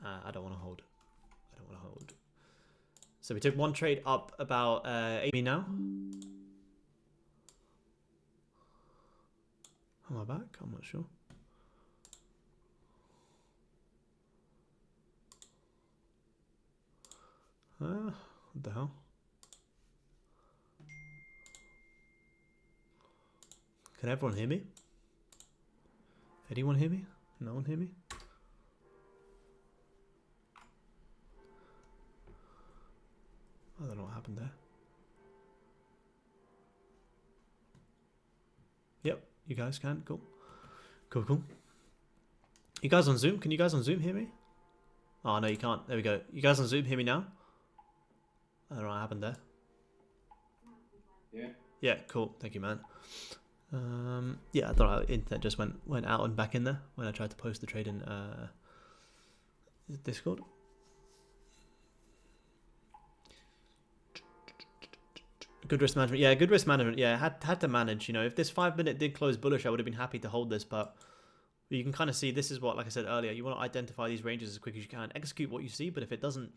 I don't want to hold. I don't want to hold. So we took one trade up about 80 now. Am I back? I'm not sure. What the hell? Can everyone hear me? Anyone hear me? No one hear me? I don't know what happened there. Yep, you guys can. Cool. Cool, cool. You guys on Zoom? Can you guys on Zoom hear me? Oh, no, you can't. There we go. You guys on Zoom hear me now? I don't know what happened there. Yeah. Yeah, cool. Thank you, man. Yeah, I thought our internet just went out and back in there when I tried to post the trade in Discord. Good risk management. Yeah, good risk management. Yeah, had to manage. You know, if this 5 minute did close bullish, I would have been happy to hold this, but you can kind of see this is what, like I said earlier, you want to identify these ranges as quick as you can, execute what you see, but if it doesn't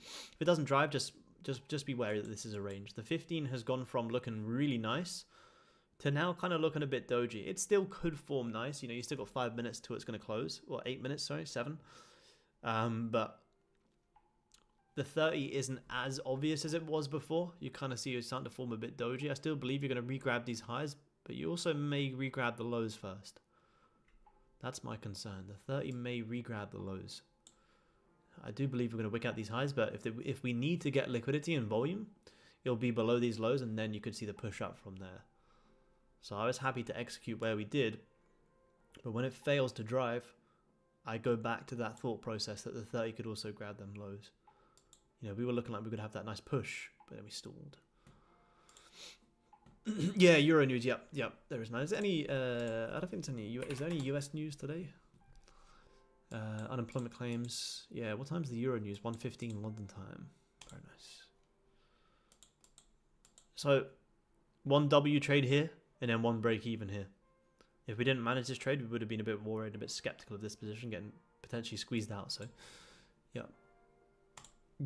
drive, just be wary that this is a range. The 15 has gone from looking really nice to now kind of looking a bit doji. It still could form nice. You know, you still got 5 minutes till it's going to close. Or 8 minutes, sorry, 7. But the 30 isn't as obvious as it was before. You kind of see it's starting to form a bit doji. I still believe you're going to re-grab these highs, but you also may re-grab the lows first. That's my concern. The 30 may re-grab the lows. I do believe we're going to wick out these highs, but if we need to get liquidity and volume, it'll be below these lows, and then you could see the push up from there. So I was happy to execute where we did, but when it fails to drive, I go back to that thought process that the 30 could also grab them lows. You know, we were looking like we could have that nice push, but then we stalled. Yeah, Euro news. Yep. There is, man. Is there any? I don't think there's any. Is there any US news today? Unemployment claims. Yeah. What time's the Euro news? 1:15 London time. Very nice. So, 1 W trade here, and then 1 break even here. If we didn't manage this trade, we would have been a bit worried, a bit skeptical of this position, getting potentially squeezed out. So, yeah.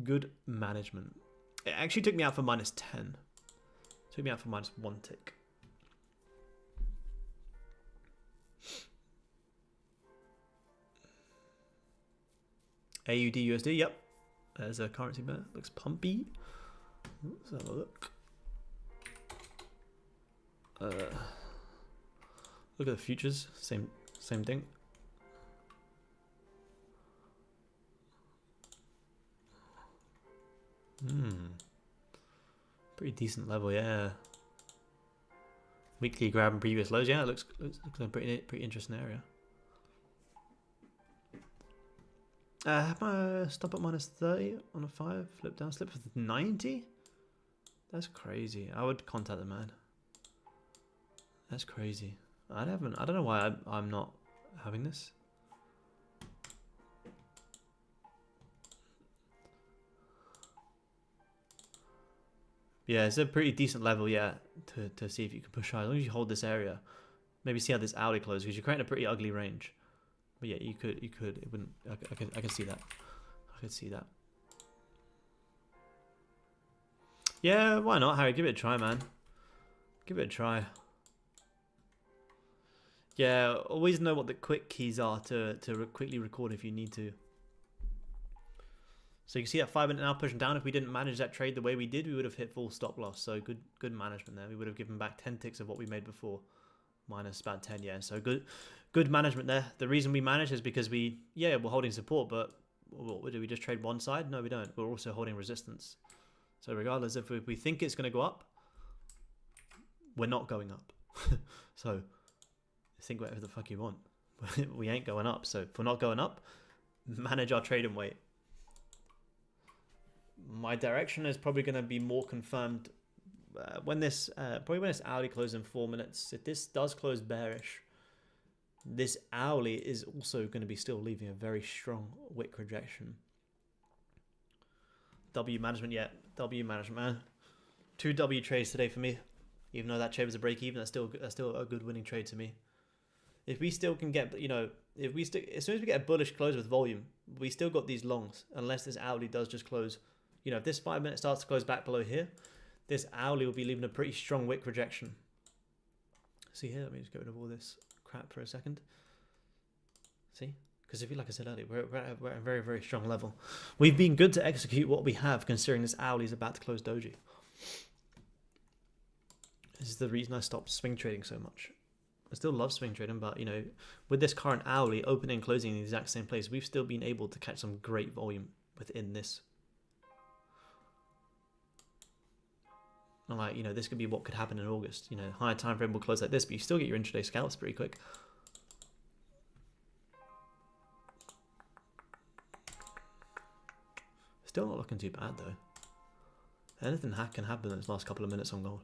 Good management. It actually took me out for -10. Took me out for -1 tick. AUD USD, yep. There's a currency pair. Looks pumpy. Let's have a look. Look at the futures. Same thing. Pretty decent level, yeah. Weekly grab and previous lows, yeah. It looks like a pretty interesting area. Have my stop at -30 on a 5, flip down, slip for 90. That's crazy. I would contact the man. That's crazy. I don't know why I'm not having this. Yeah, it's a pretty decent level, yeah, to see if you can push high. As long as you hold this area, maybe see how this hourly closes, because you're creating a pretty ugly range. But yeah, you could. It wouldn't. I can see that. I could see that. Yeah, why not, Harry? Give it a try, man. Give it a try. Yeah, always know what the quick keys are to quickly record if you need to. So you can see that 5 minute now pushing down. If we didn't manage that trade the way we did, we would have hit full stop loss. So good management there. We would have given back 10 ticks of what we made before, minus about 10. Yeah, so good management there. The reason we managed is because we're holding support, but what, do we just trade one side? No, we don't. We're also holding resistance. So regardless, if we think it's going to go up, we're not going up. So think whatever the fuck you want. We ain't going up. So if we're not going up, manage our trade and wait. My direction is probably going to be more confirmed when this hourly closes in 4 minutes. If this does close bearish, this hourly is also going to be still leaving a very strong wick rejection. W management, yeah, W management, man. 2 W trades today for me. Even though that trade was a break even, that's still a good winning trade to me. If we still can get, as soon as we get a bullish close with volume, we still got these longs, unless this hourly does just close. If this 5 minute starts to close back below here, this hourly will be leaving a pretty strong wick rejection. See here, let me just get rid of all this crap for a second. See? Because like I said earlier, we're at a very, very strong level. We've been good to execute what we have, considering this hourly is about to close doji. This is the reason I stopped swing trading so much. I still love swing trading, but you know, with this current hourly opening and closing in the exact same place, we've still been able to catch some great volume within this. And like, you know, this could be what could happen in August. You know, higher time frame will close like this, but you still get your intraday scalps pretty quick. Still not looking too bad though. Anything can happen in this last couple of minutes on gold.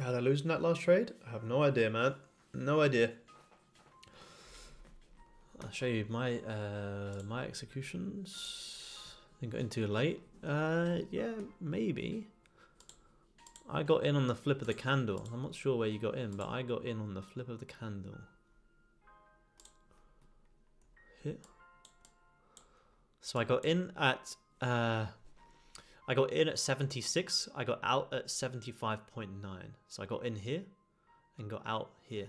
How'd I lose in that last trade? I have no idea, man. No idea. I'll show you my my executions. I think got in too late. Yeah, maybe. I got in on the flip of the candle. I'm not sure where you got in, but I got in on the flip of the candle. Hit. So I got in at 76. I got out at 75.9. So I got in here and got out here.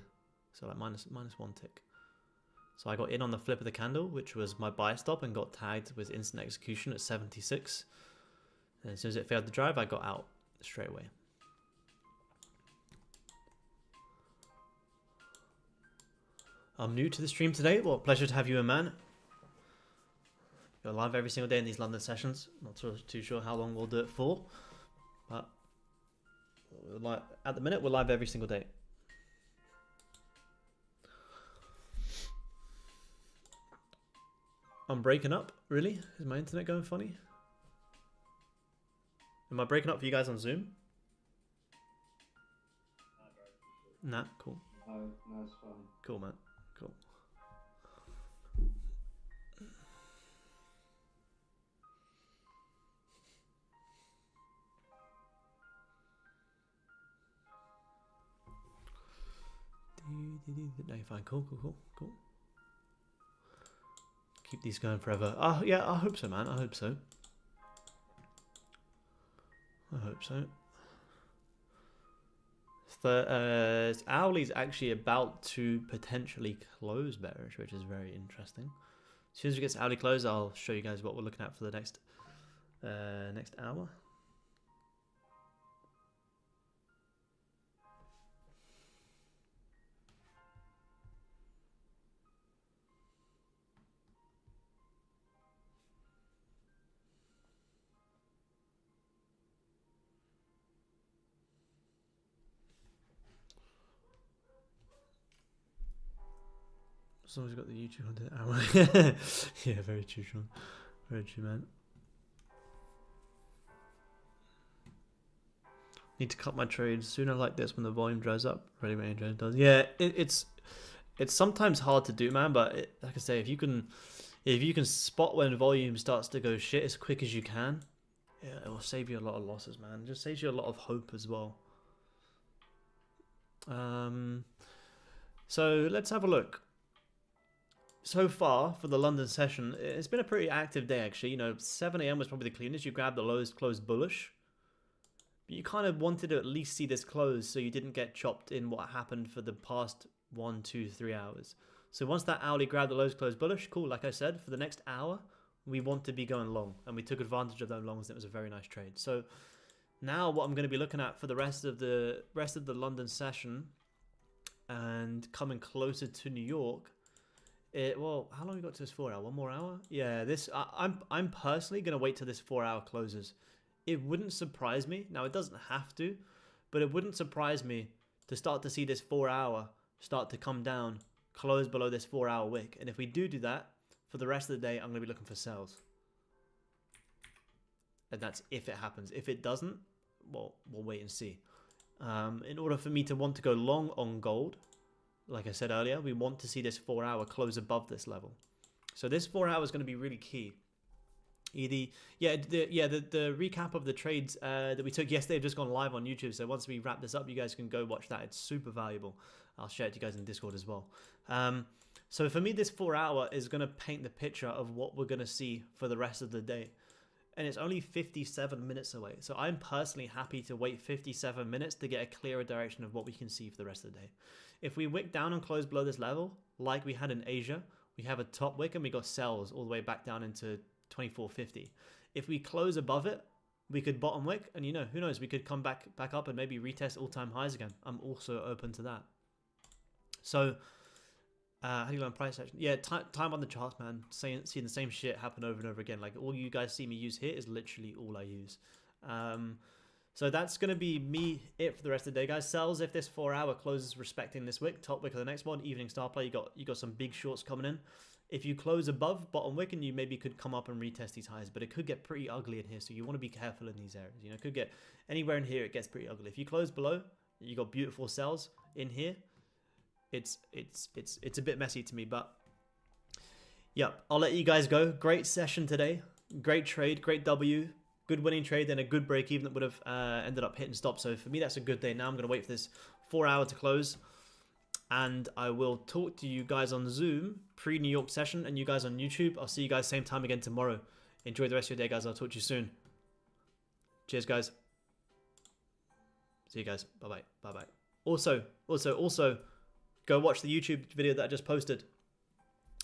So like minus one tick. So I got in on the flip of the candle, which was my buy stop, and got tagged with instant execution at 76. And as soon as it failed to drive, I got out straight away. I'm new to the stream today. Well, pleasure to have you in, man. Go live every single day in these London sessions. Not too sure how long we'll do it for, but at the minute we're live every single day. I'm breaking up. Really? Is my internet going funny? Am I breaking up for you guys on Zoom? Nah, cool. No, it's fine. Cool, man. Cool. No, you're fine. Cool. Keep these going forever. Oh, yeah, I hope so, man. I hope so. The hourly's actually about to potentially close bearish, which is very interesting. As soon as we get to hourly close, I'll show you guys what we're looking at for the next hour. As long as you've got the YouTube on the hour. Yeah, very true, Sean. Very true, man. Need to cut my trades sooner like this when the volume dries up. Ready when it does. Yeah, it's sometimes hard to do, man. But like I say, if you can spot when volume starts to go shit as quick as you can, yeah, it will save you a lot of losses, man. It just saves you a lot of hope as well. So let's have a look. So far for the London session, it's been a pretty active day actually. You know, 7 AM was probably the cleanest. You grabbed the lows closed bullish. But you kind of wanted to at least see this close so you didn't get chopped in what happened for the past 1, 2, 3 hours. So once that hourly grabbed the lows closed bullish, cool, like I said, for the next hour, we want to be going long. And we took advantage of those longs and it was a very nice trade. So now what I'm going to be looking at for the rest of the London session and coming closer to New York. Well, how long we got to this 4 hour? 1 more hour? Yeah, I'm personally gonna wait till this 4 hour closes. It wouldn't surprise me. Now it doesn't have to, but it wouldn't surprise me to start to see this 4 hour start to come down, close below this 4 hour wick. And if we do that for the rest of the day, I'm gonna be looking for sales. And that's if it happens. If it doesn't, well, we'll wait and see. In order for me to want to go long on gold, like I said earlier, we want to see this 4 hour close above this level. So this 4 hour is going to be really key. The recap of the trades that we took yesterday have just gone live on YouTube. So once we wrap this up, you guys can go watch that. It's super valuable. I'll share it to you guys in Discord as well. So for me, this 4 hour is going to paint the picture of what we're going to see for the rest of the day. And it's only 57 minutes away. So I'm personally happy to wait 57 minutes to get a clearer direction of what we can see for the rest of the day. If we wick down and close below this level, like we had in Asia, we have a top wick and we got sells all the way back down into 24.50. If we close above it, we could bottom wick, and who knows, we could come back up and maybe retest all-time highs again. I'm also open to that. So how do you learn price action? Yeah, time on the charts, man. Seeing the same shit happen over and over again. Like, all you guys see me use here is literally all I use. So that's going to be it for the rest of the day, guys. Sells if this 4 hour closes respecting this wick. Top wick of the next one. Evening star play. You got some big shorts coming in. If you close above bottom wick, and you maybe could come up and retest these highs, but it could get pretty ugly in here. So you want to be careful in these areas. It could get anywhere in here. It gets pretty ugly. If you close below, you got beautiful sells in here. It's a bit messy to me, but yeah, I'll let you guys go. Great session today. Great trade, great W, good winning trade, and a good break even that would have ended up hitting stop. So for me, that's a good day. Now I'm going to wait for this 4 hour to close, and I will talk to you guys on Zoom pre-New York session, and you guys on YouTube. I'll see you guys same time again tomorrow. Enjoy the rest of your day, guys. I'll talk to you soon. Cheers, guys. See you guys. Bye-bye. Bye-bye. Also, go watch the YouTube video that I just posted,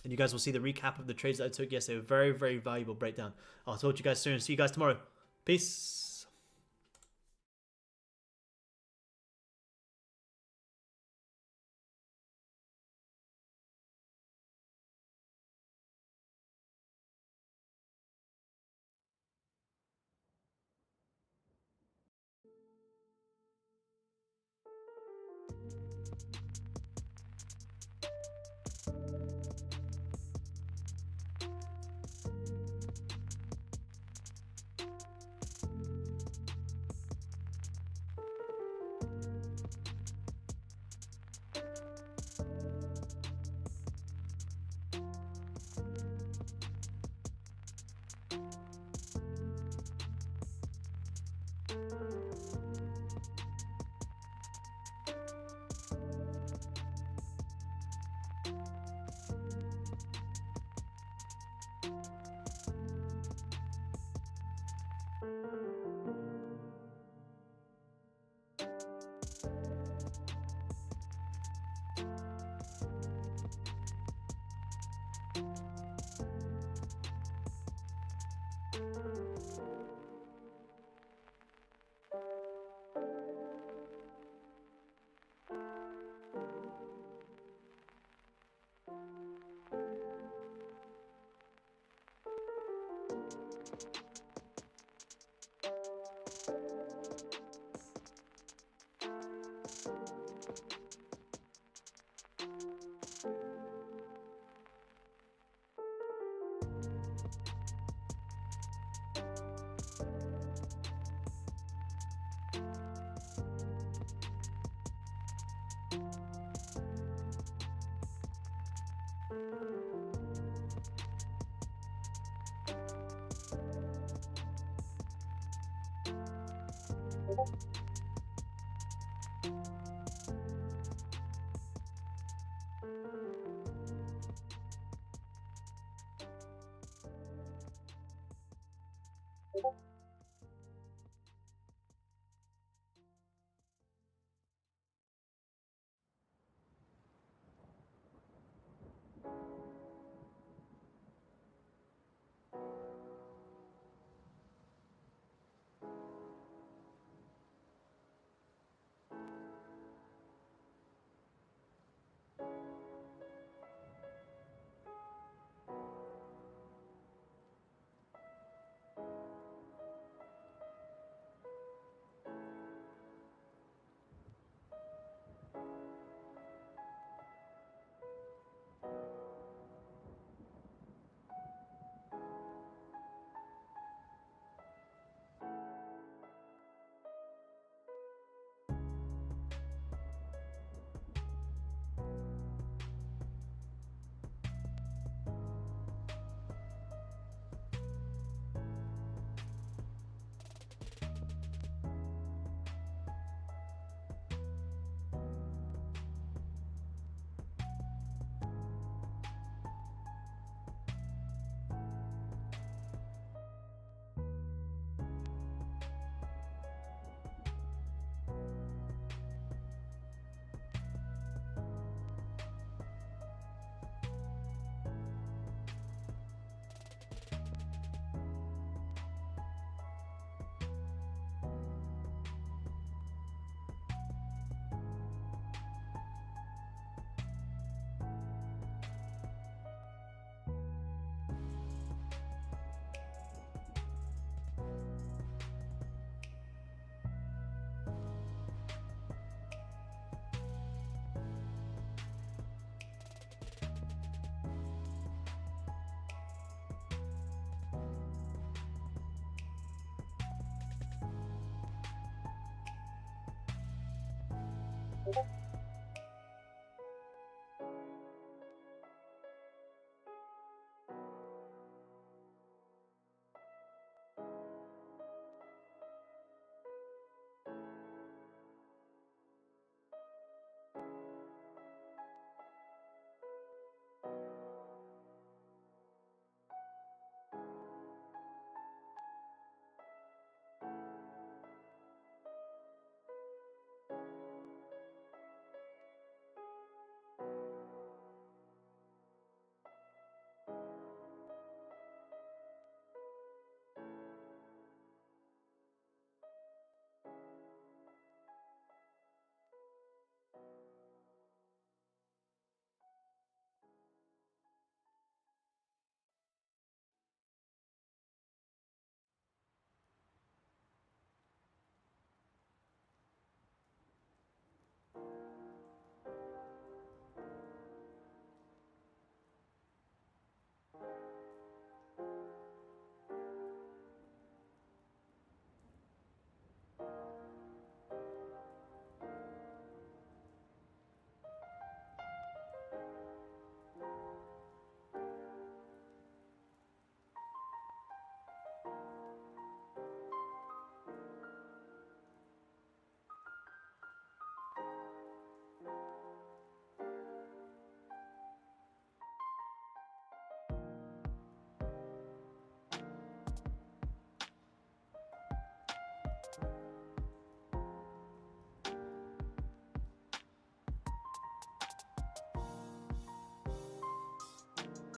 and you guys will see the recap of the trades that I took yesterday. Very, very valuable breakdown. I'll talk to you guys soon. See you guys tomorrow. Peace.